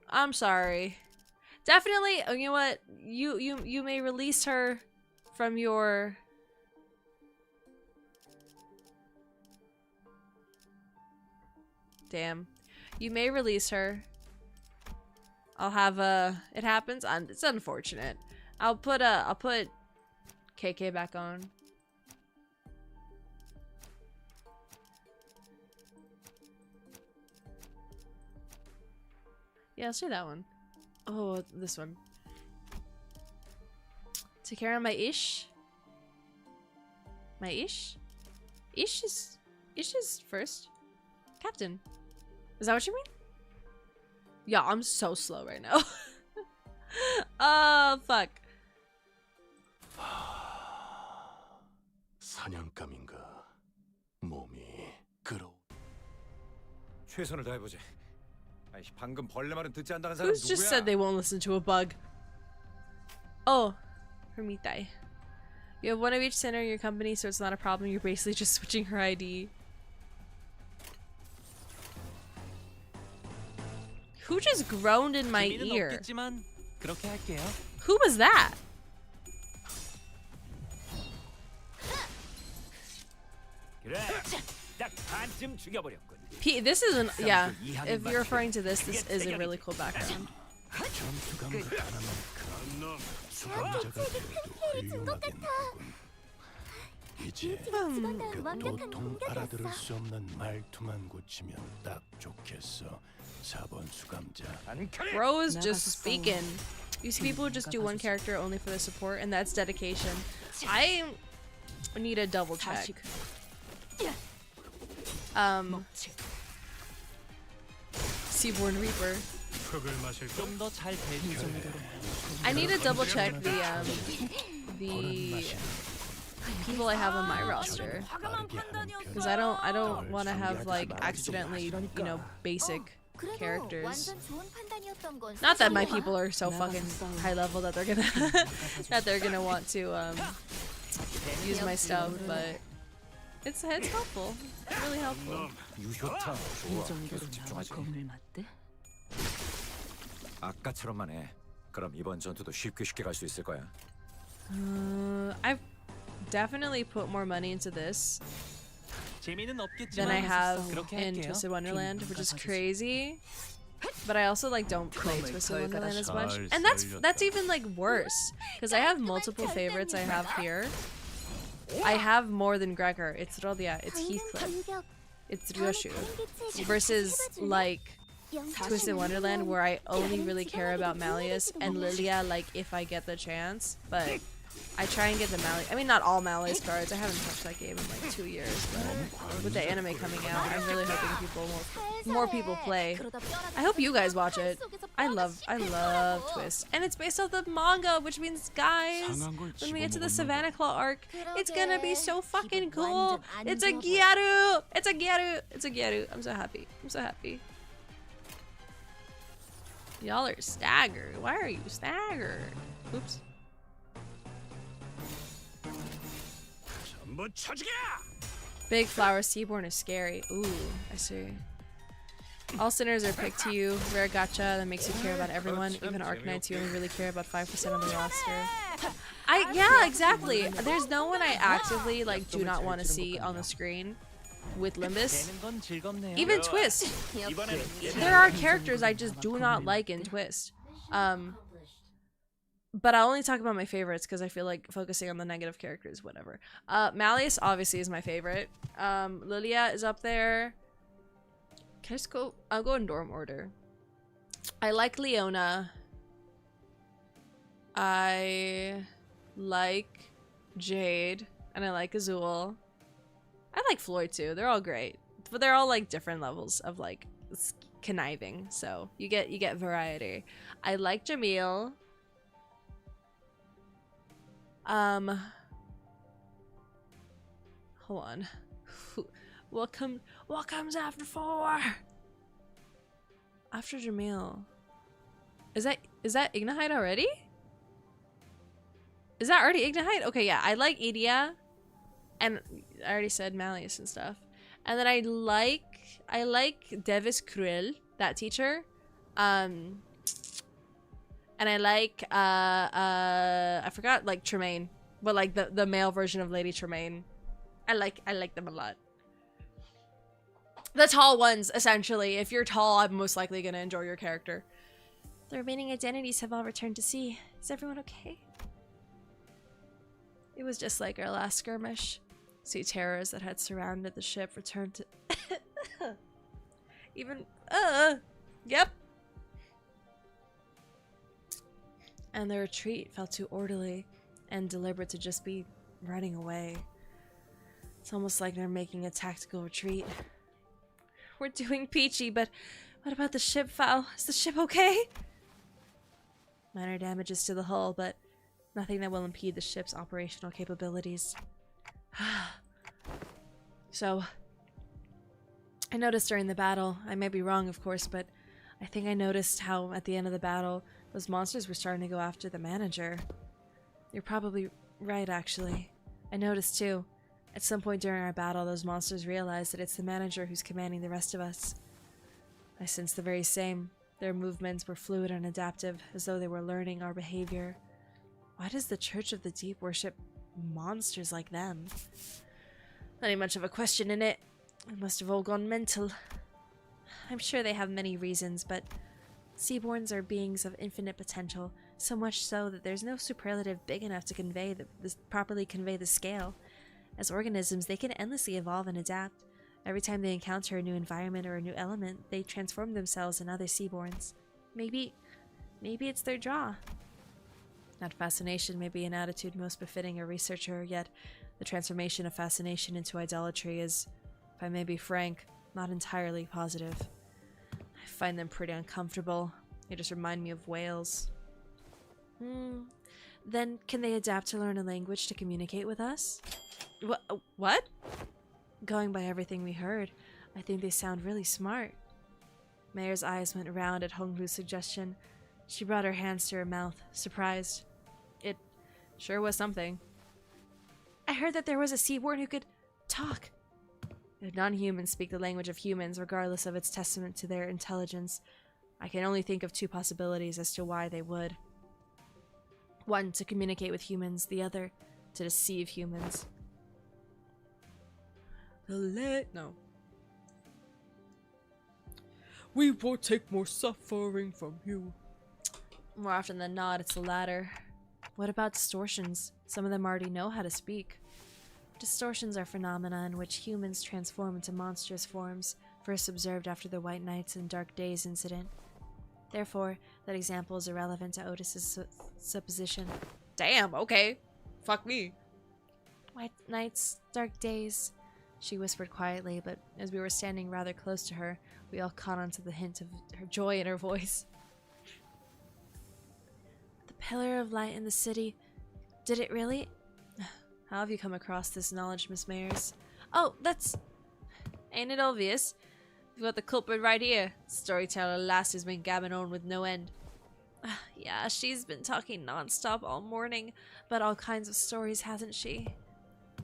I'm sorry. Definitely, you know what? You may release her from your... Damn. You may release her. I'll have it happens. It's unfortunate. I'll put KK back on. Yeah, let's do that one. Oh, this one. Take care of my ish. My ish? Ish is first. Captain. Is that what you mean? Yeah, I'm so slow right now. Oh, fuck.
사냥감인가 몸이 끌어.
최선을 다해보지. 방금 벌레 말은 듣지 않는다는 사람
Who's just said they won't listen to a bug? Oh, Hermitai. You have one of each center in your company, so it's not a problem. You're basically just switching her ID. Who just groaned in my ear? Who was that? This isn't, yeah, if you're referring to this is a really cool background.
이제 그 도통 알아들을 수 없는 말투만 고치면 딱 좋겠어. 4번 수감자.
Bro is just speaking. You see people who just do one character only for the support, and that's dedication. I need a double check. Seaborn Reaper. I need to double check the people I have on my roster, because I don't want to have like accidentally, you know, basic characters. Not that my people are so fucking high level that they're gonna want to use my stuff, but it's helpful. It's really helpful.
아까처럼만 해. 그럼 이번 전투도 쉽게 갈 수 있을 거야.
I've definitely put more money into this than I have in Twisted Wonderland, which is crazy. But I also like don't play Twisted Wonderland as much, and that's even like worse because I have multiple favorites. I have here. I have more than Gregor. It's Rodia. It's Heathcliff. It's Ryoshu. Versus like Twisted Wonderland, where I only really care about Malleus and Lilia, like if I get the chance. But I try and get the Malleus. I mean, not all Malleus cards. I haven't touched that game in like 2 years. But with the anime coming out, I'm really hoping more people play. I hope you guys watch it. I love Twist, and it's based off the manga, which means, guys, when we get to the Savannah Claw arc, it's gonna be so fucking cool. It's a Gyaru. It's a Gyaru. It's a Gyaru. I'm so happy. I'm so happy. Y'all are staggered. Why are you staggered? Oops. Big flower seaborn is scary. Ooh, I see. All sinners are picked to you. Rare gacha that makes you care about everyone. Even Arknights, you only really care about 5% of the roster. Yeah, exactly. There's no one I actively like do not want to see on the screen with Limbus. Even Twist. There are characters I just do not like in Twist. But I'll only talk about my favorites because I feel like focusing on the negative characters, whatever. Malleus obviously is my favorite. Lilia is up there. Can I just go? I'll go in dorm order. I like Leona. I like Jade. And I like Azul. I like Floyd too. They're all great. But they're all like different levels of like conniving. So you get variety. I like Jamil. Hold on. What comes after 4? After Jamil. Is that Ignahide already? Is that already Ignahide? Okay, yeah. I like Idia. And I already said Malleus and stuff. And then I like Devis Cruel, that teacher. And I like I forgot like Tremaine. But like the male version of Lady Tremaine. I like them a lot. The tall ones, essentially. If you're tall, I'm most likely gonna enjoy your character.
The remaining identities have all returned to sea. Is everyone okay?
It was just like our last skirmish. Sea terrors that had surrounded the ship returned to yep. And the retreat felt too orderly and deliberate to just be running away. It's almost like they're making a tactical retreat. We're doing peachy, but what about the ship, Foul? Is the ship okay? Minor damages to the hull, but nothing that will impede the ship's operational capabilities. So, I noticed during the battle, I may be wrong of course, but I think I noticed how at the end of the battle, those monsters were starting to go after the manager. You're probably right, actually. I noticed too. At some point during our battle, those monsters realized that it's the manager who's commanding the rest of us. I sensed the very same. Their movements were fluid and adaptive, as though they were learning our behavior. Why does the Church of the Deep worship monsters like them? Not even much of a question in it. They must have all gone mental. I'm sure they have many reasons, but Seaborns are beings of infinite potential, so much so that there's no superlative big enough to properly convey the scale. As organisms, they can endlessly evolve and adapt. Every time they encounter a new environment or a new element, they transform themselves into other Seaborns. Maybe it's their draw. That fascination may be an attitude most befitting a researcher, yet the transformation of fascination into idolatry is, if I may be frank, not entirely positive. I find them pretty uncomfortable. They just remind me of whales. Then, can they adapt to learn a language to communicate with us? What? Going by everything we heard, I think they sound really smart. Mayor's eyes went round at Hongru's suggestion. She brought her hands to her mouth, surprised. It sure was something. I heard that there was a Seaborn who could talk. If non-humans speak the language of humans, regardless of its testament to their intelligence, I can only think of two possibilities as to why they would. One, to communicate with humans, the other, to deceive humans. No. We will take more suffering from you. More often than not, it's the latter. What about distortions? Some of them already know how to speak. Distortions are phenomena in which humans transform into monstrous forms, first observed after the White Nights and Dark Days incident. Therefore, that example is irrelevant to Otis's supposition. Damn, okay. Fuck me. White Nights, Dark Days, she whispered quietly, but as we were standing rather close to her, we all caught on to the hint of her joy in her voice. The pillar of light in the city. Did it really? How have you come across this knowledge, Miss Mayers? Oh, that's... Ain't it obvious? You got the culprit right here. Storyteller lass has been gabbing on with no end. Yeah, she's been talking non-stop all morning about all kinds of stories, hasn't she?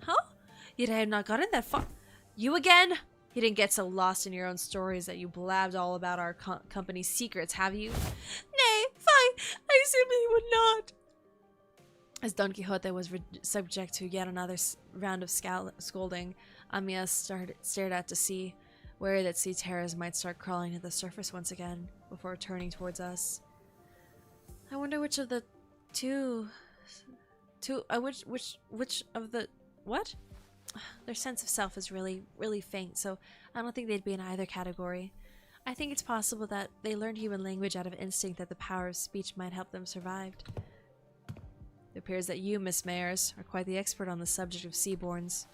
Huh? Yet I have not gotten that far. You again? You didn't get so lost in your own stories that you blabbed all about our company's secrets, have you? Nay, fine. I simply would not. As Don Quixote was subject to yet another round of scolding, Amiya stared out to sea, wary that sea terrors might start crawling to the surface once again before turning towards us. I wonder which of the which of the what? Their sense of self is really faint, so I don't think they'd be in either category. I think it's possible that they learned human language out of instinct that the power of speech might help them survive. It appears that you, Miss Mayers, are quite the expert on the subject of seaborns.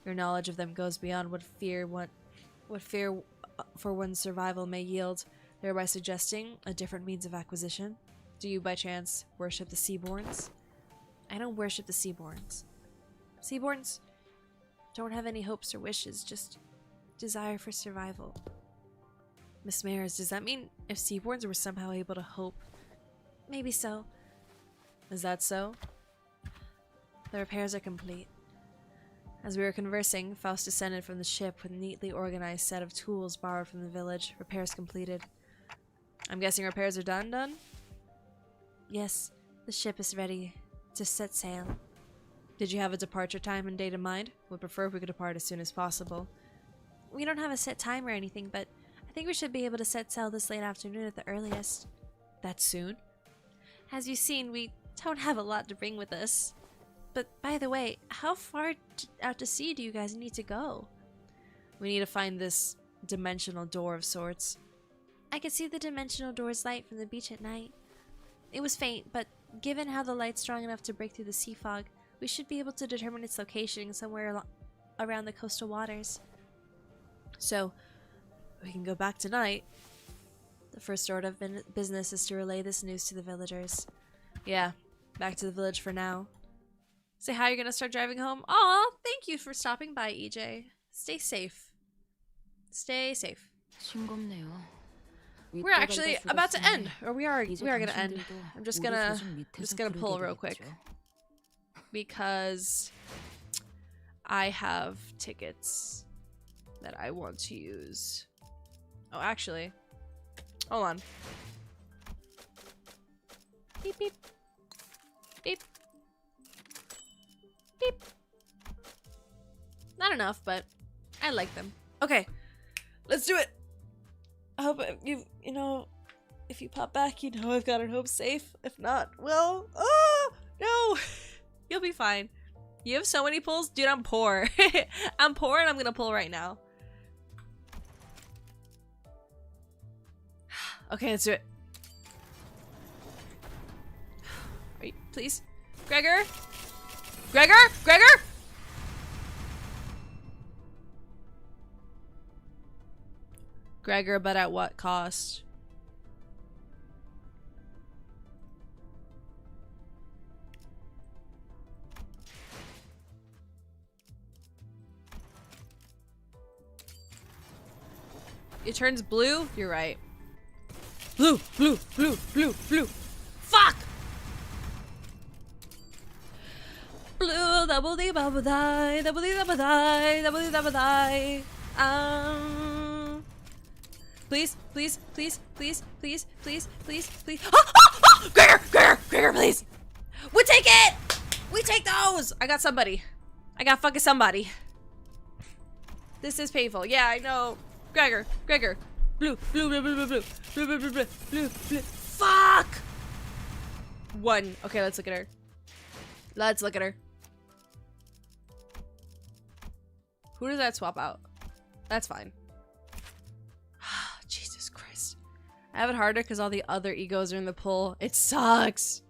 Your knowledge of them goes beyond what fear for one's survival may yield, thereby suggesting a different means of acquisition. Do you, by chance, worship the Seaborns? I don't worship the Seaborns. Seaborns don't have any hopes or wishes, just desire for survival. Miss Mayers, does that mean if Seaborns were somehow able to hope? Maybe so. Is that so? The repairs are complete. As we were conversing, Faust descended from the ship with a neatly organized set of tools borrowed from the village. Repairs completed. I'm guessing repairs are done? Yes, the ship is ready to set sail. Did you have a departure time and date in mind? Would prefer if we could depart as soon as possible. We don't have a set time or anything, but I think we should be able to set sail this late afternoon at the earliest. That soon? As you've seen, we don't have a lot to bring with us. But by the way, how far out to sea do you guys need to go? We need to find this dimensional door of sorts. I could see the dimensional door's light from the beach at night. It was faint, but given how the light's strong enough to break through the sea fog, we should be able to determine its location somewhere around the coastal waters. So, we can go back tonight. The first order of business is to relay this news to the villagers. Yeah, back to the village for now. Say hi, you're gonna start driving home? Aw, thank you for stopping by, EJ. Stay safe. Stay safe. We're actually about to end, or we are gonna end. I'm just gonna pull real quick because I have tickets that I want to use. Oh, actually, hold on. Beep beep beep beep. Not enough, but I like them. Okay, let's do it. I hope you know, if you pop back, you know I've got it home safe. If not, well, oh, no. You'll be fine. You have so many pulls? Dude, I'm poor. I'm poor and I'm gonna pull right now. Okay, let's do it. Are you, please? Gregor? Gregor? Gregor? Gregor, but at what cost? It turns blue? You're right. Blue, blue, blue, blue, blue. Fuck! Blue, double D, bubble die, double D, double die, double D, double die. Please, please, please, please, please, please, please, please. Oh! Gregor, Gregor, Gregor, please. We take it! We take those! I got somebody. I got fucking somebody. This is painful. Yeah, I know. Gregor, Gregor. Blue, blue, blue, blue, blue, blue, blue, blue, blue, blue, blue, blue. Fuck! One. Okay, let's look at her. Let's look at her. Who does that swap out? That's fine. Jesus Christ. I have it harder because all the other egos are in the pool. It sucks.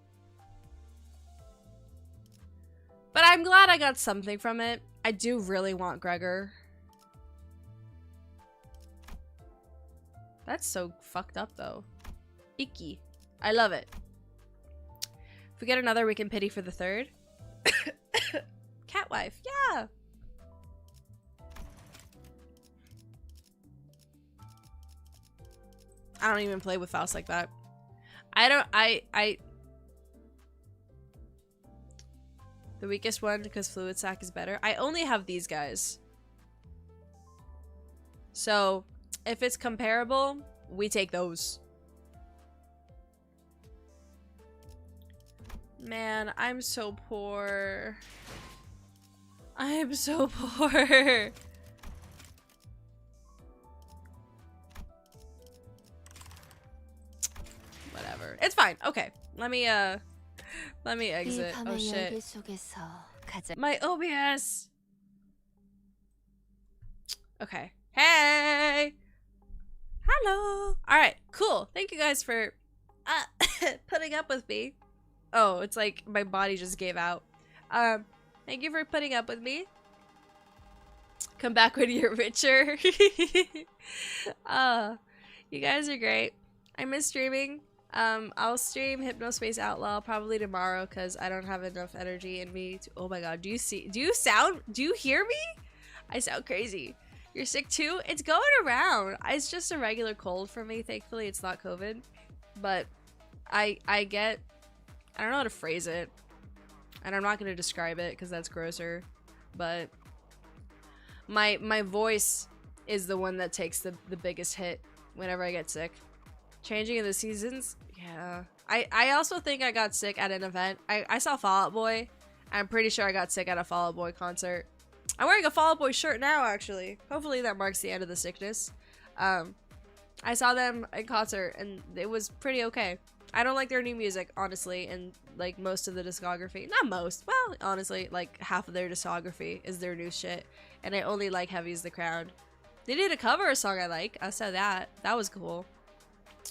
But I'm glad I got something from it. I do really want Gregor. That's so fucked up though. Icky. I love it. If we get another, we can pity for the third. Catwife. Yeah. I don't even play with Faust like that. I the weakest one because Fluid Sac is better. I only have these guys. So if it's comparable, we take those. Man, I'm so poor. I am so poor. Whatever. It's fine. Okay. Let me exit. Oh shit. My OBS. Okay. Hey. Hello. All right. Cool. Thank you guys for putting up with me. Oh, it's like my body just gave out. Thank you for putting up with me. Come back when you're richer. You guys are great. I miss streaming. I'll stream Hypnospace Outlaw probably tomorrow because I don't have enough energy in me to— oh my god, do you hear me? I sound crazy. You're sick too? It's going around. It's just a regular cold for me. Thankfully it's not COVID. But I don't know how to phrase it. And I'm not going to describe it because that's grosser. But my voice is the one that takes the biggest hit whenever I get sick. Changing of the seasons? Yeah. I also think I got sick at an event. I saw Fall Out Boy. I'm pretty sure I got sick at a Fall Out Boy concert. I'm wearing a Fall Out Boy shirt now, actually. Hopefully that marks the end of the sickness. I saw them in concert, and it was pretty okay. I don't like their new music, honestly, and like most of the discography. Not most. Well, honestly, like half of their discography is their new shit. And I only like Heavy's the Crown. They did a cover a song I like. I saw that. That was cool.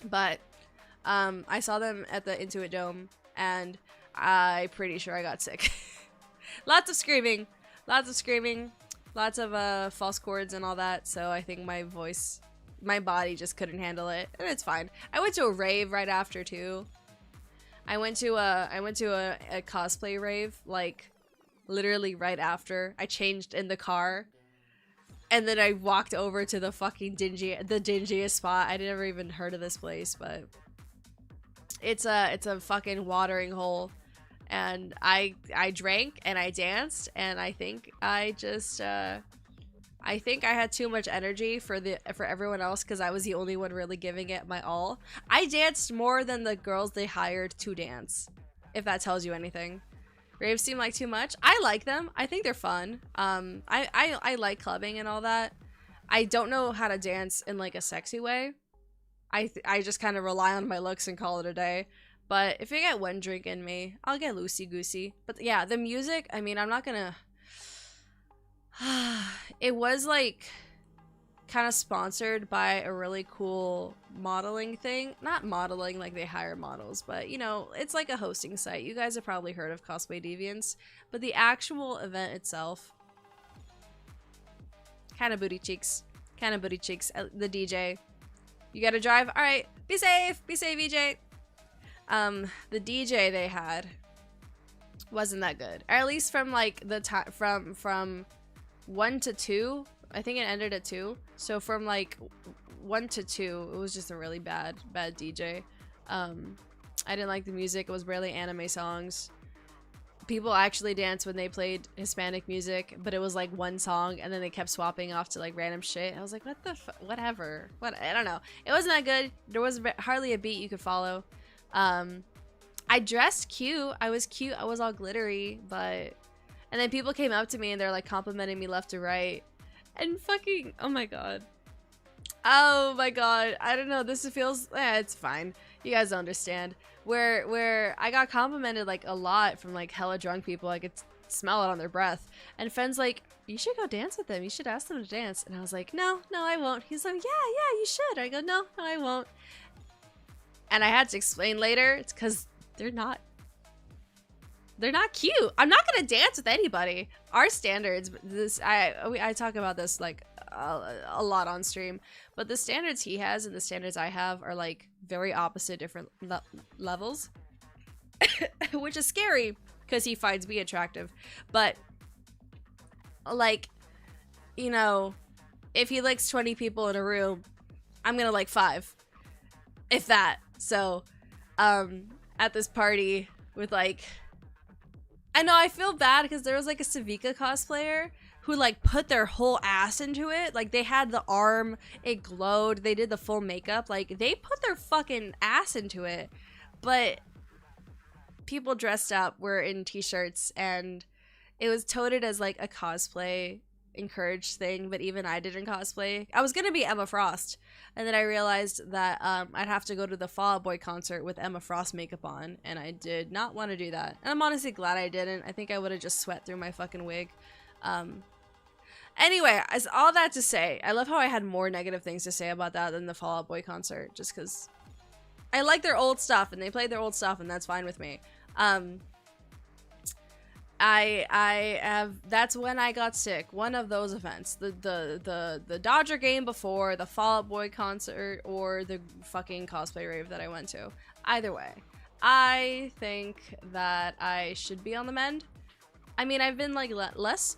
But I saw them at the Intuit Dome, and I'm pretty sure I got sick. Lots of screaming. Lots of screaming. Lots of false chords and all that. So I think my voice, my body just couldn't handle it, and it's fine. I went to a rave right after too. I went to a cosplay rave like literally right after. I changed in the car, and then I walked over to the fucking dingiest spot. I never even heard of this place, but it's a fucking watering hole. And I drank and I danced, and I think I just I think I had too much energy for everyone else because I was the only one really giving it my all. I danced more than the girls they hired to dance, if that tells you anything. Raves seem like too much. I like them. I think they're fun. I like clubbing and all that. I don't know how to dance in like a sexy way. I just kind of rely on my looks and call it a day. But if I get one drink in me, I'll get loosey-goosey. But yeah, the music, I mean, I'm not gonna... It was like kind of sponsored by a really cool modeling thing. Not modeling like they hire models, but you know, it's like a hosting site. You guys have probably heard of Cosplay Deviants. But the actual event itself, kind of booty cheeks. Kind of booty cheeks. The DJ. You gotta drive? Alright, be safe! Be safe, EJ! The DJ they had wasn't that good. Or at least from like the time from 1 to 2. I think it ended at 2. So from like 1 to 2, it was just a really bad DJ. I didn't like the music. It was barely anime songs. People actually danced when they played Hispanic music, but it was like one song, and then they kept swapping off to like random shit. I was like, what the whatever. I don't know. It wasn't that good. There was hardly a beat you could follow. I dressed cute. I was cute. I was all glittery, but... And then people came up to me and they're like complimenting me left to right. And fucking... Oh my god. Oh my god. I don't know. This feels... it's fine. You guys don't understand. Where I got complimented like a lot from like hella drunk people. I could smell it on their breath. And Phen's like, you should go dance with them. You should ask them to dance. And I was like, no, I won't. He's like, yeah, you should. I go, no, I won't. And I had to explain later, it's because they're not cute. I'm not gonna dance with anybody. Our standards, I talk about this like a lot on stream, but the standards he has and the standards I have are like very opposite, different levels, which is scary because he finds me attractive. But like, you know, if he likes 20 people in a room, I'm gonna like 5. if that. So, at this party with like, I know I feel bad because there was like a Savika cosplayer who like put their whole ass into it. Like they had the arm, it glowed, they did the full makeup, like they put their fucking ass into it. But people dressed up were in t-shirts and it was touted as like a cosplay encouraged thing, but even I didn't cosplay. I was gonna be Emma Frost, and then I realized that I'd have to go to the Fall Out Boy concert with Emma Frost makeup on, and I did not want to do that. And I'm honestly glad I didn't. I think I would have just sweat through my fucking wig. Anyway, as all that to say, I love how I had more negative things to say about that than the Fall Out Boy concert, just because I like their old stuff, and they played their old stuff, and that's fine with me. That's when I got sick. One of those events. The Dodger game before, the Fall Out Boy concert, or the fucking cosplay rave that I went to. Either way, I think that I should be on the mend. I mean, I've been like less,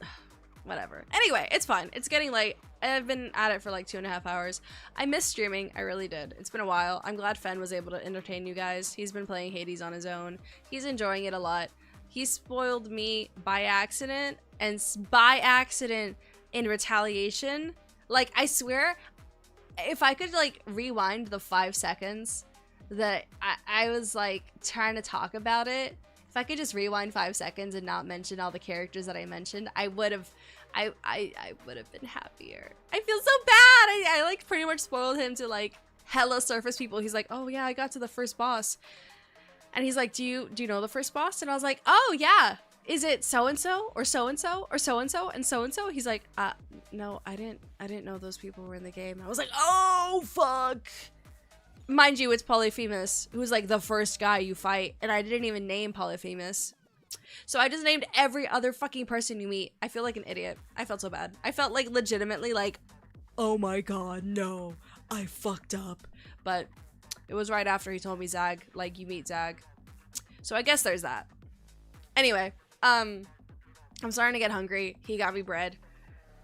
whatever. Anyway, it's fine. It's getting late. I've been at it for like 2.5 hours. I miss streaming. I really did. It's been a while. I'm glad Phen was able to entertain you guys. He's been playing Hades on his own. He's enjoying it a lot. He spoiled me by accident, and by accident in retaliation. Like, I swear, if I could, like, rewind the 5 seconds that I was, like, trying to talk about it, if I could just rewind 5 seconds and not mention all the characters that I mentioned, I would have been happier. I feel so bad! I like, pretty much spoiled him to, like, hella surface people. He's like, oh, yeah, I got to the first boss. And he's like, do you know the first boss? And I was like, oh, yeah. Is it so-and-so or so-and-so or so-and-so and so-and-so? He's like, no, I didn't know those people were in the game. I was like, oh, fuck. Mind you, it's Polyphemus, who's like the first guy you fight. And I didn't even name Polyphemus. So I just named every other fucking person you meet. I feel like an idiot. I felt so bad. I felt like legitimately like, oh my god, no, I fucked up. But it was right after he told me Zag, like, you meet Zag. So I guess there's that. Anyway, I'm starting to get hungry. He got me bread.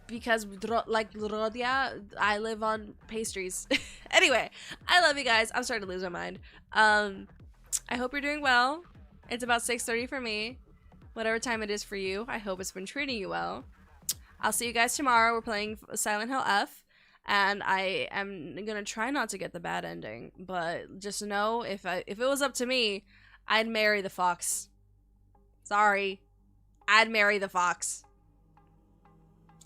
Because, like Rodia, I live on pastries. Anyway, I love you guys. I'm starting to lose my mind. I hope you're doing well. It's about 6:30 for me. Whatever time it is for you, I hope it's been treating you well. I'll see you guys tomorrow. We're playing Silent Hill F. And I am gonna try not to get the bad ending, but just know if it was up to me, I'd marry the fox. Sorry, I'd marry the fox.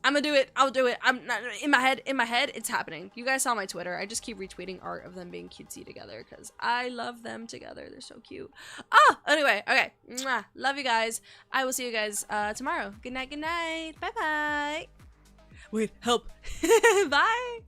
I'm gonna do it. I'll do it. I'm not in my head. It's happening. You guys saw my Twitter. I just keep retweeting art of them being cutesy together because I love them together. They're so cute. Oh, anyway, okay. Mwah. Love you guys. I will see you guys tomorrow. Good night. Good night. Bye bye. Wait, help. Bye.